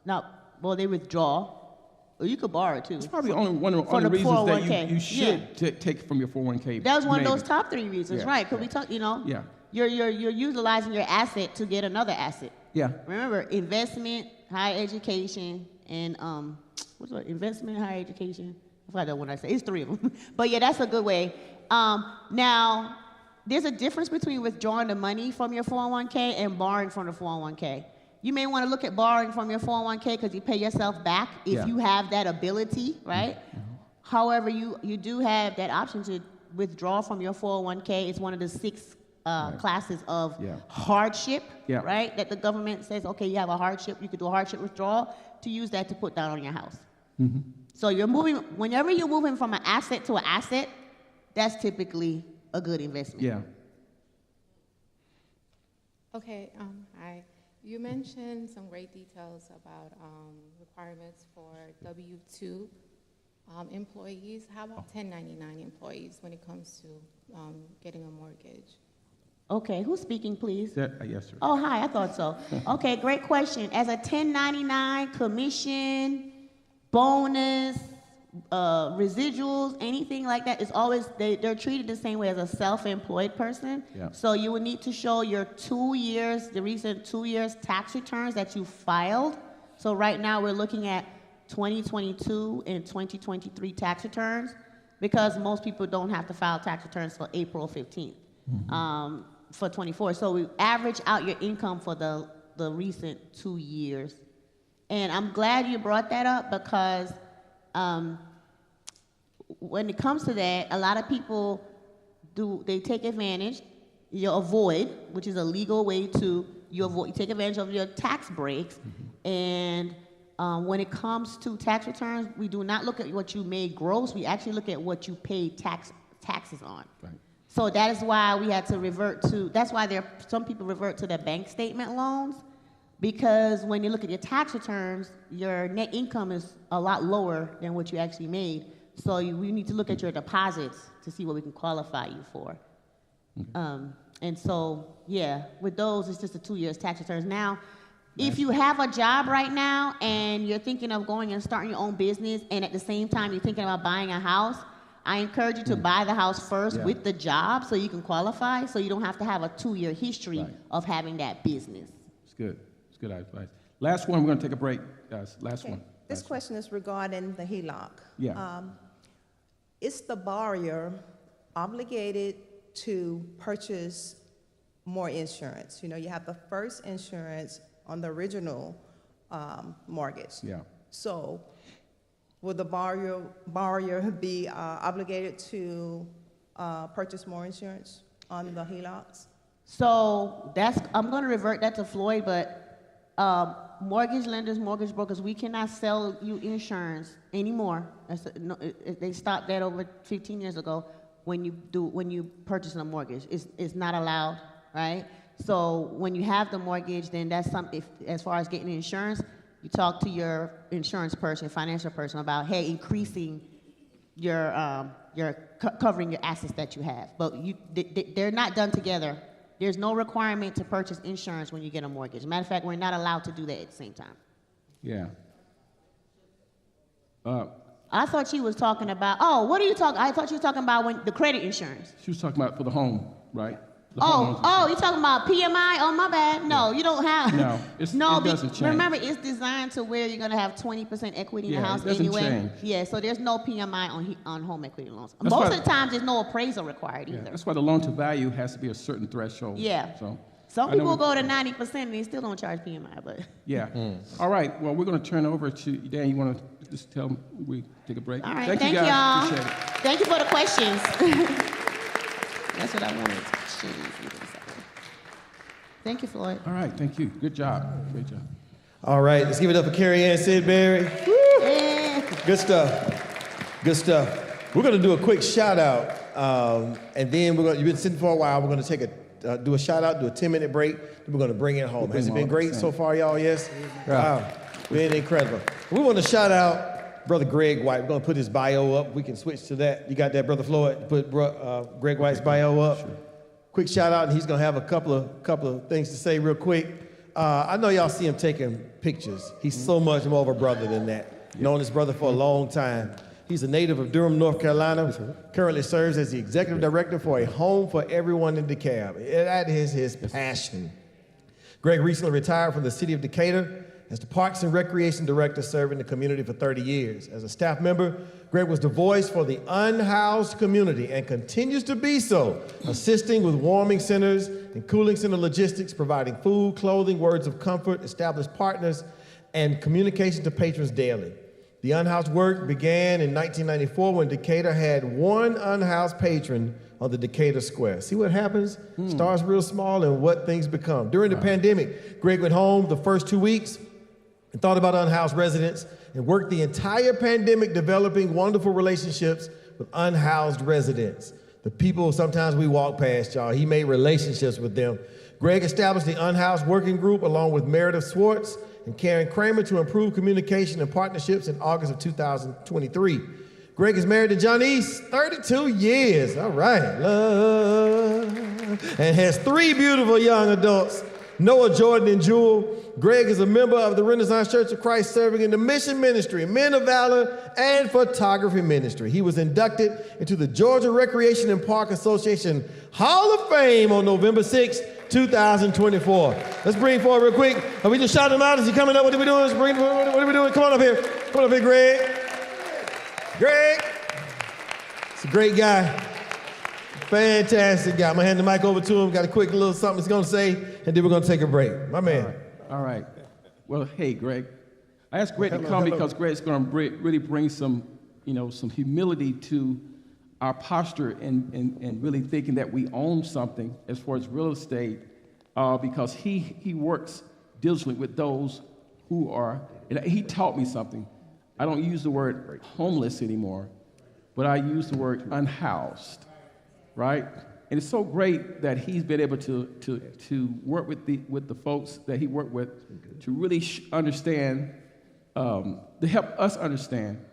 they withdraw Or you could borrow it too. It's probably one of the only reasons that you should take from your 401k. That was one maybe. of those top 3 reasons, right? Because we talk, Yeah. you're utilizing your asset to get another asset. Yeah. Remember, investment, higher education, and investment, higher education. I forgot that one I said. It's 3 of them. But yeah, that's a good way. Now, there's a difference between withdrawing the money from your 401k and borrowing from the 401k. You may want to look at borrowing from your 401k because you pay yourself back if you have that ability, right? However, you do have that option to withdraw from your 401k. It's one of the 6 classes of hardship, right? That the government says, okay, you have a hardship, you could do a hardship withdrawal to use that to put down on your house. So whenever you're moving from an asset to an asset, that's typically a good investment. Yeah. Okay, hi. You mentioned some great details about requirements for W-2 employees. How about 1099 employees when it comes to getting a mortgage? Okay, who's speaking, please? Yes, sir. Oh, hi, I thought so. Okay, great question. As a 1099, commission, bonus, residuals, anything like that, is always, they're treated the same way as a self-employed person. Yeah. So you would need to show your 2 years, the recent 2 years tax returns that you filed. So right now we're looking at 2022 and 2023 tax returns because most people don't have to file tax returns till April 15th. For 24. So we average out your income for the recent 2 years. And I'm glad you brought that up because when it comes to that, a lot of people they take advantage, you avoid, which is a legal way to, you take advantage of your tax breaks. And when it comes to tax returns, we do not look at what you made gross, we actually look at what you paid taxes on. Right. So that is why we had to that's why some people revert to their bank statement loans, because when you look at your tax returns, your net income is a lot lower than what you actually made. So we need to look at your deposits to see what we can qualify you for. And so, yeah, with those, it's just the 2 years tax returns. Now, if you have a job right now and you're thinking of going and starting your own business, and at the same time you're thinking about buying a house, I encourage you to buy the house first with the job so you can qualify, so you don't have to have a 2-year history of having that business. It's good. It's good advice. Last one, we're going to take a break, guys. Last one. This question is regarding the HELOC. Yeah. Is the borrower obligated to purchase more insurance? You know, you have the first insurance on the original mortgage. Yeah. So will the borrower be obligated to purchase more insurance on the HELOCs? So I'm going to revert that to Floyd, but mortgage lenders, mortgage brokers, we cannot sell you insurance anymore. They stopped that over 15 years ago when you purchase a mortgage. It's not allowed, right? So when you have the mortgage, then that's something, as far as getting insurance, you talk to your insurance person, financial person about, hey, increasing your covering your assets that you have. But they're not done together. There's no requirement to purchase insurance when you get a mortgage. Matter of fact, we're not allowed to do that at the same time. Yeah. I thought she was talking about, what are you talking? I thought she was talking about the credit insurance. She was talking about for the home, right? You're talking about PMI? Oh, my bad. No, you don't have. No, it doesn't change. Remember, it's designed to where you're going to have 20% equity in the house anyway. Change. Yeah, so there's no PMI on home equity loans. Most of the times, there's no appraisal required either. That's why the loan to value has to be a certain threshold. Yeah. So some people go to 90% and they still don't charge PMI, but. Yeah. All right. Well, we're going to turn over to Dan. You want to just tell them we take a break? All right. Thank you, guys. Y'all. Appreciate it. Thank you for the questions. That's what I wanted to share. Thank you, Floyd. All right, thank you. Good job. Great job. All right, let's give it up for Carrie Ann Sidbury. Yeah. Good stuff. Good stuff. We're going to do a quick shout out, and then you've been sitting for a while. We're going to do a shout out, do a 10-minute break. Then we're going to bring it home. Has it been great so far, y'all? Yes? Wow. Been incredible. We want to shout out Brother Greg White. We're going to put his bio up. We can switch to that. You got that, Brother Floyd? Put Greg White's bio up. Sure. Quick shout out, and he's gonna have a couple of things to say real quick. I know y'all see him taking pictures. He's so much more of a brother than that. Known this brother for a long time. He's a native of Durham, North Carolina. Currently serves as the executive director for a home for everyone in DeKalb. That is his passion. Greg recently retired from the city of Decatur as the Parks and Recreation Director, serving the community for 30 years. As a staff member, Greg was the voice for the unhoused community and continues to be so, assisting with warming centers and cooling center logistics, providing food, clothing, words of comfort, established partners, and communication to patrons daily. The unhoused work began in 1994 when Decatur had one unhoused patron on the Decatur Square. See what happens? Starts real small and what things become. During the pandemic, Greg went home the first 2 weeks and thought about unhoused residents and worked the entire pandemic developing wonderful relationships with unhoused residents. The people sometimes we walk past, y'all, he made relationships with them. Greg established the Unhoused Working Group along with Meredith Swartz and Karen Kramer to improve communication and partnerships in August of 2023. Greg is married to Janice, 32 years, all right, love, and has 3 beautiful young adults, Noah, Jordan, and Jewel. Greg is a member of the Renaissance Church of Christ, serving in the mission ministry, Men of Valor, and photography ministry. He was inducted into the Georgia Recreation and Park Association Hall of Fame on November 6, 2024. Let's bring forward real quick. Are we just shouting him out? Is he coming up? What are we doing? What are we doing? Come on up here. Come on up here, Greg. Greg. He's a great guy. Fantastic guy. I'm going to hand the mic over to him. Got a quick little something he's going to say, and then we're going to take a break. My man. All right. Well, hey, Greg. I asked Greg to come because Greg's going to really bring some, some humility to our posture and really thinking that we own something as far as real estate, because he works diligently with those who are, and he taught me something. I don't use the word homeless anymore, but I use the word unhoused, right? And it's so great that he's been able to work with the folks that he worked with to really understand, to help us understand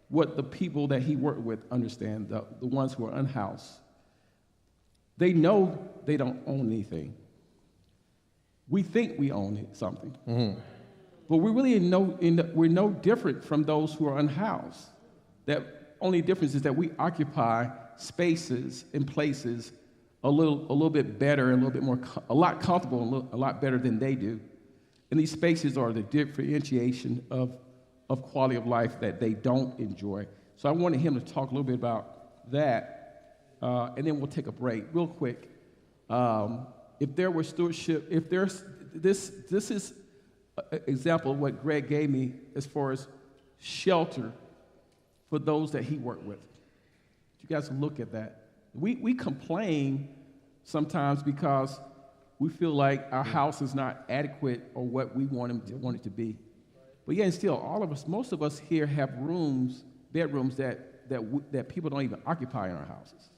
what the people that he worked with understand, the ones who are unhoused. They know they don't own anything. We think we own something. Mm-hmm. But we really we're no different from those who are unhoused. The only difference is that we occupy spaces and places a little bit better, and a lot comfortable, and a lot better than they do. And these spaces are the differentiation of quality of life that they don't enjoy. So I wanted him to talk a little bit about that, and then we'll take a break real quick. If there were stewardship, if there's this is an example of what Greg gave me as far as shelter for those that he worked with. You guys look at that. We complain sometimes because we feel like our house is not adequate or what we want it to be. But yet still, most of us here have bedrooms that people don't even occupy in our houses.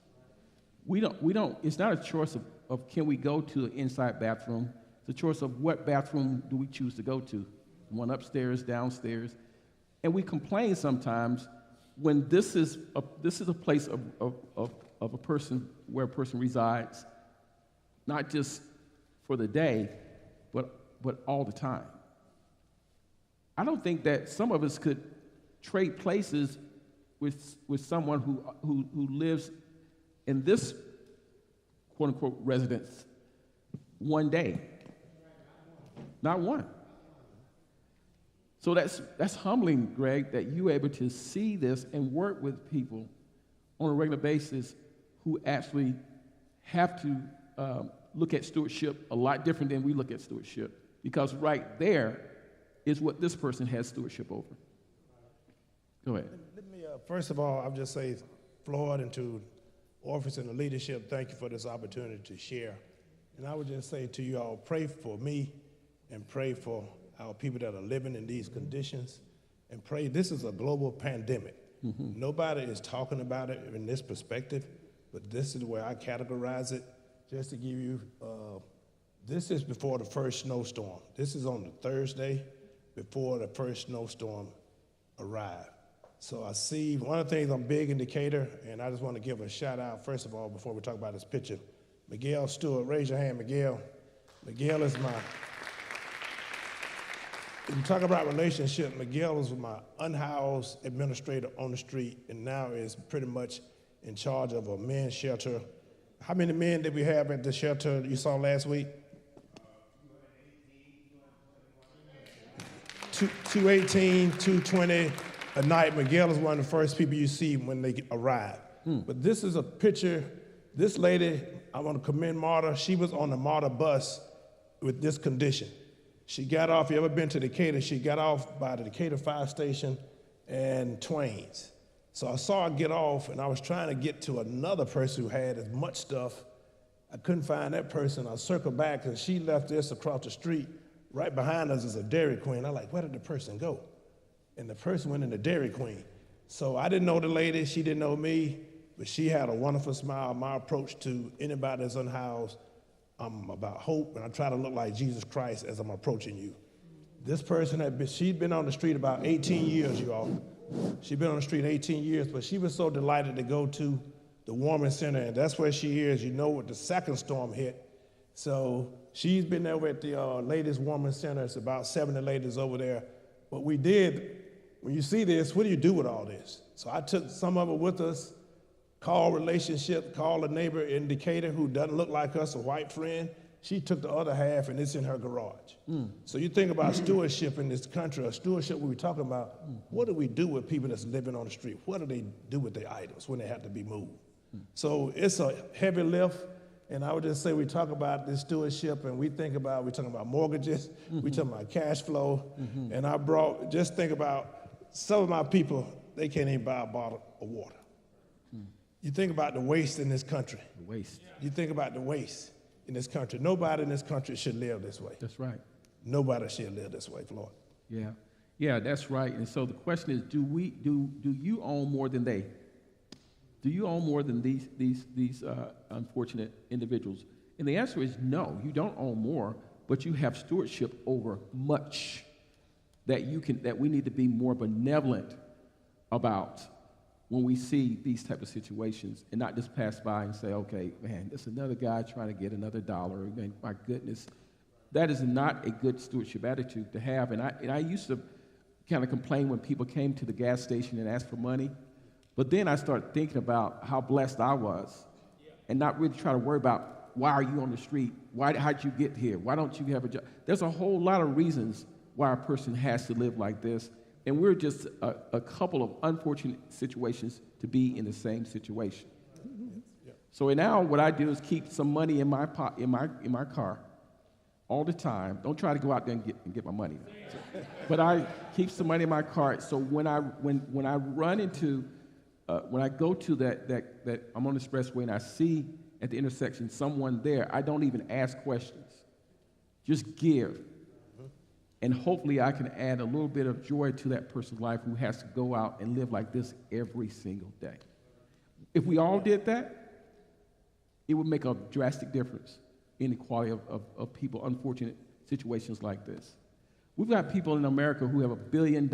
We don't. It's not a choice of can we go to an inside bathroom. It's a choice of what bathroom do we choose to go to, one upstairs, downstairs, and we complain sometimes when this is a place of a person where a person resides, not just for the day, but all the time. I don't think that some of us could trade places with someone who lives in this quote unquote residence one day. Not one. So that's humbling, Greg, that you're able to see this and work with people on a regular basis who actually have to look at stewardship a lot different than we look at stewardship, because right there is what this person has stewardship over. Go ahead. Let me, first of all, I'll just say, Floyd, and to office and the leadership, thank you for this opportunity to share. And I would just say to you all, pray for me and pray for our people that are living in these conditions, and pray. This is a global pandemic. Mm-hmm. Nobody is talking about it in this perspective, but this is where I categorize it. Just to give you, this is before the first snowstorm. This is on the Thursday before the first snowstorm arrived. So I see, one of the things, I'm big in Decatur, and I just want to give a shout out, first of all, before we talk about this picture. Miguel Stewart, raise your hand, Miguel. Miguel is If you talk about relationship, Miguel was my unhoused administrator on the street, and now is pretty much in charge of a men's shelter. How many men did we have at the shelter you saw last week? 218, 220 a night. Miguel is one of the first people you see when they arrive. But this is a picture. This lady, I want to commend Marta. She was on the Marta bus with this condition. She got off, you ever been to Decatur? She got off by the Decatur Fire Station and Twain's. So I saw her get off, and I was trying to get to another person who had as much stuff. I couldn't find that person. I circled back, and she left this across the street. Right behind us is a Dairy Queen. I'm like, where did the person go? And the person went in the Dairy Queen. So I didn't know the lady, she didn't know me, but she had a wonderful smile. My approach to anybody that's unhoused, I'm about hope, and I try to look like Jesus Christ as I'm approaching you. This person she'd been on the street about 18 years, you all. She'd been on the street 18 years, but she was so delighted to go to the warming center, and that's where she is. You know what, the second storm hit. So she's been over at the ladies warming center. It's about 70 ladies over there. What we did, when you see this, what do you do with all this? So I took some of it with us, called relationship, called a neighbor in Decatur who doesn't look like us, a white friend. She took the other half, and it's in her garage. So you think about stewardship in this country, or stewardship we're talking about, what do we do with people that's living on the street? What do they do with their items when they have to be moved? So it's a heavy lift, and I would just say we talk about this stewardship, and we're talking about mortgages, we're talking about cash flow, and just think about some of my people, they can't even buy a bottle of water. You think about the waste in this country. The waste. You think about the waste in this country. Nobody in this country should live this way. That's right. Nobody should live this way, Floyd. Yeah, that's right. And so the question is, do you own more than they? Do you own more than these unfortunate individuals? And the answer is no. You don't own more, but you have stewardship over much that we need to be more benevolent about when we see these type of situations, and not just pass by and say, okay, man, there's another guy trying to get another dollar. Man, my goodness. That is not a good stewardship attitude to have. And I used to kind of complain when people came to the gas station and asked for money. But then I started thinking about how blessed I was and not really try to worry about why are you on the street? How'd you get here? Why don't you have a job? There's a whole lot of reasons why a person has to live like this. And we're just a couple of unfortunate situations to be in the same situation. So now what I do is keep some money in my car all the time. Don't try to go out there and get my money. But I keep some money in my car. So when I run into when I go to that I'm on the expressway and I see at the intersection someone there, I don't even ask questions. Just give. And hopefully I can add a little bit of joy to that person's life who has to go out and live like this every single day. If we all did that, it would make a drastic difference in the quality of people, unfortunate situations like this. We've got people in America who have $1 billion.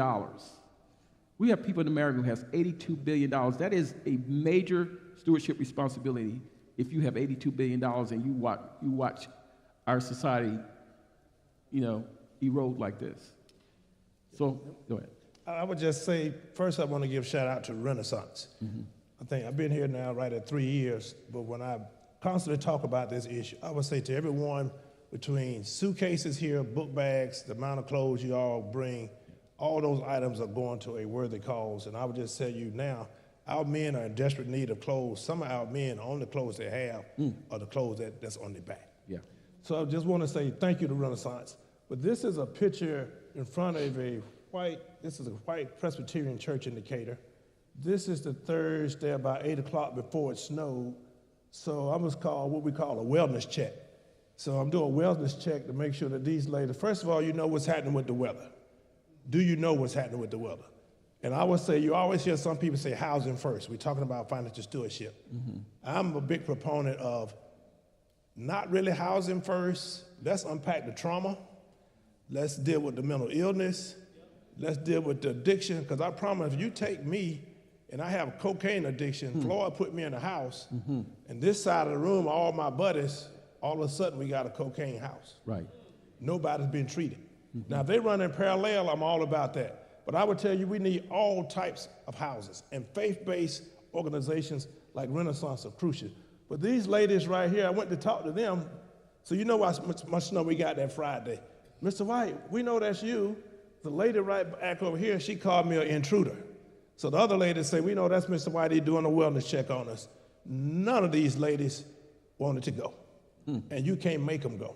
We have people in America who has $82 billion. That is a major stewardship responsibility if you have $82 billion and you watch our society, erode like this. So, go ahead. I would just say, first I want to give shout out to Renaissance. I think I've been here now right at 3 years, but when I constantly talk about this issue, I would say to everyone, between suitcases here, book bags, the amount of clothes you all bring, all those items are going to a worthy cause. And I would just tell you now, our men are in desperate need of clothes. Some of our men, the only clothes they have are the clothes that's on their back. So I just want to say thank you to Renaissance. But this is a picture in front of a white Presbyterian church in Decatur. This is the Thursday about 8 o'clock before it snowed. So I was called what we call a wellness check. So I'm doing a wellness check to make sure that these ladies, first of all, you know what's happening with the weather. Do you know what's happening with the weather? And I would say, you always hear some people say housing first. We're talking about financial stewardship. I'm a big proponent of not really housing first. Let's unpack the trauma. Let's deal with the mental illness. Let's deal with the addiction, because I promise if you take me and I have a cocaine addiction, Floyd put me in a house, and this side of the room, all my buddies, all of a sudden we got a cocaine house. Right. Nobody's been treated. Now, if they run in parallel, I'm all about that. But I would tell you we need all types of houses, and faith-based organizations like Renaissance are crucial. But these ladies right here, I went to talk to them, so you know how much snow we got that Friday. Mr. White, we know that's you. The lady right back over here, she called me an intruder. So the other ladies say, we know that's Mr. White, he's doing a wellness check on us. None of these ladies wanted to go, and you can't make them go.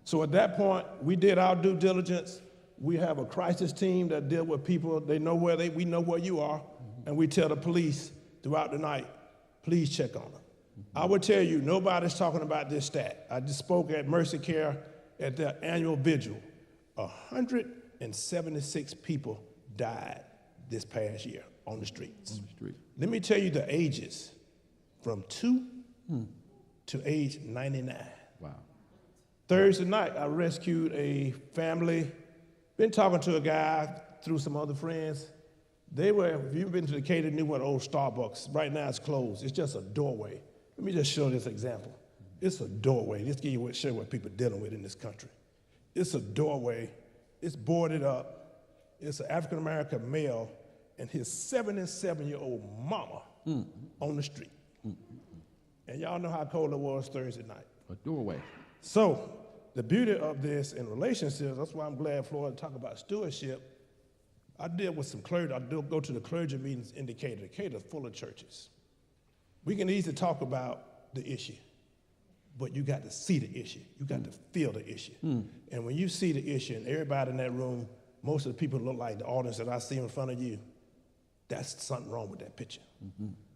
So at that point, we did our due diligence. We have a crisis team that deal with people. They know we know where you are, and we tell the police throughout the night, please check on them. I would tell you, nobody's talking about this stat. I just spoke at Mercy Care at their annual vigil. 176 people died this past year on the streets. Let me tell you the ages, from 2 to age 99. Wow. Thursday night, I rescued a family. Been talking to a guy through some other friends. They were, if you've been to Decatur, knew what old Starbucks, right now it's closed. It's just a doorway. Let me just show this example. It's a doorway. Let's give you show what people are dealing with in this country. It's a doorway. It's boarded up. It's an African-American male and his 77-year-old mama on the street. And y'all know how cold it was Thursday night. A doorway. So the beauty of this in relationships, that's why I'm glad Florida talk about stewardship. I deal with some clergy. I go to the clergy meetings in Decatur. Decatur's full of churches. We can easily talk about the issue, but you got to see the issue. You got to feel the issue. And when you see the issue and everybody in that room, most of the people look like the audience that I see in front of you, that's something wrong with that picture.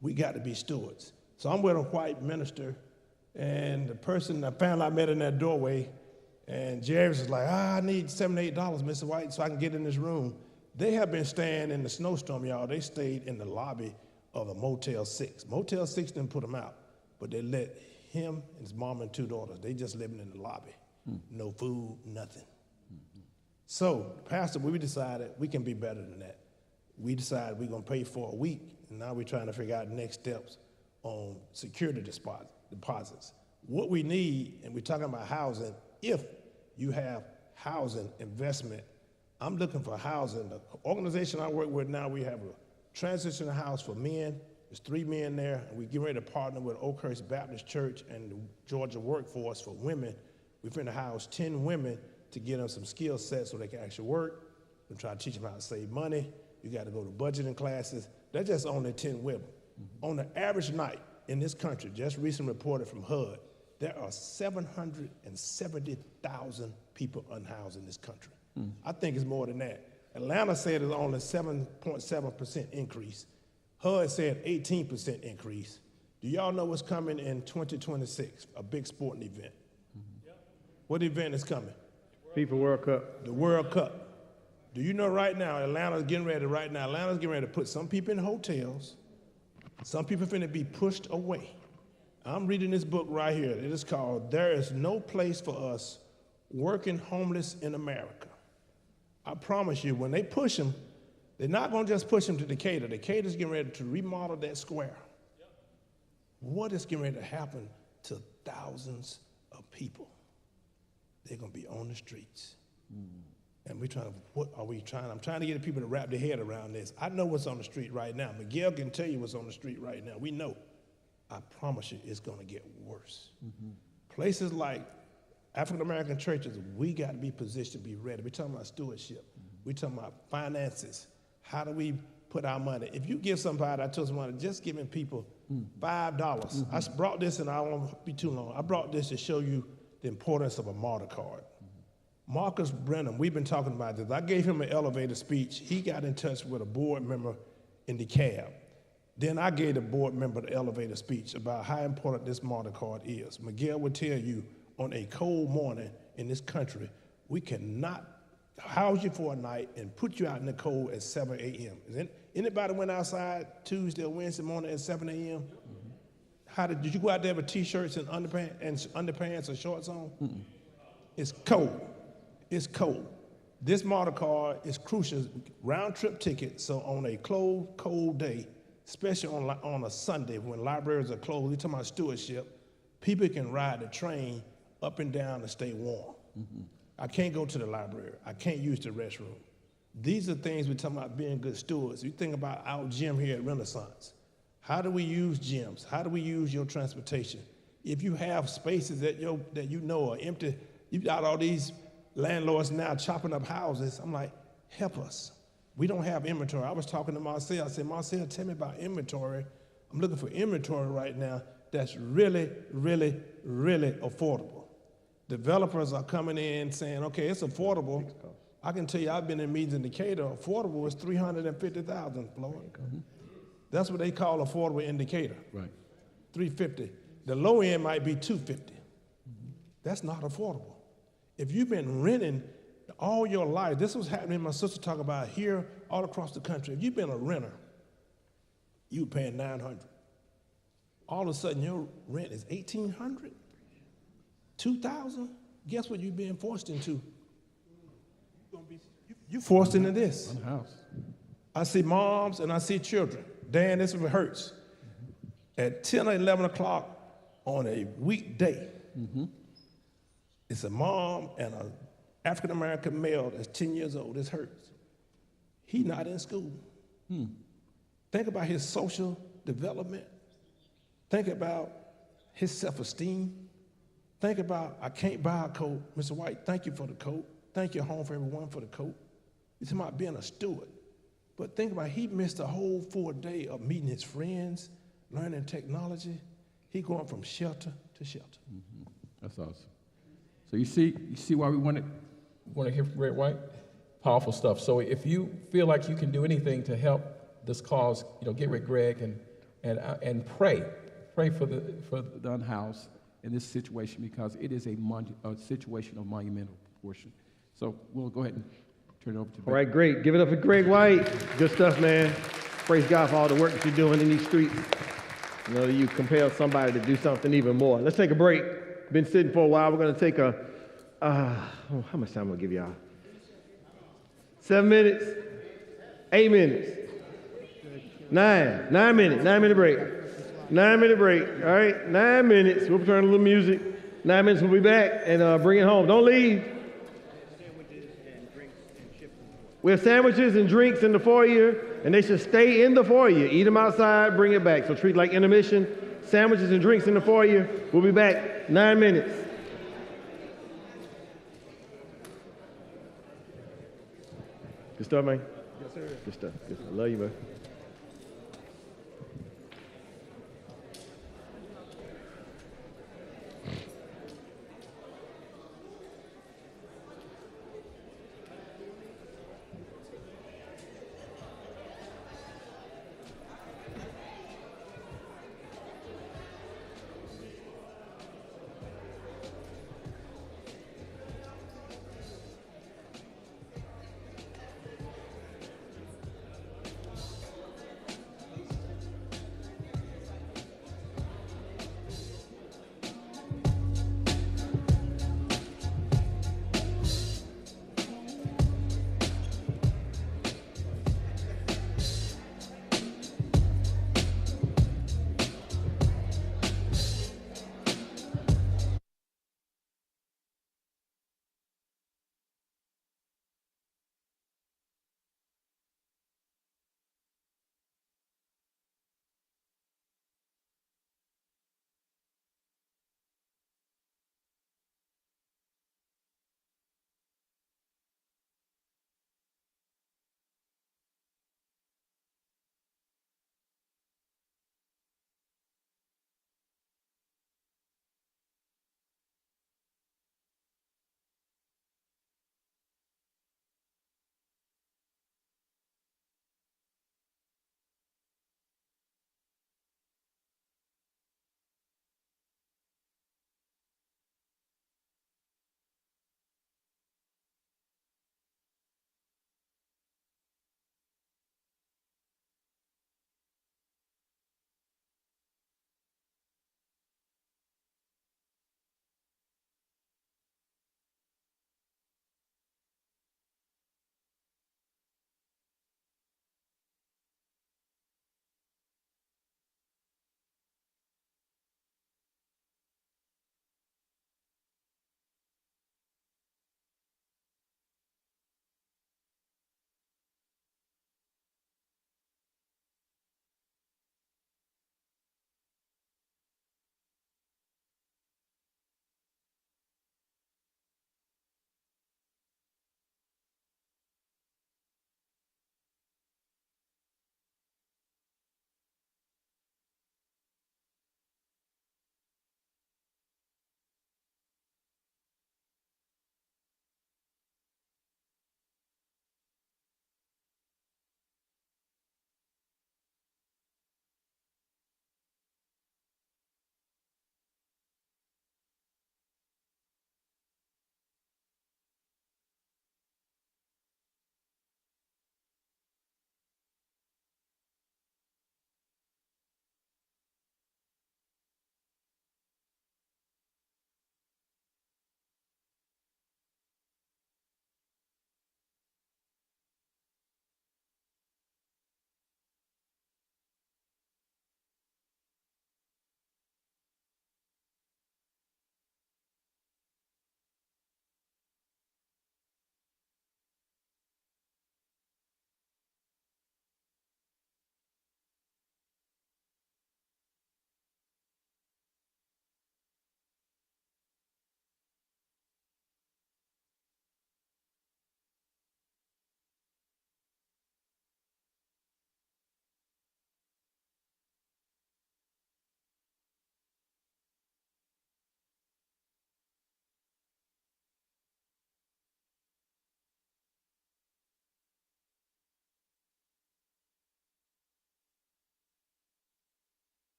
We got to be stewards. So I'm with a white minister, and the person I found I met in that doorway, and Jerry's is like, I need $7, $8, Mr. White, so I can get in this room. They have been staying in the snowstorm, y'all. They stayed in the lobby of a Motel 6. Motel 6 didn't put them out, but they let him and his mom and 2 daughters, they just living in the lobby. No food, nothing. So, Pastor, we decided we can be better than that. We decided we're going to pay for a week, and now we're trying to figure out next steps on security deposits. What we need, and we're talking about housing, if you have housing investment, I'm looking for housing. The organization I work with now, we have a transitional house for men. There's 3 men there, and we're getting ready to partner with Oakhurst Baptist Church and the Georgia Workforce for women. We're going to house 10 women to get them some skill sets so they can actually work. We're trying to teach them how to save money. You got to go to budgeting classes. That's just only 10 women. On the average night in this country, just recently reported from HUD, there are 770,000 people unhoused in this country. I think it's more than that. Atlanta said it's only 7.7% increase. HUD said 18% increase. Do y'all know what's coming in 2026? A big sporting event. What event is coming? FIFA World Cup. The World Cup. Do you know right now, Atlanta's getting ready to put some people in hotels. Some people finna be pushed away. I'm reading this book right here. It is called There Is No Place for Us Working Homeless in America. I promise you, when they push them, they're not gonna just push them to Decatur. Decatur's getting ready to remodel that square. What is getting ready to happen to thousands of people? They're gonna be on the streets. And I'm trying to get the people to wrap their head around this. I know what's on the street right now. Miguel can tell you what's on the street right now. We know. I promise you, it's gonna get worse. Places like African-American churches, we got to be positioned to be ready. We're talking about stewardship. We're talking about finances. How do we put our money? If you give somebody, I told somebody, just giving people $5. I brought this, and I won't be too long. I brought this to show you the importance of a martyr card. Marcus Brenham, we've been talking about this. I gave him an elevator speech. He got in touch with a board member in the cab. Then I gave the board member the elevator speech about how important this martyr card is. Miguel would tell you, on a cold morning in this country, we cannot house you for a night and put you out in the cold at 7 a.m. Anybody went outside Tuesday or Wednesday morning at 7 a.m.? Did you go out there with T-shirts and underpants or shorts on? It's cold. It's cold. This martyr card is crucial, round-trip ticket, so on a cold day, especially on a Sunday when libraries are closed, we're talking about stewardship, people can ride the train up and down and stay warm. I can't go to the library. I can't use the restroom. These are things we're talking about being good stewards. You think about our gym here at Renaissance. How do we use gyms? How do we use your transportation? If you have spaces that you know are empty, you've got all these landlords now chopping up houses. I'm like, help us. We don't have inventory. I was talking to Marcel. I said, Marcel, tell me about inventory. I'm looking for inventory right now that's really, really, really affordable. Developers are coming in saying, okay, it's affordable. I can tell you, I've been in meetings in Decatur. Affordable is $350,000, Floyd. That's what they call affordable in Decatur. Right. $350. The low end might be $250. That's not affordable. If you've been renting all your life, this was happening, my sister talked about here all across the country. If you've been a renter, you paying $900. All of a sudden your rent is $1,800, $2,000. Guess what you're being forced into? You're forced into this. On the house. I see moms and I see children. Dan, this is what hurts. At 10 or 11 o'clock on a weekday, it's a mom and an African-American male that's 10 years old. This hurts. He's not in school. Think about his social development. Think about his self-esteem. Think about, I can't buy a coat. Mr. White, thank you for the coat. Thank you, Home for Everyone, for the coat. It's about being a steward. But think about, he missed a whole 4 day of meeting his friends, learning technology. He going from shelter to shelter. That's awesome. So you see why we want to hear from Red White? Powerful stuff. So if you feel like you can do anything to help this cause, get with Greg and pray for the unhoused in this situation, because it is a situation of monumental proportion. So we'll go ahead and turn it over to All right, great. Give it up for Greg White. Good stuff, man. Praise God for all the work that you're doing in these streets. You compel somebody to do something even more. Let's take a break. Been sitting for a while. We're going to take a, how much time am I going to give y'all? 7 minutes? 8 minutes? 9 minutes. 9-minute break. 9-minute break. All right, 9 minutes. We'll turn a little music. 9 minutes, we'll be back and bring it home. Don't leave. We have sandwiches and drinks in the foyer, and they should stay in the foyer. Eat them outside, bring it back. So treat like intermission. Sandwiches and drinks in the foyer. We'll be back 9 minutes. Good stuff, man. Yes, sir. Good stuff. Good stuff. Love you, man.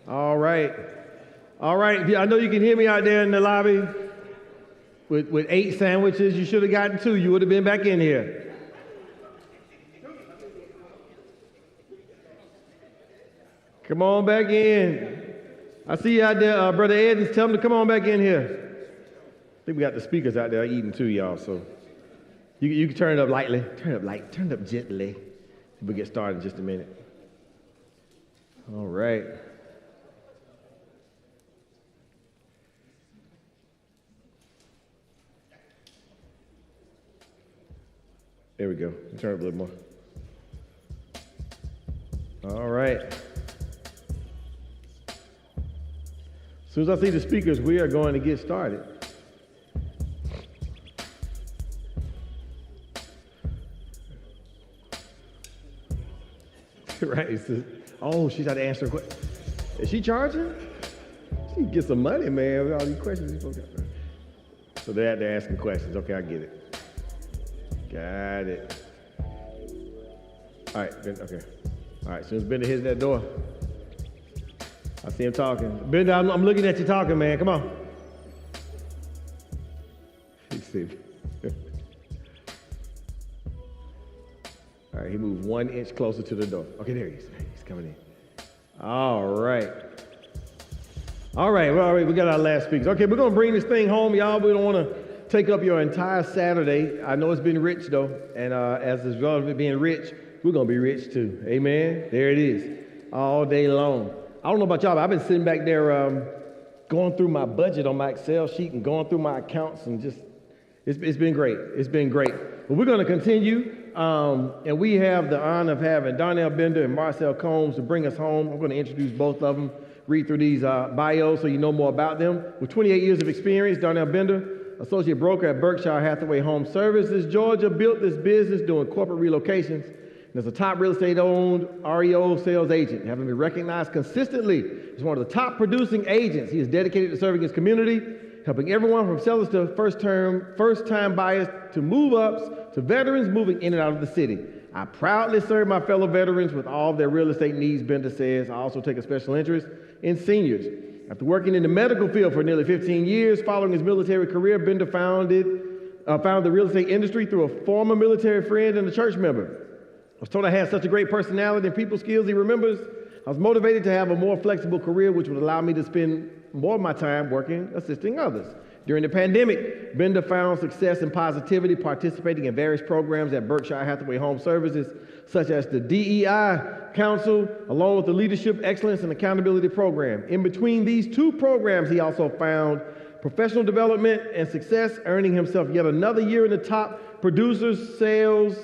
All right. All right. I know you can hear me out there in the lobby. With 8 sandwiches, you should have gotten 2. You would have been back in here. Come on back in. I see you out there, Brother Edens. Tell them to come on back in here. I think we got the speakers out there eating too, y'all. So you can turn it up lightly. Turn it up light. Turn it up gently. We'll get started in just a minute. All right. There we go. Turn it up a little more. All right. As soon as I see the speakers, we are going to get started. Right. Oh, she's got to answer a question. Is she charging? She can get some money, man, with all these questions these folks got. So they're asking questions. Okay, I get it. Got it. All right, okay. All right, as soon as Bender hits that door, I see him talking. Bender, I'm looking at you talking, man. Come on. You see. All right, he moved 1 inch closer to the door. Okay, there he is. He's coming in. All right. All right, well, all right, we got our last speakers. Okay, we're going to bring this thing home, y'all. We don't want to take up your entire Saturday. I know it's been rich, though, and as a result of it being rich, we're going to be rich, too. Amen? There it is, all day long. I don't know about y'all, but I've been sitting back there going through my budget on my Excel sheet and going through my accounts, and just, it's been great. It's been great. But we're going to continue, and we have the honor of having Darnell Bender and Marcel Combs to bring us home. I'm going to introduce both of them, read through these bios so you know more about them. With 28 years of experience, Darnell Bender, associate broker at Berkshire Hathaway Home Services, Georgia, built this business doing corporate relocations, and is a top real estate-owned REO sales agent, having been recognized consistently as one of the top producing agents. He is dedicated to serving his community, helping everyone from sellers to first-time buyers to move-ups to veterans moving in and out of the city. I proudly serve my fellow veterans with all of their real estate needs, Bender says. I also take a special interest in seniors. After working in the medical field for nearly 15 years, following his military career, Bender found the real estate industry through a former military friend and a church member. I was told I had such a great personality and people skills, he remembers. I was motivated to have a more flexible career, which would allow me to spend more of my time working, assisting others. During the pandemic, Bender found success and positivity participating in various programs at Berkshire Hathaway Home Services, such as the DEI Council, along with the Leadership Excellence and Accountability Program. In between these 2 programs, he also found professional development and success, earning himself yet another year in the top producers sales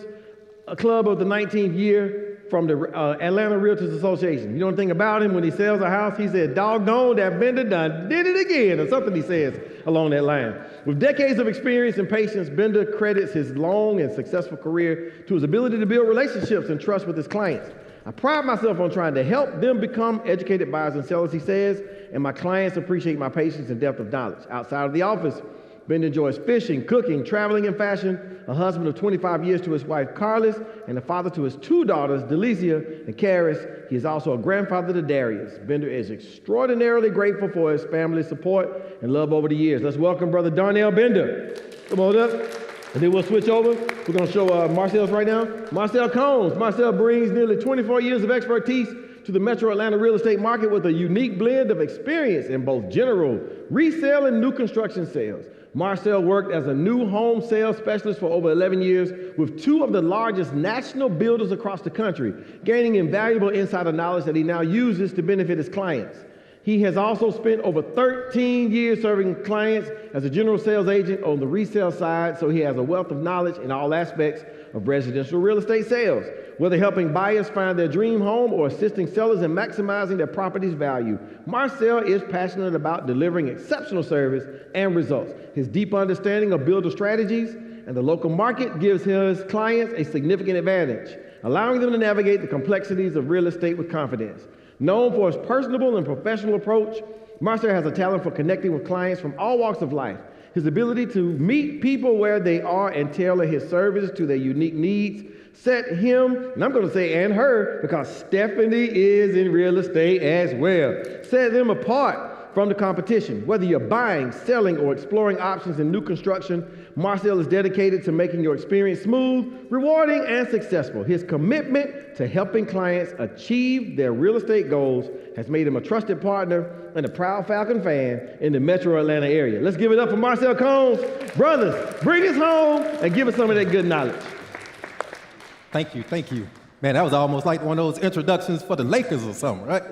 club of the 19th year from the Atlanta Realtors Association. You know anything about him? When he sells a house, he said, "Doggone, that Bender done did it again," or something he says along that line. With decades of experience and patience, Bender credits his long and successful career to his ability to build relationships and trust with his clients. I pride myself on trying to help them become educated buyers and sellers, he says, and my clients appreciate my patience and depth of knowledge. Outside of the office, Bender enjoys fishing, cooking, traveling, and fashion, a husband of 25 years to his wife, Carlos, and a father to his 2 daughters, Delicia and Karis. He is also a grandfather to Darius. Bender is extraordinarily grateful for his family's support and love over the years. Let's welcome Brother Darnell Bender. Come on up. And then we'll switch over. We're going to show Marcel's right now. Marcel Combs. Marcel brings nearly 24 years of expertise to the metro Atlanta real estate market with a unique blend of experience in both general, resale, and new construction sales. Marcel worked as a new home sales specialist for over 11 years with 2 of the largest national builders across the country, gaining invaluable insider knowledge that he now uses to benefit his clients. He has also spent over 13 years serving clients as a general sales agent on the resale side, so he has a wealth of knowledge in all aspects of residential real estate sales, whether helping buyers find their dream home or assisting sellers in maximizing their property's value. Marcel is passionate about delivering exceptional service and results. His deep understanding of builder strategies and the local market gives his clients a significant advantage, allowing them to navigate the complexities of real estate with confidence. Known for his personable and professional approach, Marcel has a talent for connecting with clients from all walks of life. His ability to meet people where they are and tailor his services to their unique needs Set him, and I'm going to say and her, because Stephanie is in real estate as well. Set them apart from the competition. Whether you're buying, selling, or exploring options in new construction, Marcel is dedicated to making your experience smooth, rewarding, and successful. His commitment to helping clients achieve their real estate goals has made him a trusted partner and a proud Falcon fan in the metro Atlanta area. Let's give it up for Marcel Combs. Brothers, bring us home and give us some of that good knowledge. Thank you, thank you. Man, that was almost like one of those introductions for the Lakers or something, right?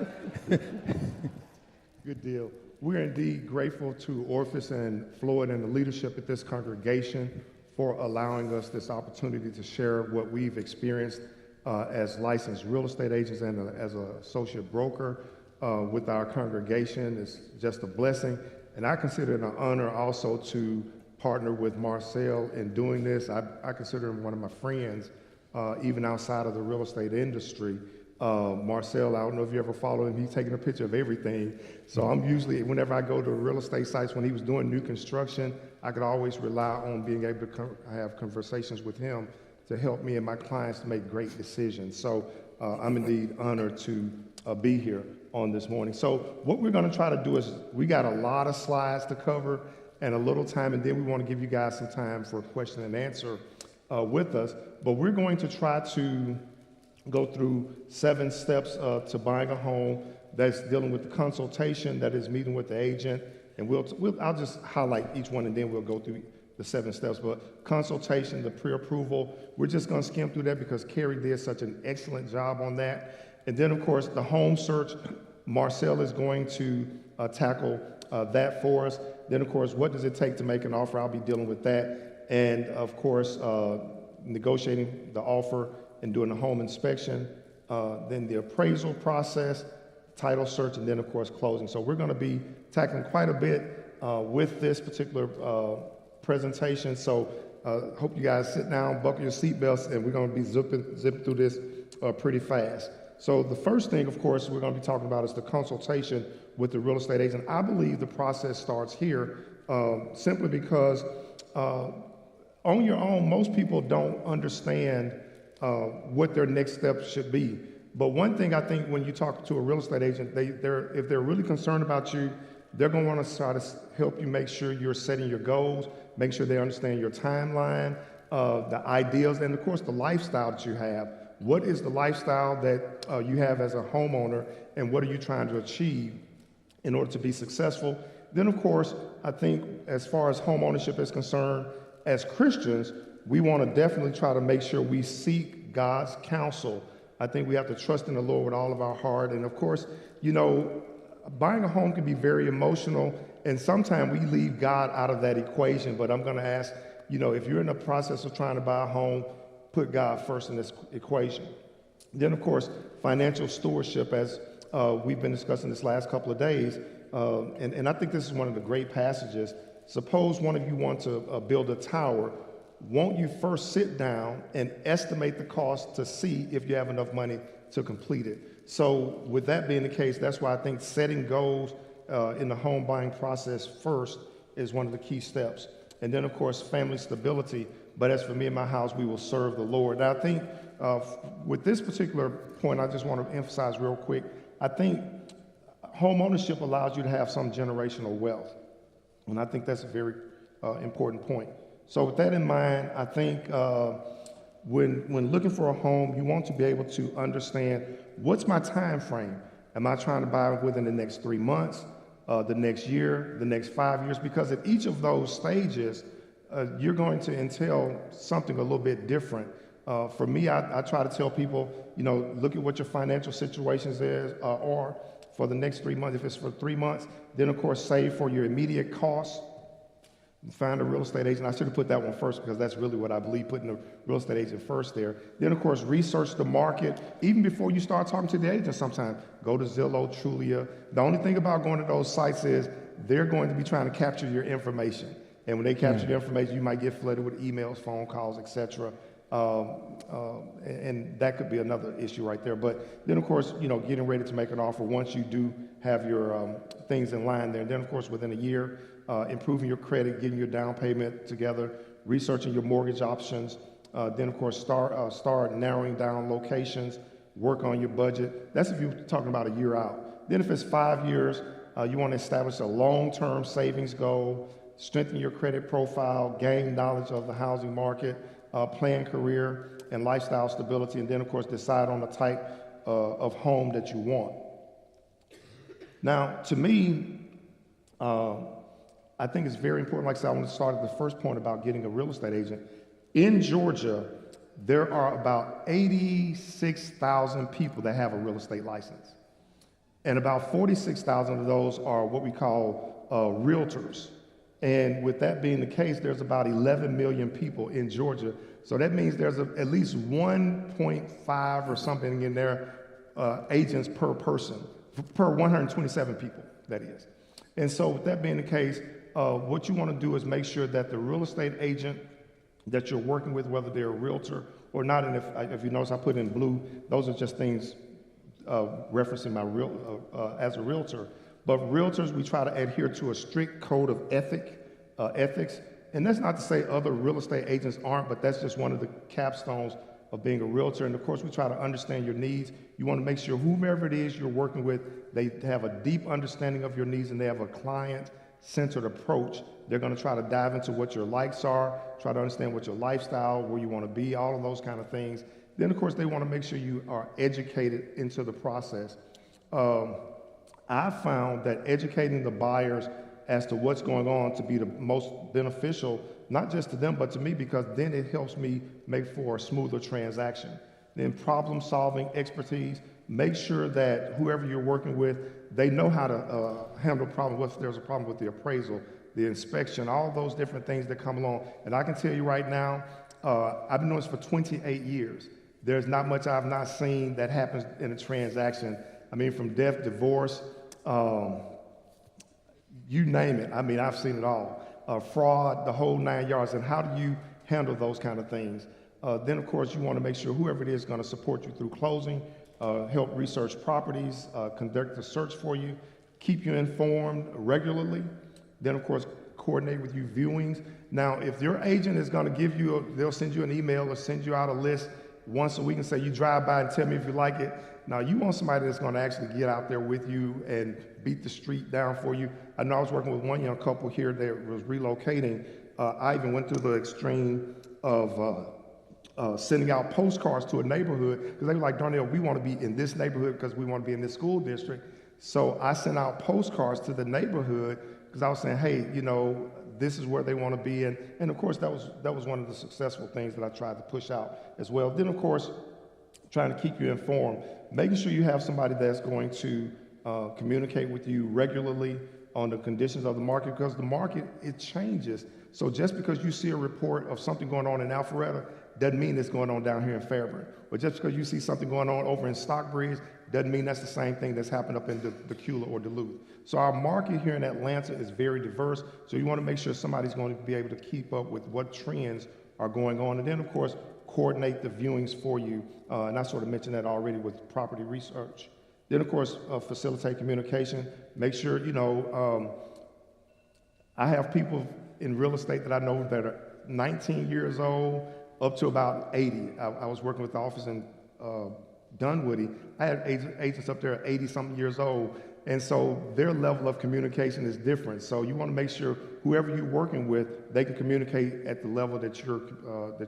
Good deal. We're indeed grateful to Orpheus and Floyd and the leadership at this congregation for allowing us this opportunity to share what we've experienced as licensed real estate agents and as an associate broker with our congregation. It's just a blessing. And I consider it an honor also to partner with Marcel in doing this. I consider him one of my friends, even outside of the real estate industry. Marcel, I don't know if you ever follow him, he's taking a picture of everything. So I'm usually, whenever I go to real estate sites, when he was doing new construction, I could always rely on being able to have conversations with him to help me and my clients to make great decisions. So I'm indeed honored to be here on this morning. So what we're gonna try to do is, we got a lot of slides to cover and a little time, and then we wanna give you guys some time for question and answer with us. But we're going to try to go through 7 steps to buying a home. That's dealing with the consultation, that is meeting with the agent, and I'll just highlight each one and then we'll go through the 7 steps. But consultation, the pre-approval, we're just gonna skim through that because Carrie did such an excellent job on that. And then of course, the home search, Marcel is going to tackle that for us. Then of course, what does it take to make an offer? I'll be dealing with that. And of course, negotiating the offer and doing a home inspection, then the appraisal process, title search, and then of course closing. So we're going to be tackling quite a bit with this particular presentation. So hope you guys sit down, buckle your seatbelts, and we're going to be zipping through this pretty fast. So the first thing, of course, we're going to be talking about is the consultation with the real estate agent. I believe the process starts here simply because on your own, most people don't understand what their next steps should be. But one thing I think when you talk to a real estate agent, if they're really concerned about you, they're going to want to try to help you make sure you're setting your goals, make sure they understand your timeline, the ideals, and of course the lifestyle that you have. What is the lifestyle that you have as a homeowner, and what are you trying to achieve in order to be successful? Then of course, I think as far as home ownership is concerned, as Christians, we want to definitely try to make sure we seek God's counsel. I think we have to trust in the Lord with all of our heart. And of course, you know, buying a home can be very emotional, and sometimes we leave God out of that equation. But I'm going to ask, you know, if you're in the process of trying to buy a home, put God first in this equation. Then of course, financial stewardship, as we've been discussing this last couple of days. And I think this is one of the great passages. Suppose one of you want to build a tower. Won't you first sit down and estimate the cost to see if you have enough money to complete it? So with that being the case, that's why I think setting goals in the home buying process first is one of the key steps. And then of course, family stability. But as for me and my house, we will serve the Lord. Now I think with this particular point, I just want to emphasize real quick, I think home ownership allows you to have some generational wealth. And I think that's a very important point. So with that in mind, I think when looking for a home, you want to be able to understand, what's my time frame? Am I trying to buy within the next 3 months, the next year, the next 5 years? Because at each of those stages, you're going to entail something a little bit different. For me, I try to tell people, you know, look at what your financial situations are for the next 3 months. If it's for 3 months, then of course save for your immediate costs. Find a real estate agent. I should have put that one first because that's really what I believe, putting the real estate agent first there. Then of course, research the market. Even before you start talking to the agent sometimes, go to Zillow, Trulia. The only thing about going to those sites is they're going to be trying to capture your information. And when they capture your information, you might get flooded with emails, phone calls, etc. And that could be another issue right there. But then of course, you know, getting ready to make an offer once you do have your things in line there. And then of course, within a year, improving your credit, getting your down payment together, researching your mortgage options, Then, of course, start narrowing down locations, work on your budget. That's if you're talking about a year out. Then if it's 5 years, you want to establish a long-term savings goal, strengthen your credit profile, gain knowledge of the housing market, plan career and lifestyle stability, and then, of course, decide on the type of home that you want. Now, to me, I think it's very important, like I said, I want to start at the first point about getting a real estate agent. In Georgia, there are about 86,000 people that have a real estate license. And about 46,000 of those are what we call realtors. And with that being the case, there's about 11 million people in Georgia. So that means there's at least 1.5 or something in there agents per person, per 127 people, that is. And so with that being the case, what you want to do is make sure that the real estate agent that you're working with, whether they're a realtor or not, and if you notice I put in blue, those are just things referencing my as a realtor. But realtors, we try to adhere to a strict code of ethics. And that's not to say other real estate agents aren't, but that's just one of the capstones of being a realtor. And of course, we try to understand your needs. You want to make sure whomever it is you're working with, they have a deep understanding of your needs and they have a client-centered approach. They're going to try to dive into what your likes are, try to understand what your lifestyle, where you want to be, all of those kind of things. Then, of course, they want to make sure you are educated into the process. I found that educating the buyers as to what's going on to be the most beneficial, not just to them, but to me, because then it helps me make for a smoother transaction. Then problem-solving expertise, make sure that whoever you're working with, they know how to handle problems. If there's a problem with the appraisal, the inspection, all those different things that come along. And I can tell you right now, I've been doing this for 28 years. There's not much I've not seen that happens in a transaction. I mean, from death, divorce, you name it. I mean, I've seen it all. Fraud, the whole 9 yards. And how do you handle those kind of things? Then, of course, you want to make sure whoever it is going to support you through closing, help research properties, conduct a search for you, keep you informed regularly. Then, of course, coordinate with you viewings. Now, if your agent is going to give you, they'll send you an email or send you out a list once a week and say, you drive by and tell me if you like it. Now, you want somebody that's going to actually get out there with you and beat the street down for you. I know I was working with one young couple here that was relocating. I even went through the extreme of sending out postcards to a neighborhood because they were like, Darnell, we want to be in this neighborhood because we want to be in this school district. So I sent out postcards to the neighborhood because I was saying, hey, you know, this is where they want to be. And of course, that was one of the successful things that I tried to push out as well. Then, of course, trying to keep you informed, making sure you have somebody that's going to communicate with you regularly on the conditions of the market, because the market, it changes. So just because you see a report of something going on in Alpharetta doesn't mean it's going on down here in Fairburn. Or just because you see something going on over in Stockbridge doesn't mean that's the same thing that's happened up in Decula or Duluth. So our market here in Atlanta is very diverse. So you want to make sure somebody's going to be able to keep up with what trends are going on. And then, of course, coordinate the viewings for you. And I sort of mentioned that already with property research. Then, of course, facilitate communication. Make sure, you know, I have people in real estate that I know that are 19 years old up to about 80. I was working with the office in Dunwoody. I had agents up there at 80-something years old. And so their level of communication is different. So you want to make sure whoever you're working with, they can communicate at the level that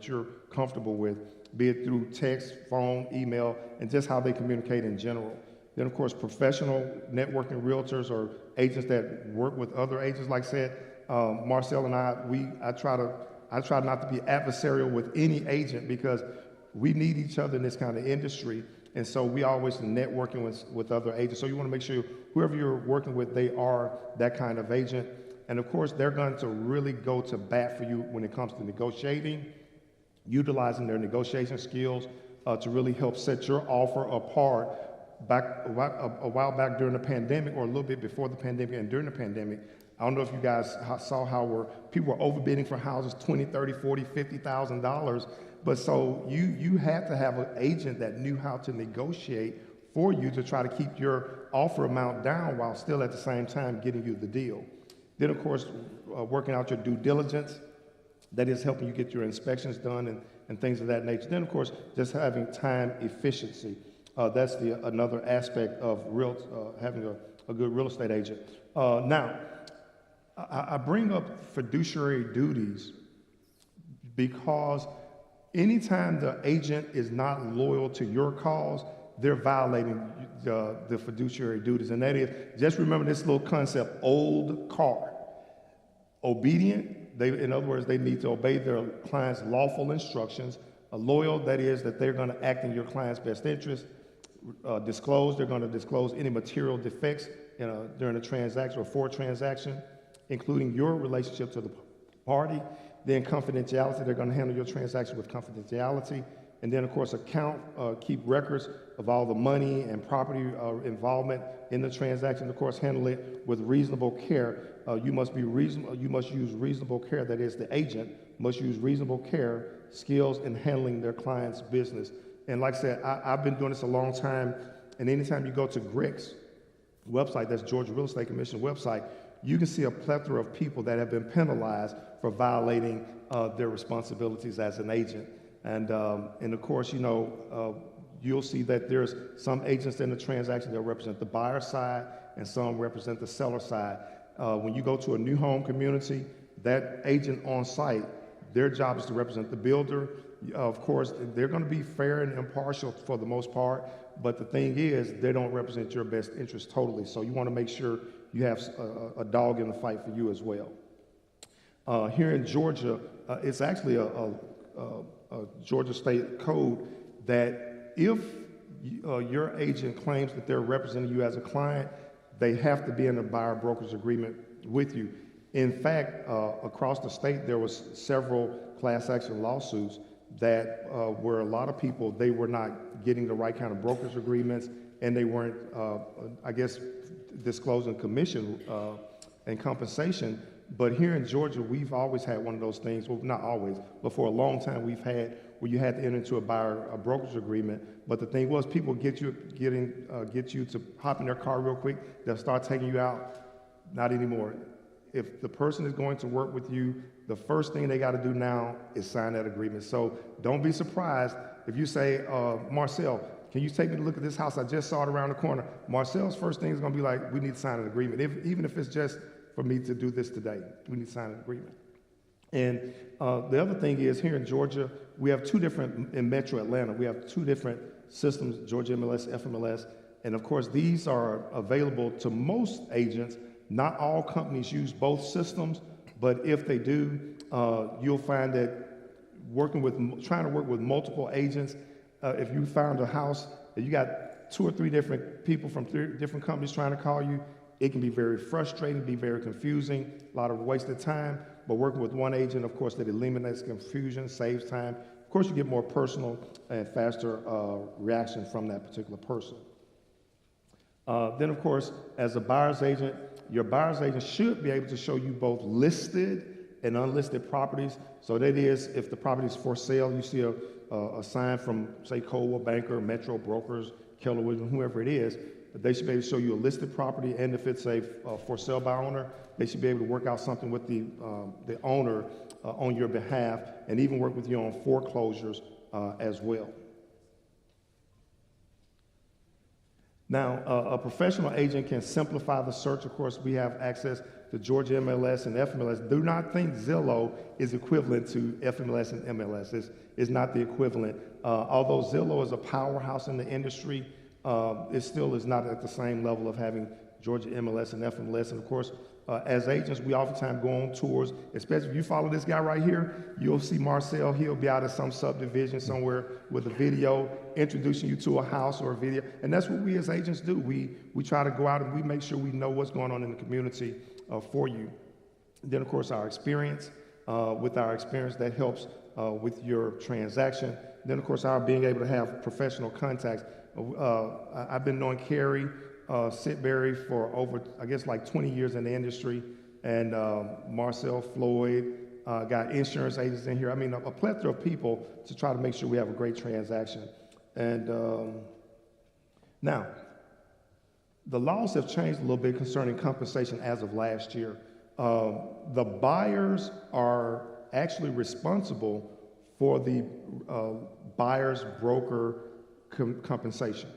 you're comfortable with, be it through text, phone, email, and just how they communicate in general. Then, of course, professional networking realtors or agents that work with other agents. Like I said, Marcel and I try not to be adversarial with any agent because we need each other in this kind of industry. And so we always networking with other agents. So you want to make sure whoever you're working with, they are that kind of agent. And of course, they're going to really go to bat for you when it comes to negotiating, utilizing their negotiation skills to really help set your offer apart. A while back during the pandemic, or a little bit before the pandemic and during the pandemic, I don't know if you guys saw how people were overbidding for houses, $20,000, $30,000, $40,000, $50,000. But so you had to have an agent that knew how to negotiate for you to try to keep your offer amount down while still at the same time getting you the deal. Then, of course, working out your due diligence. that is helping you get your inspections done and things of that nature. Then, of course, just having time efficiency. That's another aspect of having a good real estate agent. Now, I bring up fiduciary duties because anytime the agent is not loyal to your cause, they're violating the fiduciary duties. And that is, just remember this little concept, old car. Obedient, in other words, they need to obey their client's lawful instructions. Loyal, that is, that they're going to act in your client's best interest. Disclose, they're going to disclose any material defects during a transaction or for a transaction, including your relationship to the party. Then confidentiality, they're going to handle your transaction with confidentiality. And then, of course, keep records of all the money and property involvement in the transaction. Of course, handle it with reasonable care. You must use reasonable care. That is, the agent must use reasonable care, skills in handling their client's business. And like I said, I've been doing this a long time. And anytime you go to GRIC's website, that's Georgia Real Estate Commission website, you can see a plethora of people that have been penalized for violating their responsibilities as an agent. And of course, you'll see that there's some agents in the transaction that represent the buyer side and some represent the seller side. When you go to a new home community, that agent on site, their job is to represent the builder. Of course, they're going to be fair and impartial for the most part, but the thing is, they don't represent your best interest totally. So you want to make sure you have a dog in the fight for you as well. Here in Georgia, it's actually a Georgia state code that if your agent claims that they're representing you as a client, they have to be in a buyer broker's agreement with you. In fact, across the state, there was several class action lawsuits that where a lot of people, they were not getting the right kind of broker's agreements, and they weren't, disclosing commission and compensation. But here in Georgia, we've always had one of those things. Well, not always, but for a long time, we've had where you had to enter into a brokerage agreement. But the thing was, people get you to hop in their car real quick. They'll start taking you out. Not anymore. If the person is going to work with you, the first thing they got to do now is sign that agreement. So don't be surprised if you say, Marcel, can you take me to look at this house? I just saw it around the corner. Marcel's first thing is going to be like, we need to sign an agreement. Even if it's just for me to do this today, we need to sign an agreement. And the other thing is, here in Georgia, we have in Metro Atlanta, we have two different systems, Georgia MLS, FMLS. And of course, these are available to most agents. Not all companies use both systems, but if they do, you'll find that trying to work with multiple agents, if you found a house that you got 2 or 3 different people from 3 different companies trying to call you, it can be very frustrating, be very confusing, a lot of wasted time. But working with one agent, of course, that eliminates confusion, saves time. Of course, you get more personal and faster reaction from that particular person. Then, of course, as a buyer's agent, your buyer's agent should be able to show you both listed and unlisted properties. So that is, if the property is for sale, you see a sign from, say, Coldwell Banker, Metro Brokers, Keller Williams, whoever it is, they should be able to show you a listed property, and if it's a for sale by owner, they should be able to work out something with the owner on your behalf, and even work with you on foreclosures as well. Now, a professional agent can simplify the search. Of course, we have access to Georgia MLS and FMLS. Do not think Zillow is equivalent to FMLS and MLS. It's not the equivalent. Although Zillow is a powerhouse in the industry, it still is not at the same level of having Georgia MLS and FMLS. And of course, as agents, we oftentimes go on tours, especially if you follow this guy right here, you'll see Marcel. He'll be out at some subdivision somewhere with a video introducing you to a house or a video. And that's what we as agents do. We try to go out and we make sure we know what's going on in the community for you. And then, of course, our experience. With our experience, that helps with your transaction. Then, of course, our being able to have professional contacts. I've been knowing Carrie Sitberry for over, like 20 years in the industry, and Marcel Floyd, got insurance agents in here. I mean, a plethora of people to try to make sure we have a great transaction. And now, the laws have changed a little bit concerning compensation as of last year. The buyers are actually responsible for the buyer's broker compensation.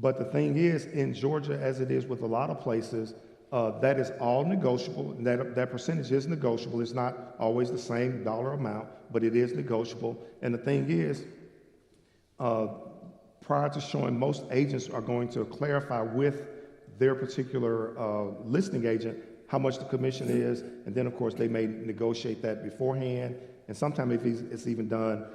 But the thing is, in Georgia, as it is with a lot of places, that is all negotiable. That percentage is negotiable. It's not always the same dollar amount, but it is negotiable. And the thing is, prior to showing, most agents are going to clarify with their particular listing agent how much the commission is, and then of course they may negotiate that beforehand, and sometimes if it's even done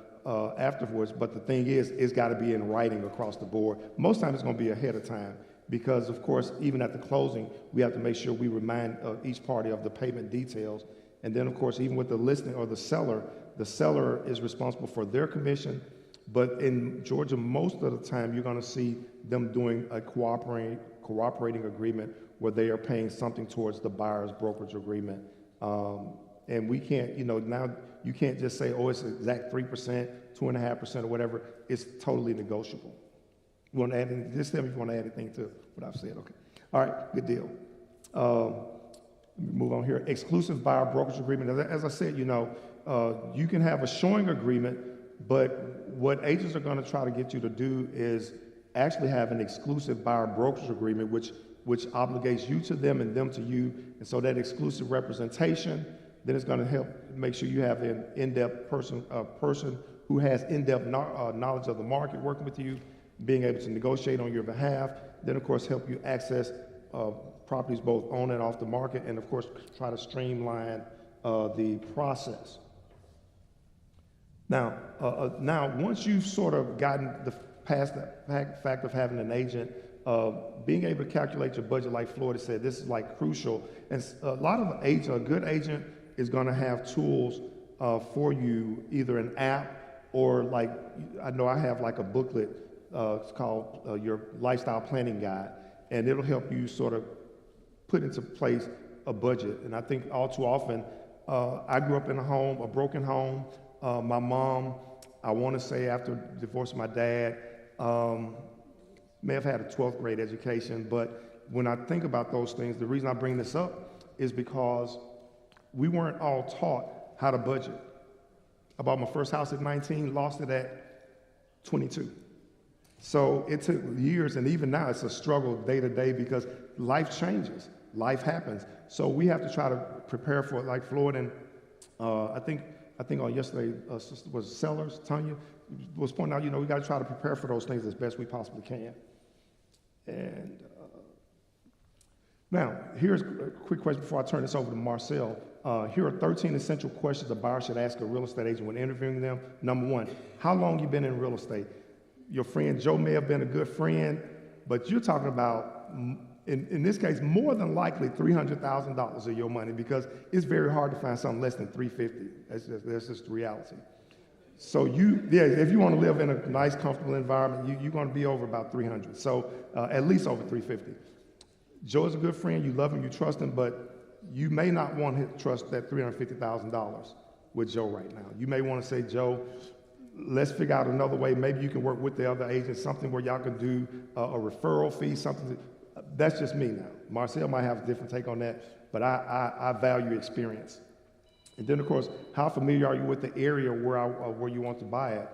afterwards. But the thing is, it's got to be in writing across the board. Most times it's going to be ahead of time, because of course even at the closing we have to make sure we remind each party of the payment details. And then of course even with the listing or the seller is responsible for their commission. But in Georgia, most of the time you're going to see them doing a cooperating agreement where they are paying something towards the buyer's brokerage agreement. And we can't, now you can't just say, oh, it's exact 3%, 2.5% or whatever. It's totally negotiable. You want to add anything? Just tell me if you want to add anything to what I've said. Okay. All right, good deal. Let me move on here. Exclusive buyer brokerage agreement. As I said, you can have a showing agreement, but what agents are going to try to get you to do is actually have an exclusive buyer brokerage agreement, which obligates you to them and them to you. And so that exclusive representation, then it's going to help make sure you have an in-depth person who has in-depth knowledge of the market working with you, being able to negotiate on your behalf, then of course help you access properties both on and off the market, and of course try to streamline the process. Now, once you've sort of gotten past the fact of having an agent, being able to calculate your budget, like Florida said, this is like crucial. And a lot of agents, a good agent is going to have tools for you, either an app or like, I know I have like a booklet, it's called your lifestyle planning guide, and it'll help you sort of put into place a budget. And I think all too often, I grew up in a broken home. My mom, I want to say after divorcing my dad, may have had a 12th grade education, but when I think about those things, the reason I bring this up is because we weren't all taught how to budget. I bought my first house at 19, lost it at 22. So it took years, and even now it's a struggle day to day because life changes, life happens. So we have to try to prepare for it, like Floyd and I think on yesterday was Sellers, Tanya, was pointing out, we got to try to prepare for those things as best we possibly can. And now, here's a quick question before I turn this over to Marcel. Here are 13 essential questions a buyer should ask a real estate agent when interviewing them. Number one, how long you been in real estate? Your friend Joe may have been a good friend, but you're talking about, in this case, more than likely $300,000 of your money, because it's very hard to find something less than $350. That's just the reality. So if you want to live in a nice, comfortable environment, you're going to be over about 300. So at least over 350. Joe is a good friend. You love him, you trust him, but you may not want to trust that $350,000 with Joe right now. You may want to say, Joe, let's figure out another way. Maybe you can work with the other agents, something where y'all can do a referral fee, something. That's just me now. Marcel might have a different take on that, but I value experience. And then, of course, how familiar are you with the area where you want to buy it?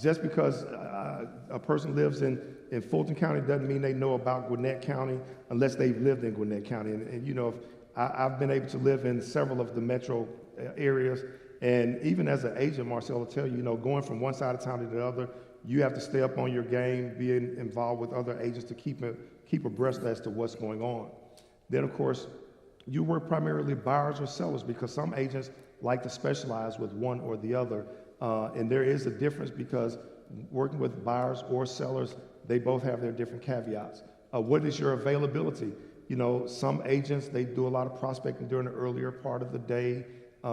Just because a person lives in Fulton County doesn't mean they know about Gwinnett County unless they've lived in Gwinnett County. And I've been able to live in several of the metro areas. And even as an agent, Marcel will tell you, going from one side of town to the other, you have to stay up on your game, being involved with other agents to keep abreast as to what's going on. Then, of course, you work primarily buyers or sellers, because some agents like to specialize with one or the other. And there is a difference, because working with buyers or sellers, they both have their different caveats. What is your availability? Some agents, they do a lot of prospecting during the earlier part of the day.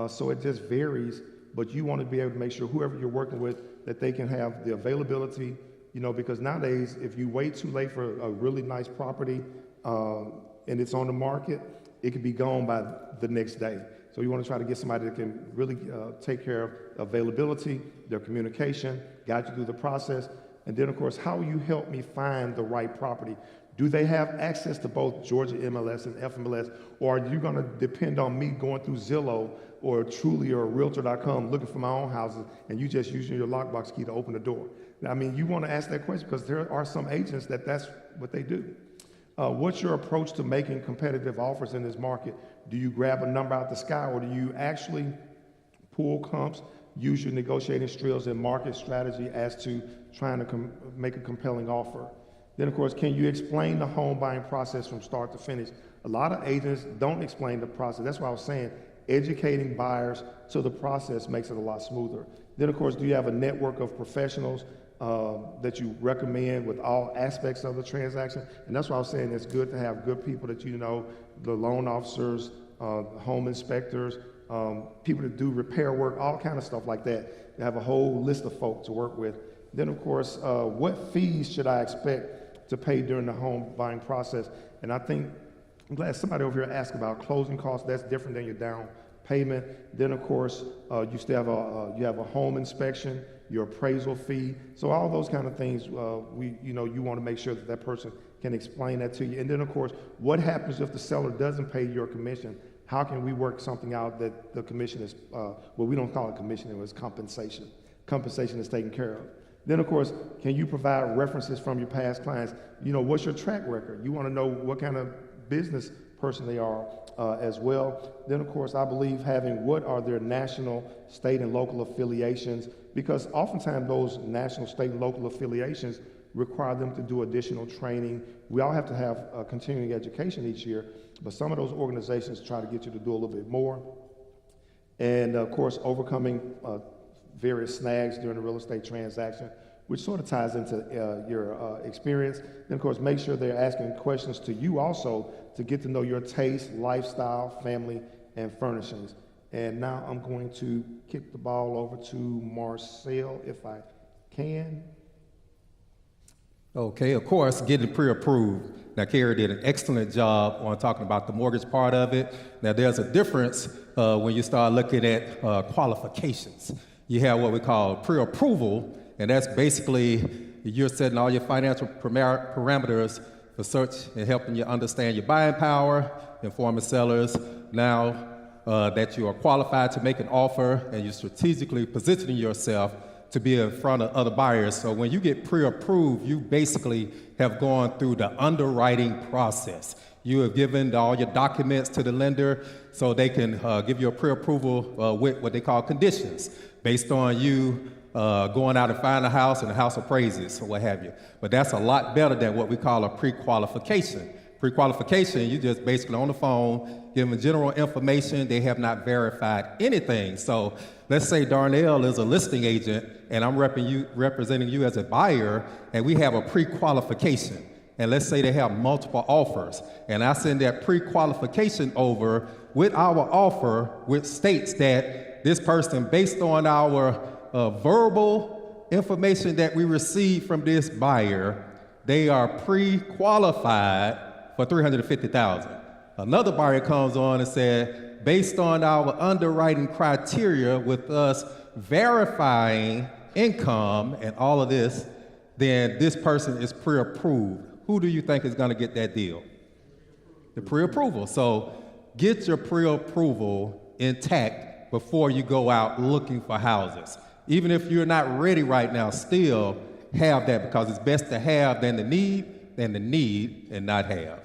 So it just varies, but you want to be able to make sure whoever you're working with, that they can have the availability, because nowadays, if you wait too late for a really nice property and it's on the market, it could be gone by the next day. So you want to try to get somebody that can really take care of availability, their communication, guide you through the process. And then, of course, how will you help me find the right property? Do they have access to both Georgia MLS and FMLS, or are you going to depend on me going through Zillow or Truly or Realtor.com looking for my own houses, and you just using your lockbox key to open the door? I mean, you want to ask that question because there are some agents that's what they do. What's your approach to making competitive offers in this market? Do you grab a number out the sky, or do you actually pull comps, use your negotiating skills and market strategy as to trying to make a compelling offer? Then, of course, can you explain the home buying process from start to finish? A lot of agents don't explain the process. That's why I was saying educating buyers to the process makes it a lot smoother. Then, of course, do you have a network of professionals that you recommend with all aspects of the transaction? And that's why I was saying it's good to have good people that you know, the loan officers, home inspectors, people that do repair work, all kind of stuff like that. You have a whole list of folks to work with. Then, of course, what fees should I expect to pay during the home buying process? And I think, I'm glad somebody over here asked about closing costs. That's different than your down payment. Then, of course, you still have you have a home inspection, your appraisal fee. So all those kind of things, you want to make sure that person can explain that to you. And then, of course, what happens if the seller doesn't pay your commission? How can we work something out that the commission is, we don't call it commission, it was compensation. Compensation is taken care of. Then, of course, can you provide references from your past clients? What's your track record? You want to know what kind of business person they are as well. Then, of course, I believe having what are their national, state, and local affiliations, because oftentimes those national, state, and local affiliations require them to do additional training. We all have to have continuing education each year, but some of those organizations try to get you to do a little bit more. And, of course, overcoming various snags during the real estate transaction, which sort of ties into your experience. Then, of course, make sure they're asking questions to you also to get to know your taste, lifestyle, family, and furnishings. And now I'm going to kick the ball over to Marcel, if I can. Okay, of course, getting pre-approved. Now, Carrie did an excellent job on talking about the mortgage part of it. Now, there's a difference when you start looking at qualifications. You have what we call pre-approval, and that's basically you're setting all your financial parameters for search and helping you understand your buying power, informing sellers now that you are qualified to make an offer, and you're strategically positioning yourself to be in front of other buyers. So when you get pre-approved, you basically have gone through the underwriting process. You have given all your documents to the lender so they can give you a pre-approval with what they call conditions, based on you going out and finding a house and the house appraises or what have you. But that's a lot better than what we call a pre-qualification. Pre-qualification, you just basically on the phone, give them general information. They have not verified anything. So let's say Darnell is a listing agent and I'm representing you as a buyer, and we have a pre-qualification. And let's say they have multiple offers, and I send that pre-qualification over with our offer, which states that this person, based on our verbal information that we received from this buyer, they are pre-qualified for $350,000. Another buyer comes on and said, based on our underwriting criteria with us verifying income and all of this, then this person is pre-approved. Who do you think is going to get that deal? The pre-approval. So get your pre-approval intact before you go out looking for houses. Even if you're not ready right now, still have that, because it's best to have than to need and not have.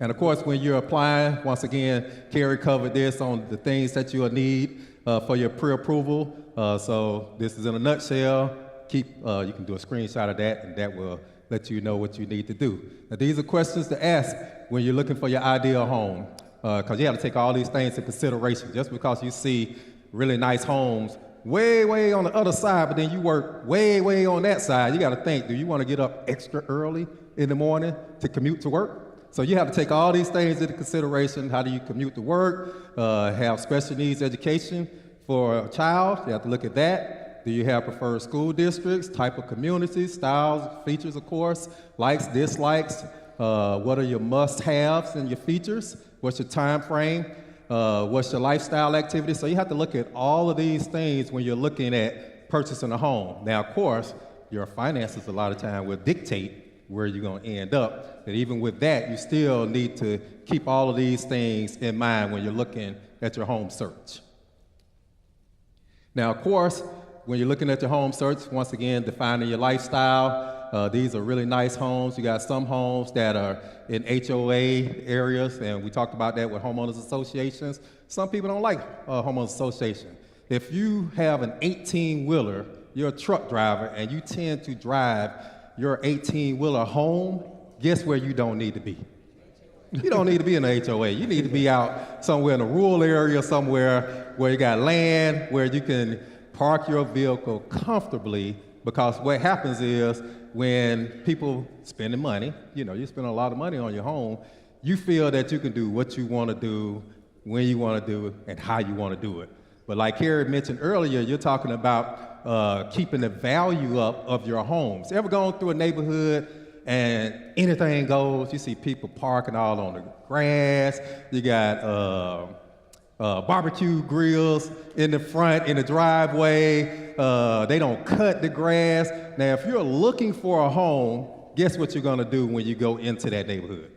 And of course, when you're applying, once again, Carrie covered this on the things that you'll need for your pre-approval. So this is in a nutshell. You can do a screenshot of that, and that will let you know what you need to do. Now, these are questions to ask when you're looking for your ideal home, because you have to take all these things into consideration. Just because you see really nice homes way, way on the other side, but then you work way, way on that side, you got to think, do you want to get up extra early in the morning to commute to work? So you have to take all these things into consideration. How do you commute to work? Have special needs education for a child? You have to look at that. Do you have preferred school districts, type of communities, styles, features, of course, likes, dislikes? What are your must-haves and your features? What's your time frame? What's your lifestyle activity? So you have to look at all of these things when you're looking at purchasing a home. Now, of course, your finances a lot of time will dictate where you're going to end up. But even with that, you still need to keep all of these things in mind when you're looking at your home search. Now, of course, when you're looking at your home search, once again, defining your lifestyle. These are really nice homes. You got some homes that are in HOA areas, and we talked about that with homeowners associations. Some people don't like homeowners association. If you have an 18-wheeler, you're a truck driver, and you tend to drive your 18-wheeler home, guess where you don't need to be? You don't need to be in the HOA. You need to be out somewhere in a rural area, somewhere where you got land, where you can park your vehicle comfortably, because what happens is when people spending money, you spend a lot of money on your home, you feel that you can do what you want to do, when you want to do it, and how you want to do it. But like Carrie mentioned earlier, you're talking about keeping the value up of your homes. Ever gone through a neighborhood and anything goes? You see people parking all on the grass. You got barbecue grills in the front, in the driveway. They don't cut the grass. Now, if you're looking for a home, guess what you're going to do when you go into that neighborhood?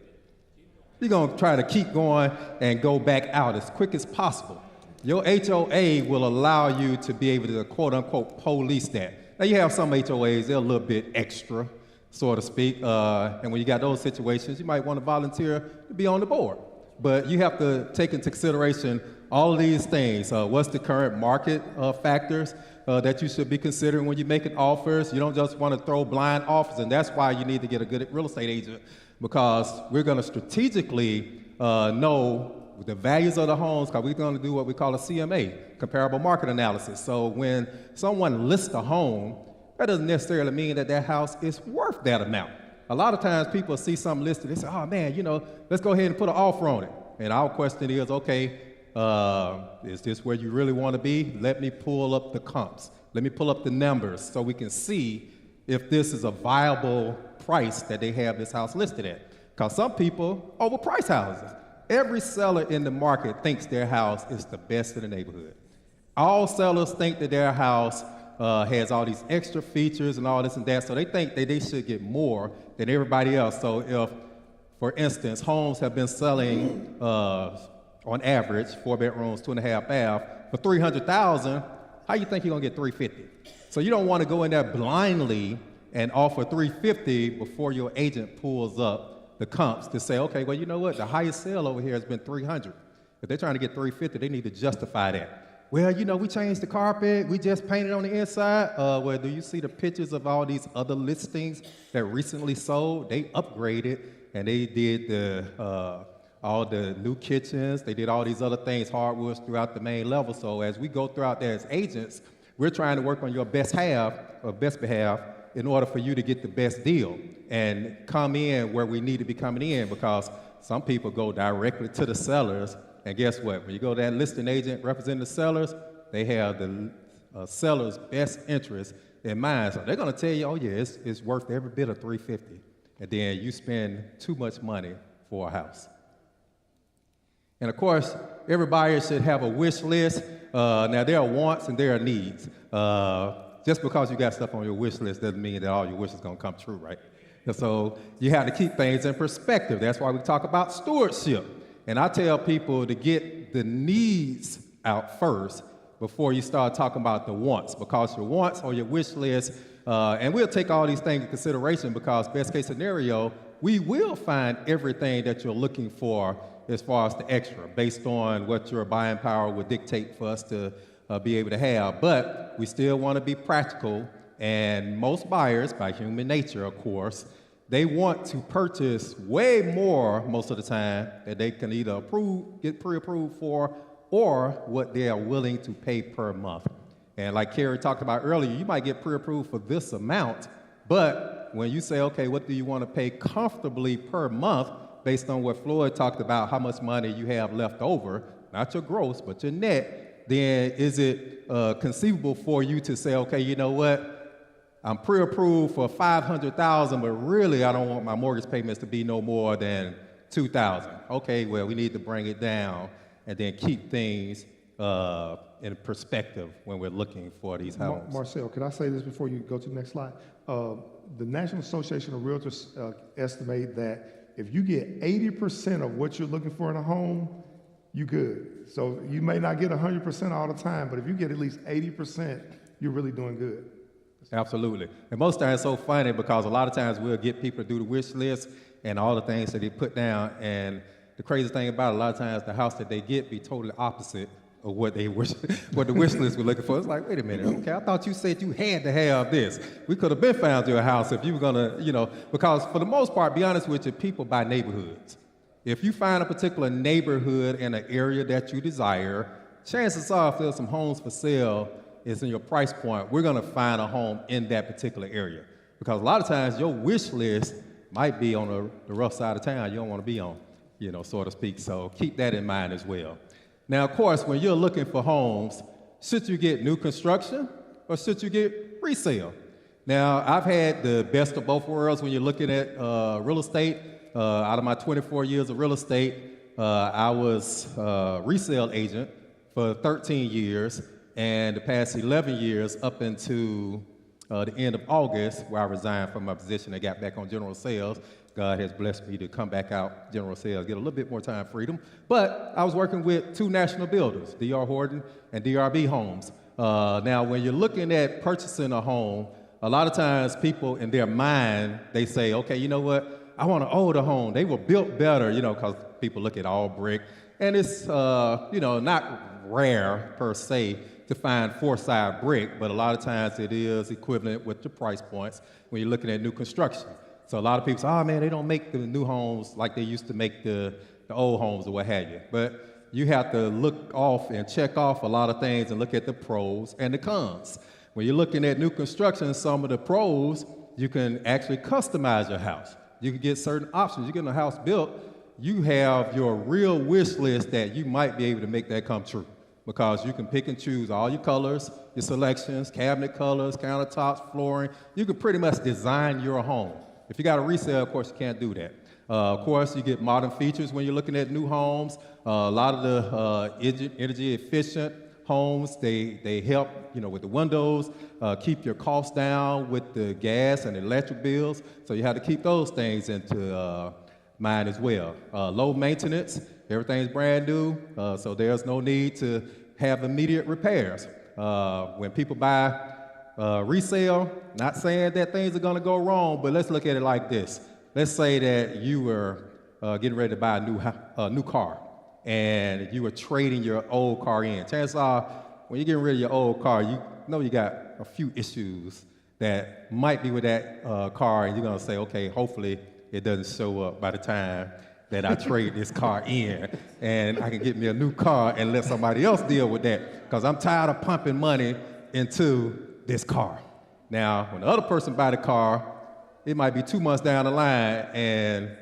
You're going to try to keep going and go back out as quick as possible. Your HOA will allow you to be able to, quote-unquote, police that. Now, you have some HOAs, they're a little bit extra, so to speak, and when you got those situations, you might want to volunteer to be on the board. But you have to take into consideration all of these things. What's the current market factors that you should be considering when you're making offers? You don't just want to throw blind offers, and that's why you need to get a good real estate agent, because we're going to strategically know the values of the homes, because we're going to do what we call a CMA, comparable market analysis. So when someone lists a home, that doesn't necessarily mean that that house is worth that amount. A lot of times people see something listed, they say, oh man, let's go ahead and put an offer on it. And our question is, okay, is this where you really want to be? Let me pull up the comps. Let me pull up the numbers so we can see if this is a viable price that they have this house listed at. Because some people overprice houses. Every seller in the market thinks their house is the best in the neighborhood. All sellers think that their house has all these extra features and all this and that, so they think that they should get more than everybody else. So if, for instance, homes have been selling on average, 4 bedrooms, 2.5 bath, for $300,000, how you think you're gonna get $350,000? So you don't want to go in there blindly and offer $350,000 before your agent pulls up the comps to say, okay, well, you know what? The highest sale over here has been $300,000. If they're trying to get $350,000, they need to justify that. Well, we changed the carpet. We just painted on the inside. Well, do you see the pictures of all these other listings that recently sold? They upgraded and they did all the new kitchens. They did all these other things, hardwoods throughout the main level. So as we go throughout there as agents, we're trying to work on your best behalf in order for you to get the best deal and come in where we need to be coming in, because some people go directly to the sellers, and guess what? When you go to that listing agent representing the sellers, they have the seller's best interest in mind. So they're gonna tell you, oh yeah, it's worth every bit of $350,000, and then you spend too much money for a house. And of course, every buyer should have a wish list. Now there are wants and there are needs. Just because you got stuff on your wish list doesn't mean that all your wishes gonna come true, right? And so you have to keep things in perspective. That's why we talk about stewardship. And I tell people to get the needs out first before you start talking about the wants, because your wants or your wish list, and we'll take all these things into consideration, because best case scenario, we will find everything that you're looking for as far as the extra, based on what your buying power would dictate for us to be able to have. But we still want to be practical, and most buyers, by human nature, of course, they want to purchase way more most of the time that they can either get pre-approved for, or what they are willing to pay per month. And like Carrie talked about earlier, you might get pre-approved for this amount, but when you say, okay, what do you want to pay comfortably per month, based on what Floyd talked about, how much money you have left over, not your gross, but your net, then is it conceivable for you to say, okay, you know what? I'm pre-approved for $500,000, but really I don't want my mortgage payments to be no more than $2,000. Okay, well, we need to bring it down and then keep things in perspective when we're looking for these homes. Marcel, could I say this before you go to the next slide? The National Association of Realtors estimate that if you get 80% of what you're looking for in a home, you good. So you may not get 100% all the time, but if you get at least 80%, you're really doing good. Absolutely. And most times it's so funny because a lot of times we'll get people to do the wish list and all the things that they put down. And the crazy thing about it, a lot of times the house that they get be totally opposite of what they wish, what the wish list was looking for. It's like, wait a minute, okay, I thought you said you had to have this. We could have been found you a house if you were gonna, because for the most part, be honest with you, people buy neighborhoods. If you find a particular neighborhood in an area that you desire, chances are if there's some homes for sale, it's in your price point, we're gonna find a home in that particular area. Because a lot of times your wish list might be on the rough side of town you don't wanna be on, so to speak. So keep that in mind as well. Now, of course, when you're looking for homes, should you get new construction or should you get resale? Now, I've had the best of both worlds when you're looking at real estate. Out of my 24 years of real estate, I was a resale agent for 13 years, and the past 11 years up into the end of August, where I resigned from my position and got back on general sales. God has blessed me to come back out general sales, get a little bit more time freedom. But I was working with two national builders, D.R. Horton and DRB Homes. Now, when you're looking at purchasing a home, a lot of times people in their mind, they say, okay, you know what? I want an older home. They were built better, because people look at all brick. And it's, not rare per se to find four-side brick, but a lot of times it is equivalent with the price points when you're looking at new construction. So a lot of people say, oh man, they don't make the new homes like they used to make the old homes or what have you. But you have to look off and check off a lot of things and look at the pros and the cons. When you're looking at new construction, some of the pros, you can actually customize your house. You can get certain options. You get a house built, you have your real wish list that you might be able to make that come true because you can pick and choose all your colors, your selections, cabinet colors, countertops, flooring. You can pretty much design your home. If you got a resale, of course, you can't do that. Of course, you get modern features when you're looking at new homes. A lot of the energy efficient homes, they help, with the windows, keep your costs down with the gas and electric bills. So you have to keep those things into mind as well. Low maintenance, everything's brand new, so there's no need to have immediate repairs. When people buy resale, not saying that things are going to go wrong, but let's look at it like this. Let's say that you were getting ready to buy a new car, and you were trading your old car in. Chances are, when you're getting rid of your old car, you know you got a few issues that might be with that car, and you're going to say, okay, hopefully it doesn't show up by the time that I trade this car in, and I can get me a new car and let somebody else deal with that, because I'm tired of pumping money into this car. Now, when the other person buy the car, it might be 2 months down the line and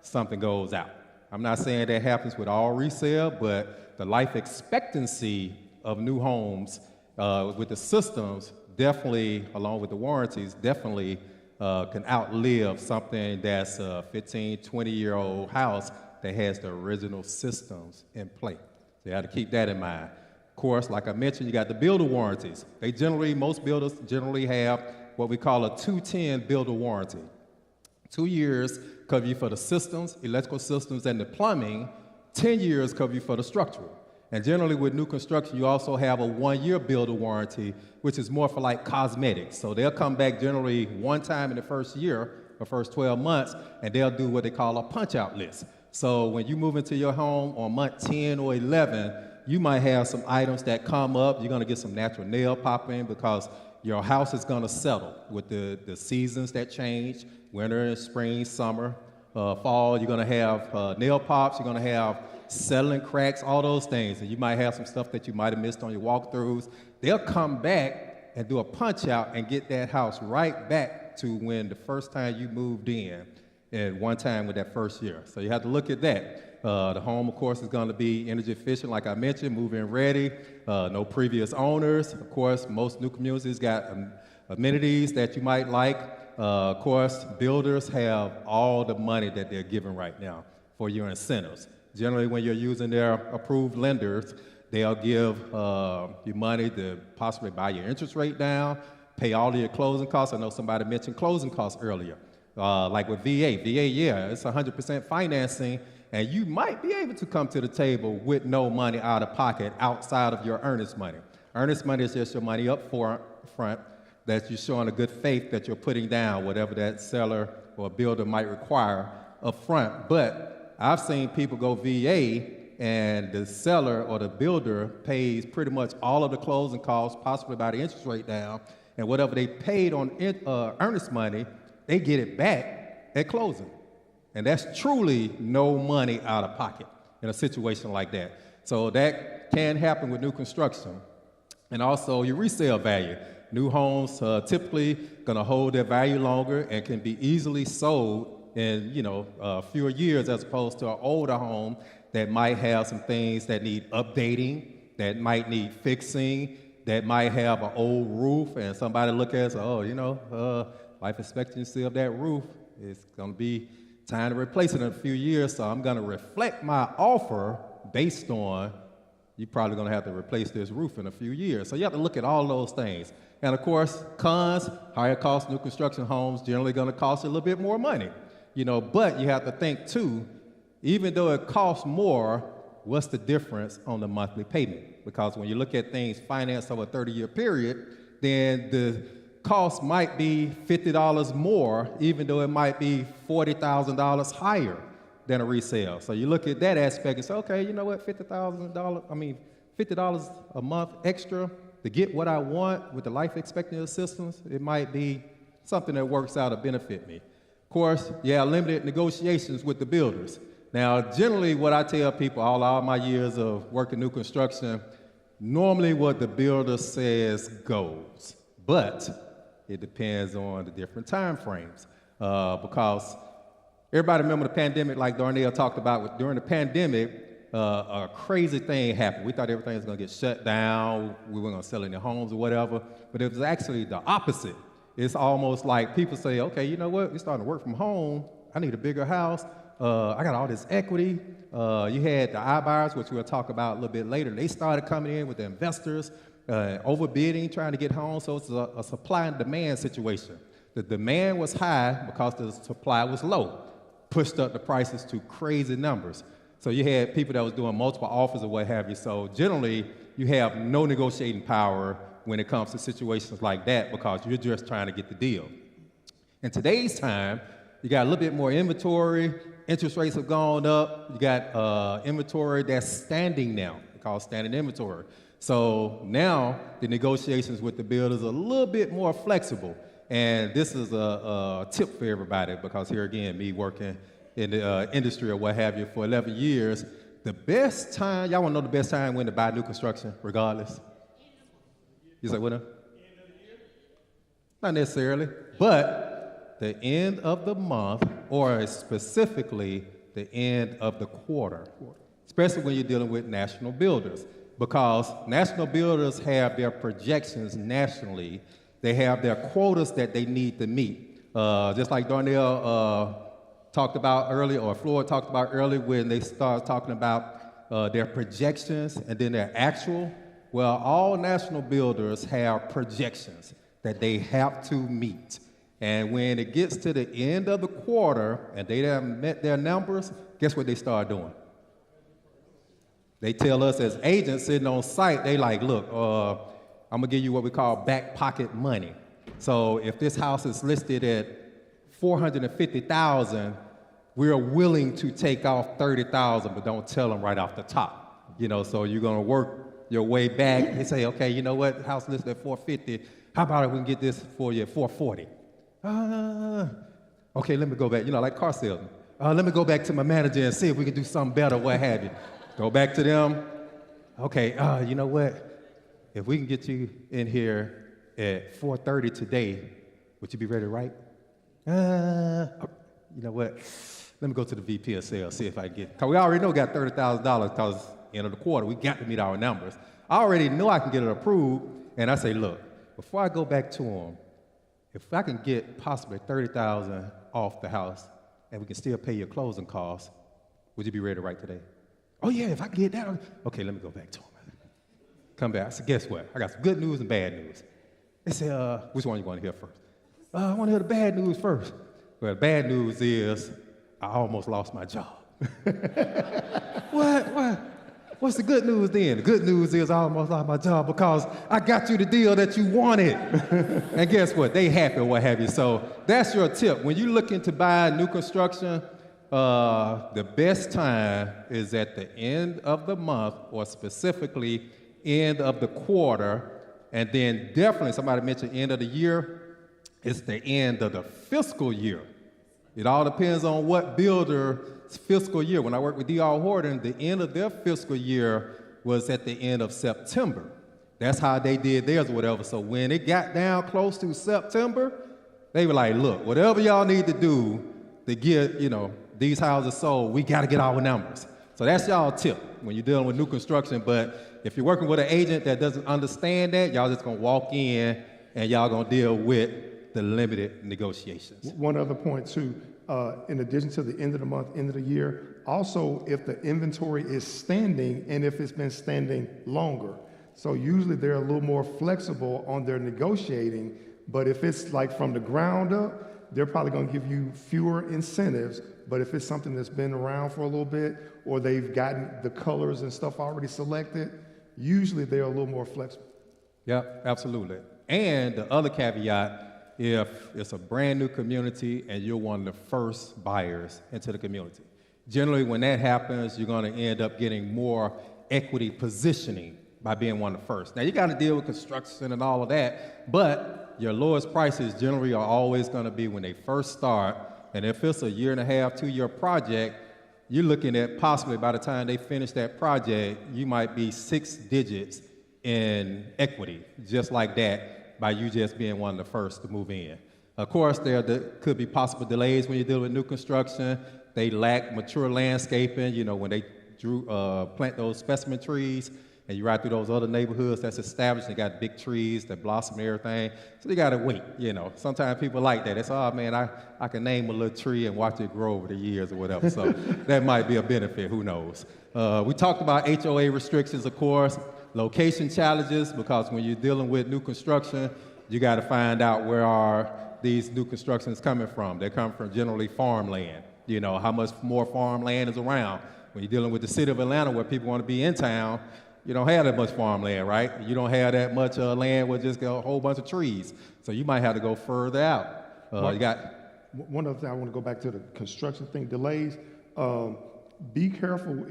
something goes out. I'm not saying that happens with all resale, but the life expectancy of new homes with the systems definitely, along with the warranties, definitely can outlive something that's a 15, 20-year-old house that has the original systems in place. So you have to keep that in mind. Of course, like I mentioned, you got the builder warranties. Most builders generally have what we call a 210 builder warranty. 2 years cover you for the systems, electrical systems, and the plumbing. 10 years cover you for the structural. And generally with new construction, you also have a 1-year builder warranty, which is more for like cosmetics. So they'll come back generally one time in the first year, or first 12 months, and they'll do what they call a punch-out list. So when you move into your home on month 10 or 11, you might have some items that come up. You're going to get some natural nail popping because your house is going to settle with the seasons that change, winter, spring, summer, fall. You're going to have nail pops. You're going to have settling cracks, all those things. And you might have some stuff that you might have missed on your walkthroughs. They'll come back and do a punch out and get that house right back to when the first time you moved in and one time with that first year. So you have to look at that. The home, of course, is going to be energy efficient, like I mentioned, move-in ready, no previous owners. Of course, most new communities got amenities that you might like. Of course, builders have all the money that they're giving right now for your incentives. Generally, when you're using their approved lenders, They'll give you money to possibly buy your interest rate down, pay all of your closing costs. I know somebody mentioned closing costs earlier. Like with VA, yeah, it's 100% financing, and you might be able to come to the table with no money out of pocket outside of your earnest money. Earnest money is just your money up front that you're showing a good faith that you're putting down, whatever that seller or builder might require up front. But I've seen people go VA, and the seller or the builder pays pretty much all of the closing costs, possibly by the interest rate down, and whatever they paid on earnest money, they get it back at closing. And that's truly no money out of pocket in a situation like that. So that can happen with new construction. And also your resale value. New homes typically gonna hold their value longer and can be easily sold in fewer years as opposed to an older home that might have some things that need updating, that might need fixing, that might have an old roof, and somebody look at it and say, life expectancy of that roof is going to be time to replace it in a few years, so I'm going to reflect my offer based on you're probably going to have to replace this roof in a few years. So you have to look at all those things. And of course, cons, higher cost new construction homes generally going to cost you a little bit more money. But you have to think too, even though it costs more, what's the difference on the monthly payment? Because when you look at things financed over a 30-year period, then the cost might be $50 more, even though it might be $40,000 higher than a resale. So you look at that aspect and say, okay, you know what, $50 a month extra to get what I want with the life expectancy assistance, it might be something that works out to benefit me. Of course, limited negotiations with the builders. Now, generally what I tell people all my years of working new construction, normally what the builder says goes, but it depends on the different time frames because everybody remember the pandemic, like Darnell talked about. During the pandemic, a crazy thing happened. We thought everything was going to get shut down. We weren't going to sell any homes or whatever, but it was actually the opposite. It's almost like people say, okay, you know what? We're starting to work from home. I need a bigger house. I got all this equity. You had the iBuyers, which we'll talk about a little bit later. They started coming in with the investors, overbidding, trying to get homes. So it's a supply and demand situation. The demand was high because the supply was low, pushed up the prices to crazy numbers. So you had people that was doing multiple offers or what have you. So generally, you have no negotiating power when it comes to situations like that because you're just trying to get the deal. In today's time, you got a little bit more inventory. Interest rates have gone up. You got inventory that's standing now. It's called standing inventory. So now the negotiations with the builders are a little bit more flexible. And this is a tip for everybody because here again, me working in the industry or what have you for 11 years, the best time, y'all want to know the best time when to buy new construction regardless? You say, what now? Not necessarily, but the end of the month or specifically the end of the quarter, especially when you're dealing with national builders. Because national builders have their projections nationally. They have their quotas that they need to meet. Just like Darnell talked about earlier, or Floyd talked about earlier when they start talking about their projections and then their actual. Well, all national builders have projections that they have to meet. And when it gets to the end of the quarter and they haven't met their numbers, guess what they start doing? They tell us as agents sitting on site, they like, look, I'm gonna give you what we call back pocket money. So if this house is listed at $450,000, we're willing to take off $30,000, but don't tell them right off the top. So you're gonna work your way back and say, okay, you know what, house listed at $450, how about if we can get this for you at $440? Okay, let me go back, like car salesman. Let me go back to my manager and see if we can do something better, what have you. Go back to them. Okay, you know what? If we can get you in here at 4:30 today, would you be ready to write? You know what? Let me go to the VP of sales, see if I can get, because we already know we got $30,000 because end of the quarter, we got to meet our numbers. I already know I can get it approved, and I say, look, before I go back to them, if I can get possibly $30,000 off the house and we can still pay your closing costs, would you be ready to write today? Oh yeah, if I can get that, okay, let me go back to them. Come back. I said, guess what? I got some good news and bad news. They said, which one you want to hear first? I want to hear the bad news first. Well, the bad news is I almost lost my job. What? What's the good news then? The good news is I almost lost my job because I got you the deal that you wanted. And guess what? They happy or what have you. So that's your tip. When you're looking to buy new construction, the best time is at the end of the month, or specifically end of the quarter. And then definitely, somebody mentioned end of the year, it's the end of the fiscal year. It all depends on what builder's fiscal year. When I worked with D.R. Horton, the end of their fiscal year was at the end of September. That's how they did theirs or whatever. So when it got down close to September, they were like, look, whatever y'all need to do to get, these houses sold, we got to get our numbers. So that's y'all tip when you're dealing with new construction. But if you're working with an agent that doesn't understand that, y'all just going to walk in and y'all going to deal with the limited negotiations. One other point, too, in addition to the end of the month, end of the year, also if the inventory is standing and if it's been standing longer. So usually they're a little more flexible on their negotiating, but if it's like from the ground up, they're probably going to give you fewer incentives. But if it's something that's been around for a little bit, or they've gotten the colors and stuff already selected, usually they're a little more flexible. Yeah, absolutely. And the other caveat, if it's a brand new community and you're one of the first buyers into the community, generally when that happens, you're going to end up getting more equity positioning by being one of the first. Now, you got to deal with construction and all of that, but your lowest prices generally are always going to be when they first start. And if it's a 1.5 to 2 year project, you're looking at possibly by the time they finish that project, you might be 6 digits in equity, just like that, by you just being one of the first to move in. Of course, there could be possible delays when you're dealing with new construction. They lack mature landscaping, when they plant those specimen trees, and you ride through those other neighborhoods that's established, they got big trees that blossom and everything. So you gotta wait, Sometimes people like that. It's, oh man, I can name a little tree and watch it grow over the years or whatever. So that might be a benefit, who knows. We talked about HOA restrictions, of course, location challenges, because when you're dealing with new construction, you gotta find out where are these new constructions coming from. They come from generally farmland. How much more farmland is around. When you're dealing with the city of Atlanta where people wanna be in town, you don't have that much farmland, right? You don't have that much land with just a whole bunch of trees. So you might have to go further out. One other thing, I want to go back to the construction thing, delays. Be careful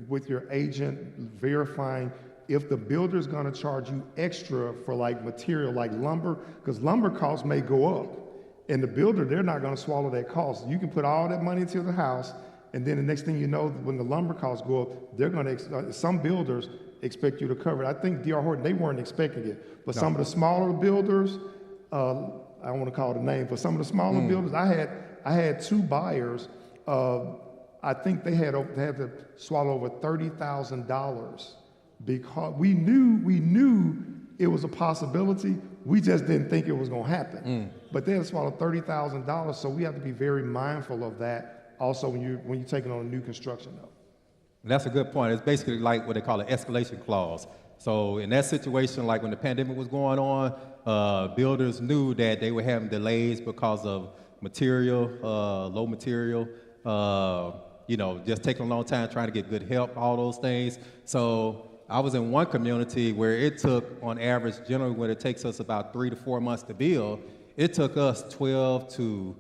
with your agent verifying if the builder's going to charge you extra for like material like lumber, because lumber costs may go up. And the builder, they're not going to swallow that cost. You can put all that money into the house, and then the next thing you know, when the lumber costs go up, they're going to, some builders expect you to cover it. I think D.R. Horton, they weren't expecting it. But some of the smaller builders, I don't want to call the name, but some of the smaller builders, I had 2 buyers. I think they had to swallow over $30,000 because we knew it was a possibility. We just didn't think it was going to happen. But they had to swallow $30,000, so we have to be very mindful of that also when you're taking on a new construction though. That's a good point. It's basically like what they call an escalation clause. So in that situation, like when the pandemic was going on, builders knew that they were having delays because of material, low material, just taking a long time trying to get good help, all those things. So I was in one community where it took, on average, generally when it takes us about 3 to 4 months to build, it took us 12 to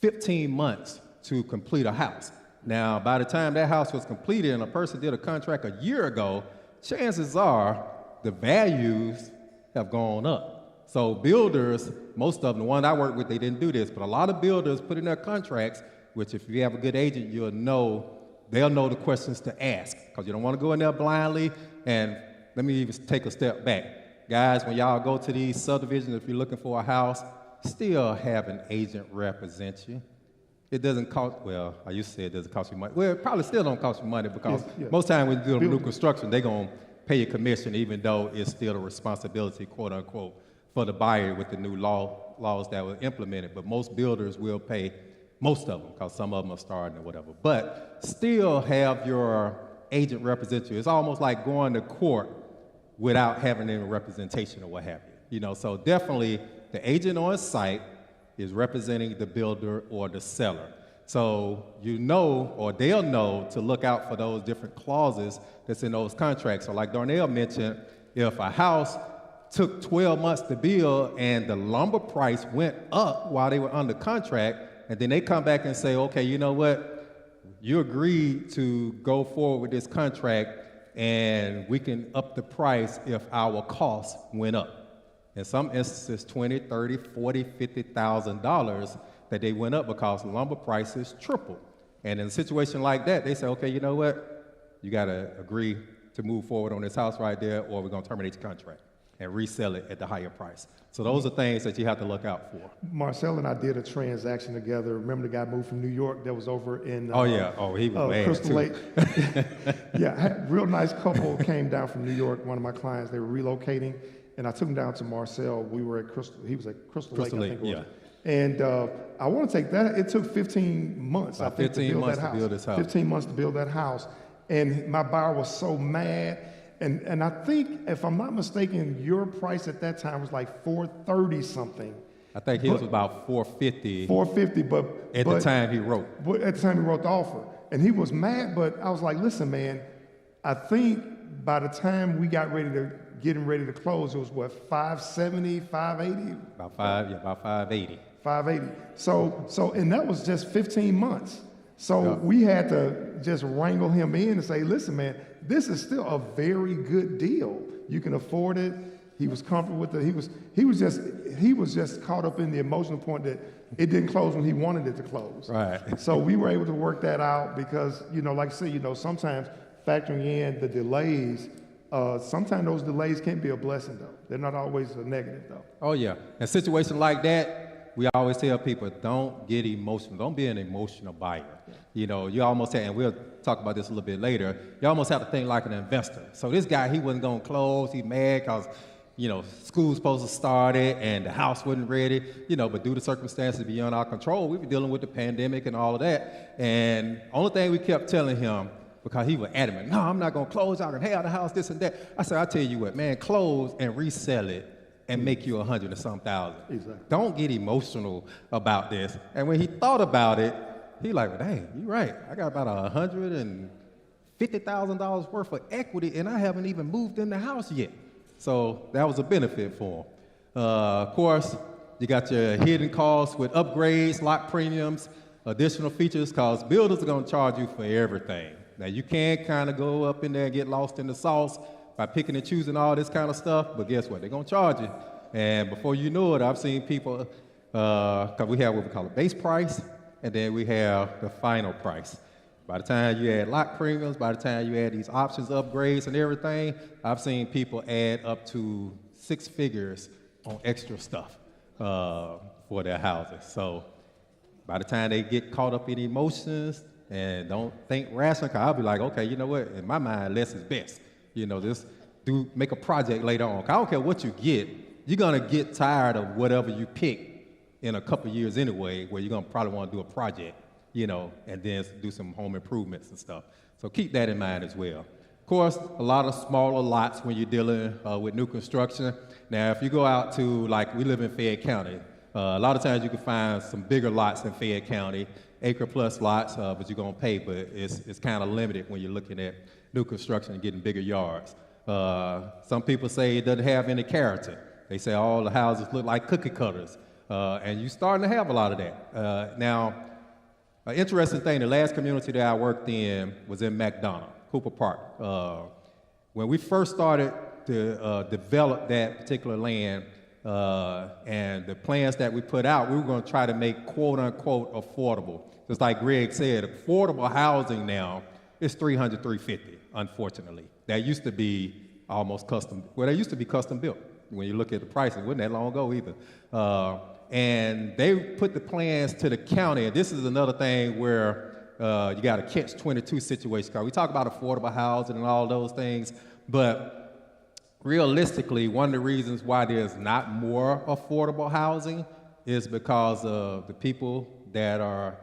15 months to complete a house. Now, by the time that house was completed and a person did a contract a year ago, chances are the values have gone up. So builders, most of them, the one I work with, they didn't do this, but a lot of builders put in their contracts, which if you have a good agent, they'll know the questions to ask, because you don't want to go in there blindly. And let me even take a step back. Guys, when y'all go to these subdivisions, if you're looking for a house, still have an agent represent you. It doesn't cost, well, I used to say it doesn't cost you money. Well, it probably still don't cost you money because most time when you're doing new construction, they're going to pay you commission, even though it's still a responsibility, quote unquote, for the buyer with the new laws that were implemented. But most builders will pay most of them because some of them are starting or whatever. But still have your agent represent you. It's almost like going to court without having any representation or what have you. You know, so definitely the agent on site is representing the builder or the seller. So you know, or they'll know to look out for those different clauses that's in those contracts. So like Darnell mentioned, if a house took 12 months to build and the lumber price went up while they were under contract, and then they come back and say, okay, you know what, you agreed to go forward with this contract and we can up the price if our costs went up. In some instances, $20,000, $30,000, $40,000, $50,000 that they went up because lumber prices tripled. And in a situation like that, they say, okay, you know what? You got to agree to move forward on this house right there, or we're going to terminate the contract and resell it at the higher price. So those are things that you have to look out for. Marcel and I did a transaction together. Remember the guy moved from New York that was over in he was mad Crystal too. Lake? Yeah, real nice couple came down from New York, one of my clients. They were relocating, and I took him down to Marcel. We were at he was at Crystal Lake, I think it was. And I want to take that. It took 15 months, I think, to build this house. 15 months to build that house. And my buyer was so mad. And I think, if I'm not mistaken, your price at that time was like $430 something. I think his was about $450. $450, but at the time he wrote. But at the time he wrote the offer. And he was mad, but I was like, listen, man, I think by the time we got getting ready to close, it was what, 570, 580? About 580. 580. So, and that was just 15 months. So we had to just wrangle him in and say, listen, man, this is still a very good deal. You can afford it. He was comfortable with it. He was just caught up in the emotional point that it didn't close when he wanted it to close. Right. So we were able to work that out because, you know, like I said, you know, sometimes factoring in the delays, sometimes those delays can be a blessing, though. They're not always a negative, though. Oh, yeah. In a situation like that, we always tell people, don't get emotional. Don't be an emotional buyer. You know, you almost have, and we'll talk about this a little bit later, you almost have to think like an investor. So this guy, he wasn't going to close. He's mad because, you know, school's supposed to start it and the house wasn't ready, you know, but due to circumstances beyond our control, we were dealing with the pandemic and all of that. And only thing we kept telling him, because he was adamant, no, I'm not going to close out and have the house, this and that. I said, I'll tell you what, man, close and resell it and make you $100,000 or some thousand. Exactly. Don't get emotional about this. And when he thought about it, he like, well, dang, you're right. I got about $150,000 worth of equity, and I haven't even moved in the house yet. So that was a benefit for him. Of course, you got your hidden costs with upgrades, lot premiums, additional features, because builders are going to charge you for everything. Now, you can kind of go up in there and get lost in the sauce by picking and choosing all this kind of stuff, but guess what? They're going to charge you. And before you know it, I've seen people, because we have what we call a base price, and then we have the final price. By the time you add lot premiums, by the time you add these options, upgrades, and everything, I've seen people add up to 6 figures on extra stuff for their houses. So by the time they get caught up in emotions and don't think rationally, I'll be like, okay, you know what? In my mind, less is best. You know, just make a project later on. I don't care what you get, you're gonna get tired of whatever you pick in a couple years anyway, where you're gonna probably wanna do a project, you know, and then do some home improvements and stuff. So keep that in mind as well. Of course, a lot of smaller lots when you're dealing with new construction. Now, if you go out to, like, we live in Fayette County, a lot of times you can find some bigger lots in Fayette County, acre plus lots, but you're gonna pay, but it's kind of limited when you're looking at new construction and getting bigger yards. Some people say it doesn't have any character. They say all the houses look like cookie cutters, and you're starting to have a lot of that. Now, an interesting thing, the last community that I worked in was in McDonough, Cooper Park. When we first started to develop that particular land, and the plans that we put out, we were going to try to make quote-unquote affordable. Just like Greg said, affordable housing now is $300, $350, unfortunately. That used to be almost custom. Well, they used to be custom built. When you look at the prices, it wasn't that long ago either. And they put the plans to the county, and this is another thing where you got a catch-22 situation. Because we talk about affordable housing and all those things, but realistically, one of the reasons why there's not more affordable housing is because of the people that are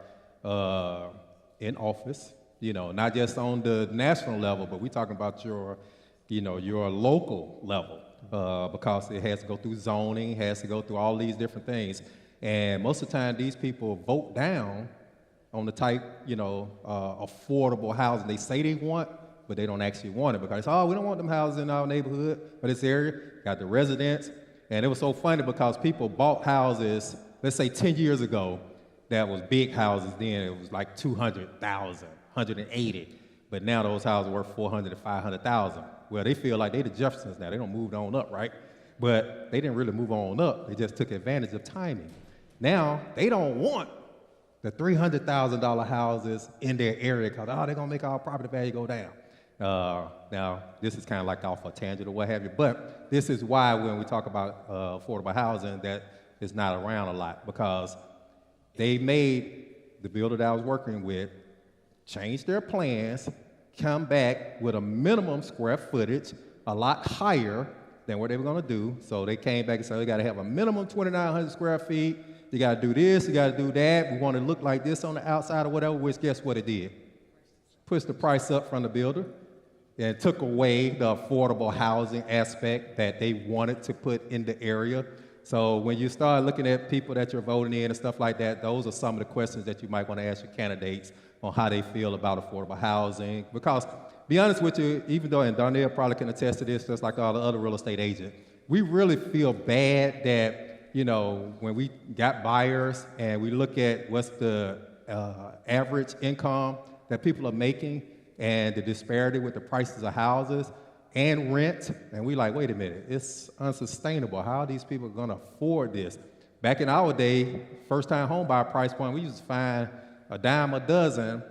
in office, you know, not just on the national level, but we're talking about your your local level, because it has to go through zoning, has to go through all these different things. And most of the time, these people vote down on the type, affordable housing they say they want, but they don't actually want it because, we don't want them houses in our neighborhood or this area. Got the residents. And it was so funny because people bought houses, let's say 10 years ago, that was big houses then. It was like 200,000, 180. But now those houses are worth 400 to 500,000. Well, they feel like they the Jeffersons now. They don't move on up, right? But they didn't really move on up. They just took advantage of timing. Now, they don't want the $300,000 houses in their area because, they're going to make our property value go down. Now, this is kind of like off a tangent or what have you, but this is why when we talk about affordable housing, that is not around a lot because they made the builder that I was working with change their plans, come back with a minimum square footage a lot higher than what they were going to do. So they came back and said, we got to have a minimum 2,900 square feet. You got to do this, you got to do that. We want to look like this on the outside or whatever, which guess what it did? Pushed the price up from the builder and took away the affordable housing aspect that they wanted to put in the area. So when you start looking at people that you're voting in and stuff like that, those are some of the questions that you might want to ask your candidates on how they feel about affordable housing. Because, be honest with you, even though, and Darnell probably can attest to this, just like all the other real estate agents, we really feel bad that, when we got buyers and we look at what's the average income that people are making and the disparity with the prices of houses and rent, and we like, wait a minute, it's unsustainable. How are these people going to afford this? Back in our day, first-time home buyer price point, we used to find a dime a dozen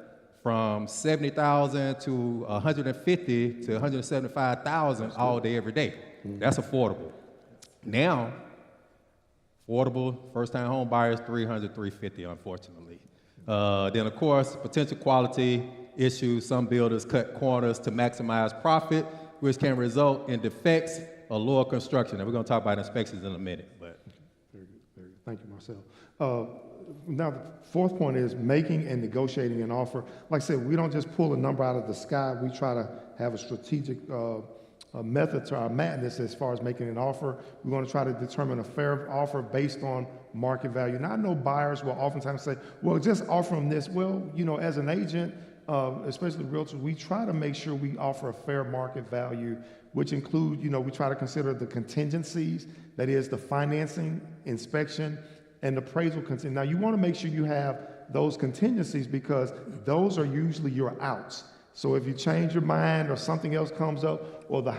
from $70,000 to $150,000 to $175,000 all day, every day. That's affordable. Now, affordable first-time home buyers, $300,000, $350,000, unfortunately. Then, of course, potential quality issues. Some builders cut corners to maximize profit, which can result in defects or lower construction. And we're going to talk about inspections in a minute. But very good, very good. Thank you, Marcel. Now, the fourth point is making and negotiating an offer. Like I said, we don't just pull a number out of the sky. We try to have a strategic method to our madness as far as making an offer. We're going to try to determine a fair offer based on market value. Now, I know buyers will oftentimes say, well, just offer them this. Well, as an agent, especially realtors, we try to make sure we offer a fair market value, which include, we try to consider the contingencies, that is the financing, inspection, and appraisal contingency. Now, you want to make sure you have those contingencies because those are usually your outs. So if you change your mind or something else comes up, or the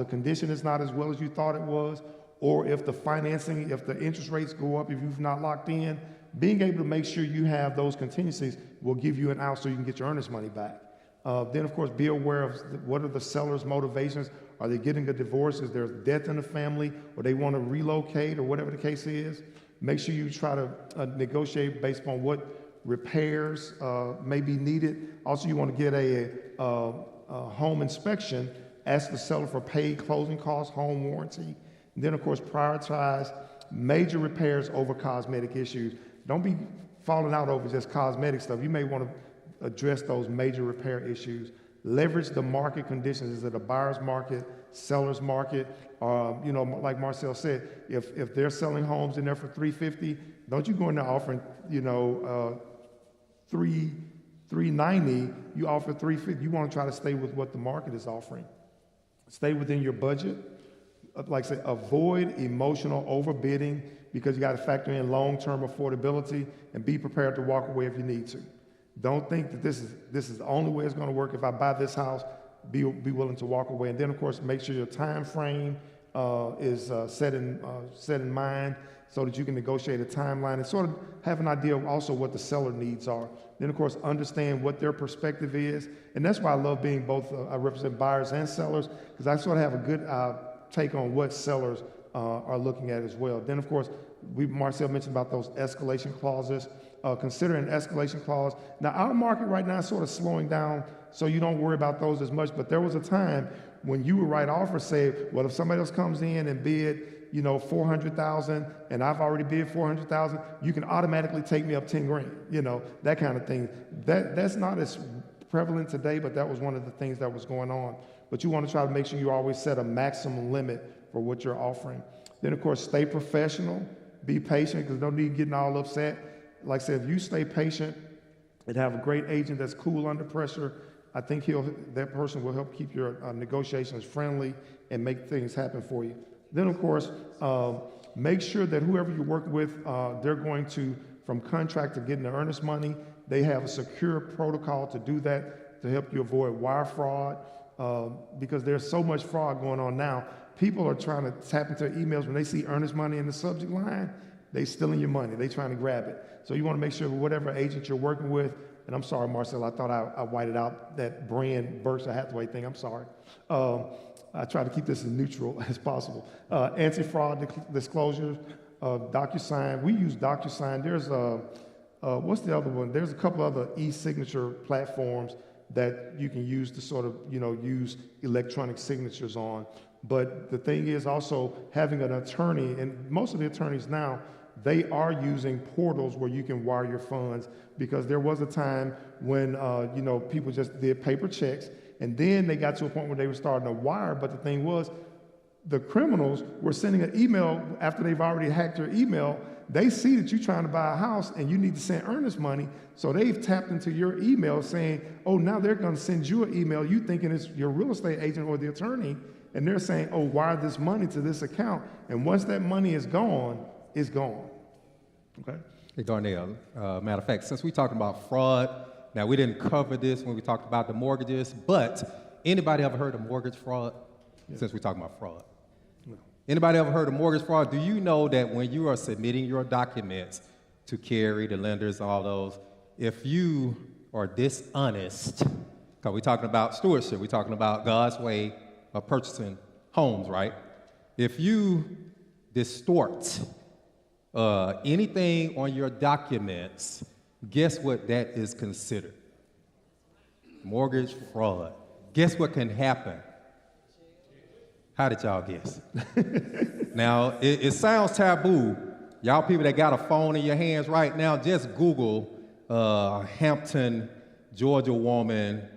condition is not as well as you thought it was, or if the financing, if the interest rates go up, if you've not locked in, being able to make sure you have those contingencies will give you an out so you can get your earnest money back. Then, of course, be aware of what are the seller's motivations. Are they getting a divorce? Is there death in the family? Or they want to relocate or whatever the case is? Make sure you try to negotiate based upon what repairs may be needed. Also, you want to get a home inspection. Ask the seller for paid closing costs, home warranty. And then, of course, prioritize major repairs over cosmetic issues. Don't be falling out over just cosmetic stuff. You may want to address those major repair issues. Leverage the market conditions. Is it a buyer's market, seller's market? Like Marcel said, if they're selling homes in there for $350,000, don't you go in there offering, $390,000. You offer $350,000. You want to try to stay with what the market is offering. Stay within your budget. Like I said, avoid emotional overbidding because you got to factor in long-term affordability and be prepared to walk away if you need to. Don't think that this is the only way it's going to work. If I buy this house, be willing to walk away. And then, of course, make sure your time frame is set in mind so that you can negotiate a timeline and sort of have an idea of also what the seller needs are. Then, of course, understand what their perspective is. And that's why I love being both, I represent buyers and sellers, because I sort of have a good take on what sellers are looking at as well. Then, of course, Marcel mentioned about those escalation clauses. Consider an escalation clause. Now, our market right now is sort of slowing down, so you don't worry about those as much. But there was a time when you would write offers, say, well, if somebody else comes in and bid, $400,000, and I've already bid $400,000, you can automatically take me up $10,000. That kind of thing. That's not as prevalent today, but that was one of the things that was going on but you want to try to make sure you always set a maximum limit for what you're offering. Then, of course, stay professional, be patient, because no need getting all upset. Like I said, if you stay patient and have a great agent that's cool under pressure, I think that person will help keep your negotiations friendly and make things happen for you. Then, of course, make sure that whoever you're working with, they're going to, from contract to getting the earnest money, they have a secure protocol to do that to help you avoid wire fraud, because there's so much fraud going on now. People are trying to tap into emails. When they see earnest money in the subject line, they stealing your money. They trying to grab it. So you want to make sure whatever agent you're working with, and I'm sorry, Marcel, I thought I whited out that brand Berkshire Hathaway thing. I'm sorry. I try to keep this as neutral as possible. Anti-fraud disclosures, DocuSign. We use DocuSign. There's what's the other one? There's a couple other e-signature platforms that you can use to sort of, use electronic signatures on. But the thing is also having an attorney, and most of the attorneys now, they are using portals where you can wire your funds, because there was a time when, people just did paper checks, and then they got to a point where they were starting to wire. But the thing was, the criminals were sending an email after they've already hacked your email. They see that you're trying to buy a house and you need to send earnest money, so they've tapped into your email saying, oh, now they're going to send you an email, you thinking it's your real estate agent or the attorney, and they're saying, oh, wire this money to this account. And once that money is gone, it's gone. Okay? Hey, Darnell, matter of fact, since we're talking about fraud, now we didn't cover this when we talked about the mortgages, but anybody ever heard of mortgage fraud? Yeah. Since we're talking about fraud. No. Anybody ever heard of mortgage fraud? Do you know that when you are submitting your documents to Carrie, the lenders, all those, if you are dishonest, because we're talking about stewardship, we're talking about God's way of purchasing homes, right? If you distort anything on your documents, guess what that is considered? Mortgage fraud. Guess what can happen? How did y'all guess? Now, it sounds taboo. Y'all people that got a phone in your hands right now, just Google Hampton, Georgia woman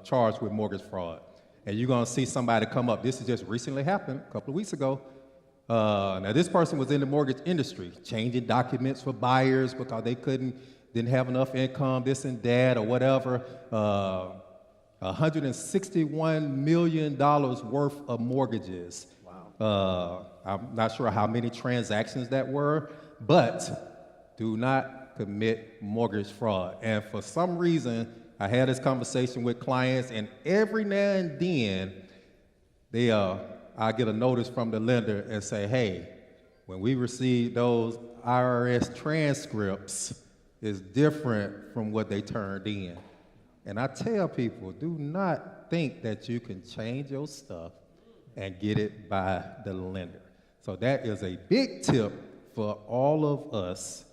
charged with mortgage fraud. And you're going to see somebody come up. This has just recently happened, a couple of weeks ago. Now, this person was in the mortgage industry, changing documents for buyers because they didn't have enough income, this and that, or whatever. $161 million worth of mortgages. Wow. I'm not sure how many transactions that were, but do not commit mortgage fraud. And for some reason, I had this conversation with clients, and every now and then, I get a notice from the lender and say, hey, when we receive those IRS transcripts, it's different from what they turned in. And I tell people, do not think that you can change your stuff and get it by the lender. So that is a big tip for all of us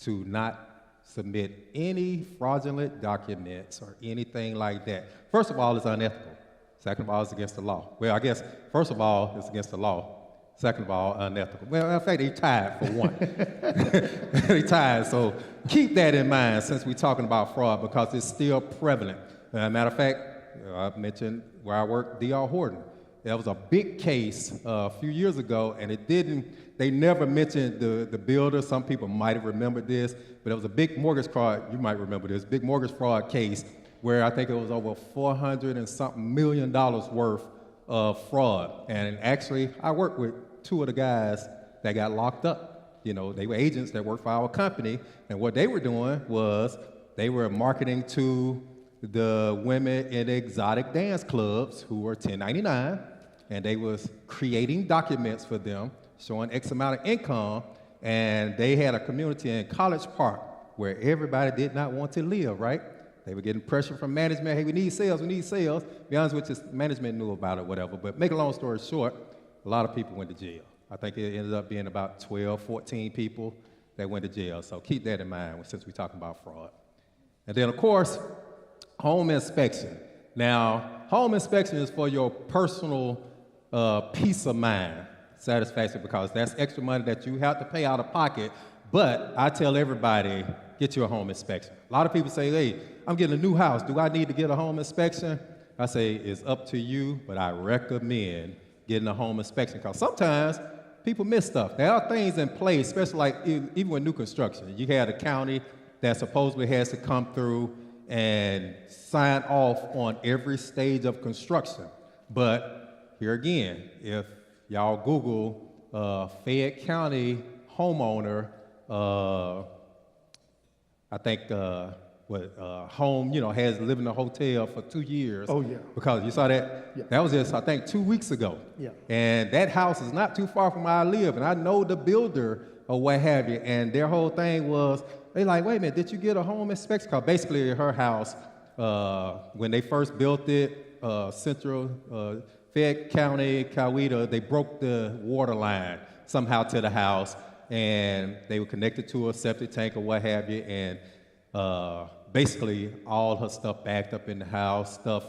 to not submit any fraudulent documents or anything like that. First of all, it's unethical. Second of all, it's against the law. Well, I guess, first of all, it's against the law. Second of all, unethical. Well, in fact, they tied for one. They tied, so keep that in mind since we're talking about fraud, because it's still prevalent. Matter of fact, I mentioned where I work, D.R. Horton. There was a big case a few years ago, and they never mentioned the builder. Some people might have remembered this, but it was a big mortgage fraud, you might remember this, big mortgage fraud case where I think it was over $400 and something million worth of fraud. And actually, I worked with two of the guys that got locked up. They were agents that worked for our company, and what they were doing was they were marketing to the women in exotic dance clubs who were 1099, and they was creating documents for them showing X amount of income, and they had a community in College Park where everybody did not want to live, right? They were getting pressure from management. Hey, we need sales, we need sales. Be honest with you, management knew about it, whatever. But make a long story short, a lot of people went to jail. I think it ended up being about 12, 14 people that went to jail. So keep that in mind since we're talking about fraud. And then, of course, home inspection. Now, home inspection is for your personal peace of mind, satisfaction, because that's extra money that you have to pay out of pocket. But I tell everybody, get you a home inspection. A lot of people say, hey, I'm getting a new house. Do I need to get a home inspection? I say it's up to you, but I recommend getting a home inspection because sometimes people miss stuff. There are things in place, especially like even with new construction. You had a county that supposedly has to come through and sign off on every stage of construction. But here again, if y'all Google Fayette County homeowner, I think home, has lived in a hotel for 2 years. Oh, yeah. Because you saw that? Yeah. That was just, I think, 2 weeks ago. Yeah. And that house is not too far from where I live, and I know the builder or what have you, and their whole thing was, they like, wait a minute, did you get a home inspection? Because basically her house, when they first built it, Central Fayette County, Coweta, they broke the water line somehow to the house, and they were connected to a septic tank or what have you, and basically all her stuff backed up in the house, stuff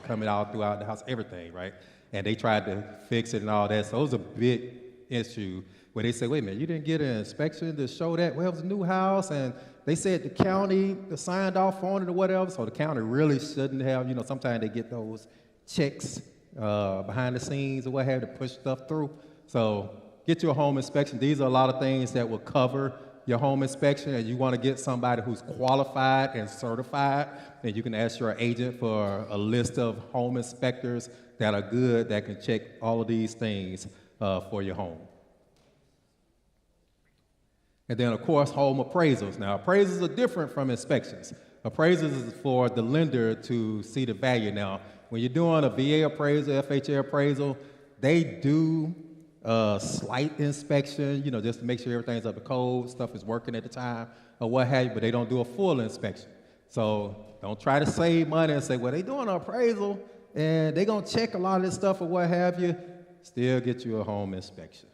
coming out throughout the house, everything, right? And they tried to fix it and all that, so it was a big issue where they said, wait a minute, you didn't get an inspection to show that? Well, it was a new house, and they said the county signed off on it or whatever, so the county really shouldn't have, sometimes they get those checks behind the scenes or what have you to push stuff through. So get you a home inspection. These are a lot of things that will cover your home inspection, and you want to get somebody who's qualified and certified, then you can ask your agent for a list of home inspectors that are good, that can check all of these things for your home. And then, of course, home appraisals. Now, appraisals are different from inspections. Appraisals is for the lender to see the value. Now, when you're doing a VA appraisal, FHA appraisal, they do slight inspection, just to make sure everything's up to code, stuff is working at the time, or what have you, but they don't do a full inspection. So don't try to save money and say, well, they're doing an appraisal, and they're going to check a lot of this stuff or what have you. Still get you a home inspection.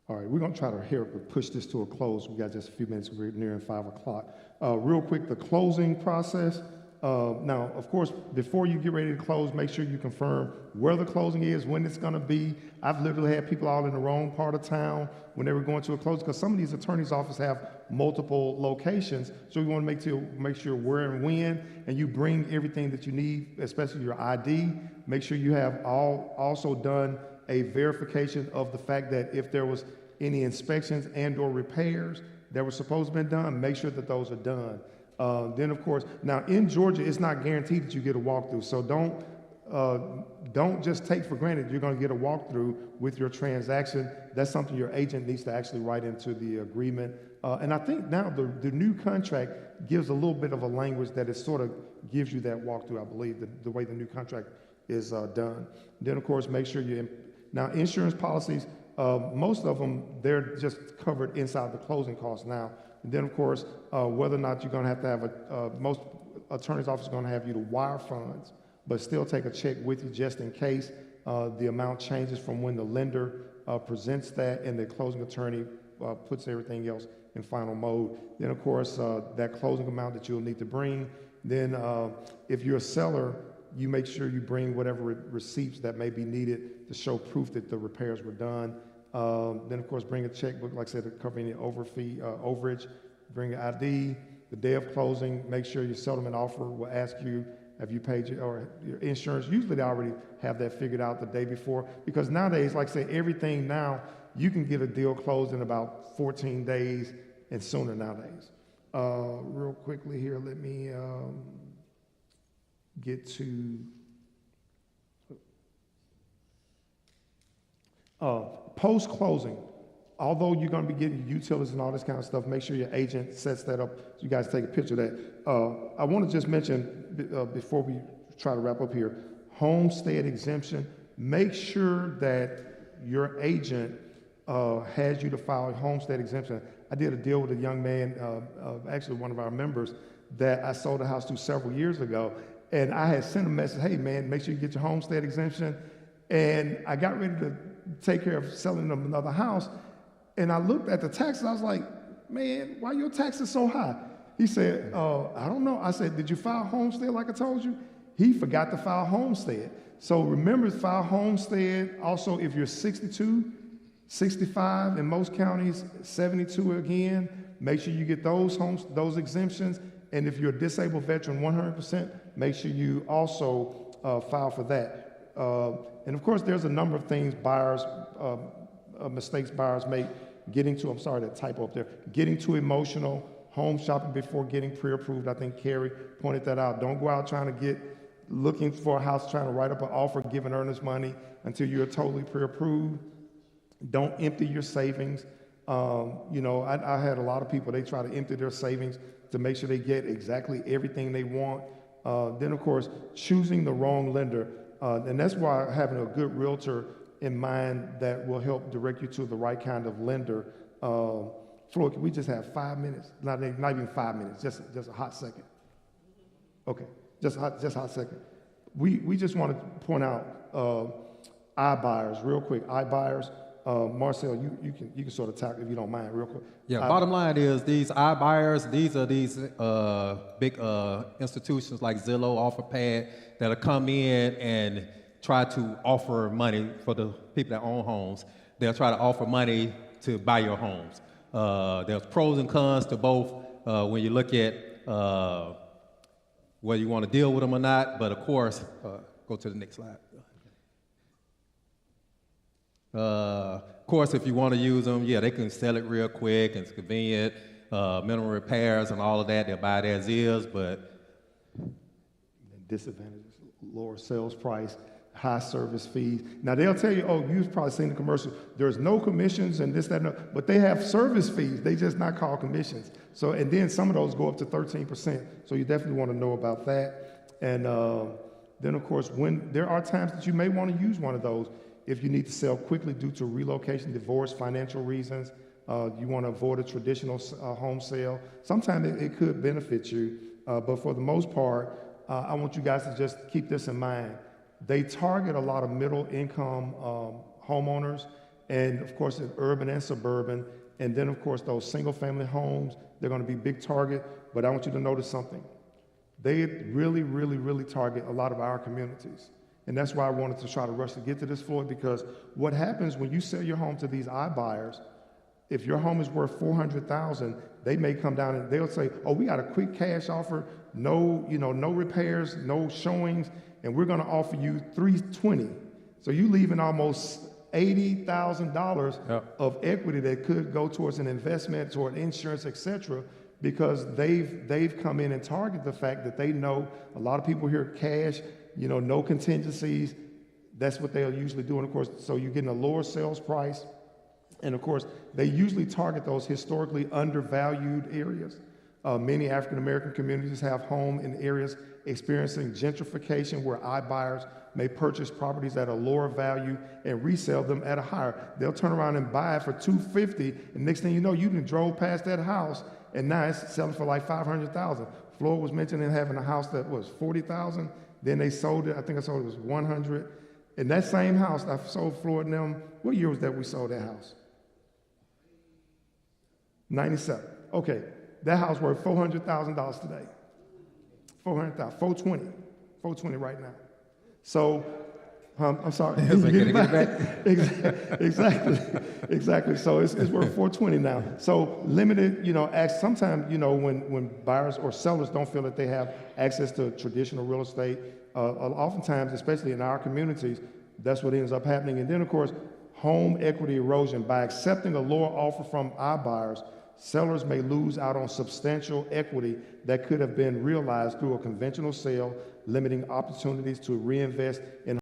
All right, we're going to try to push this to a close. We got just a few minutes. We're nearing 5 o'clock. Real quick, the closing process. Now, of course, before you get ready to close, make sure you confirm where the closing is, when it's going to be. I've literally had people all in the wrong part of town when they were going to a closing, because some of these attorneys' offices have multiple locations. So we want to make sure where and when, and you bring everything that you need, especially your ID. Make sure you have also done a verification of the fact that if there was any inspections and or repairs that were supposed to be done, make sure that those are done. Then, of course, now in Georgia, it's not guaranteed that you get a walkthrough. So don't just take for granted you're going to get a walkthrough with your transaction. That's something your agent needs to actually write into the agreement. And I think now the new contract gives a little bit of a language that it sort of gives you that walkthrough, I believe, the way the new contract is done. Then, of course, make sure now insurance policies, most of them, they're just covered inside the closing costs now. And then, of course, whether or not you're going to have most attorneys' offices are going to have you to wire funds, but still take a check with you just in case the amount changes from when the lender presents that and the closing attorney puts everything else in final mode. Then, of course, that closing amount that you'll need to bring. Then, if you're a seller, you make sure you bring whatever receipts that may be needed to show proof that the repairs were done. Then, of course, bring a checkbook, like I said, to cover any overage. Bring your ID. The day of closing, make sure your settlement offer will ask you, have you paid your insurance? Usually they already have that figured out the day before, because nowadays, like I say, everything now, you can get a deal closed in about 14 days and sooner nowadays. Real quickly here, let me get to post-closing. Although you're going to be getting utilities and all this kind of stuff, make sure your agent sets that up so you guys take a picture of that. I want to just mention, before we try to wrap up here, homestead exemption. Make sure that your agent has you to file a homestead exemption. I did a deal with a young man, actually one of our members, that I sold a house to several years ago, and I had sent a message, hey man, make sure you get your homestead exemption. And I got ready to take care of selling them another house, and I looked at the taxes. I was like, man, why your taxes so high? He said, I don't know. I said, did you file homestead like I told you? He forgot to file homestead. So remember to file homestead. Also, if you're 62, 65 in most counties, 72 again, make sure you get those exemptions. And if you're a disabled veteran, 100%, make sure you also file for that. And of course, there's a number of things mistakes buyers make. I'm sorry, that typo up there, getting too emotional, home shopping before getting pre-approved. I think Carrie pointed that out. Don't go out looking for a house, trying to write up an offer, giving earnest money until you're totally pre-approved. Don't empty your savings. I had a lot of people, they try to empty their savings to make sure they get exactly everything they want. Then, of course, choosing the wrong lender. And that's why having a good realtor in mind that will help direct you to the right kind of lender. Floyd, can we just have 5 minutes? Not even 5 minutes, just a hot second. Okay, just a hot second. We just want to point out iBuyers real quick. iBuyers, Marcel, you can sort of tackle if you don't mind real quick. Yeah, bottom line is these iBuyers, these are these big institutions like Zillow, OfferPad that'll come in and try to offer money for the people that own homes. They'll try to offer money to buy your homes. There's pros and cons to both when you look at whether you want to deal with them or not, but of course, go to the next slide. Of course, if you want to use them, yeah, they can sell it real quick and it's convenient, minimal repairs and all of that, they'll buy it as is, but disadvantages, lower sales price, high service fees. Now they'll tell you, oh, you've probably seen the commercial, there's no commissions and this, that, and that, but they have service fees, they just not called commissions. So, and then some of those go up to 13%, so you definitely want to know about that. And then of course, when there are times that you may want to use one of those, if you need to sell quickly due to relocation, divorce, financial reasons, you want to avoid a traditional home sale, sometimes it could benefit you, but for the most part, I want you guys to just keep this in mind. They target a lot of middle income homeowners, and of course, urban and suburban. And then of course, those single family homes, they're going to be big target, but I want you to notice something. They really, really, really target a lot of our communities. And that's why I wanted to try to rush to get to this, Floyd, because what happens when you sell your home to these iBuyers, if your home is worth $400,000, they may come down and they'll say, oh, we got a quick cash offer, no repairs, no showings, and we're going to offer you $320,000. So you leaving almost $80,000 of equity that could go towards an investment, toward insurance, etc., because they've come in and targeted the fact that they know a lot of people here cash, no contingencies. That's what they'll usually do. And of course, so you're getting a lower sales price. And of course, they usually target those historically undervalued areas. Many African-American communities have home in areas experiencing gentrification where iBuyers may purchase properties at a lower value and resell them at a higher. They'll turn around and buy it for $250,000, and next thing you know, you can drove past that house and now it's selling for like $500,000. Floyd was mentioning having a house that was $40,000. Then they sold it. I think I sold it was $100,000. And that same house I sold Floyd and them. What year was that we sold that house? 97. Okay, that house worth $400,000 today. $400,000, $420 right now. So, I'm sorry. Exactly. So it's worth $420 now. So limited, sometimes, when buyers or sellers don't feel that they have access to traditional real estate, oftentimes, especially in our communities, that's what ends up happening. And then, of course, home equity erosion. By accepting a lower offer from our buyers, sellers may lose out on substantial equity that could have been realized through a conventional sale, limiting opportunities to reinvest in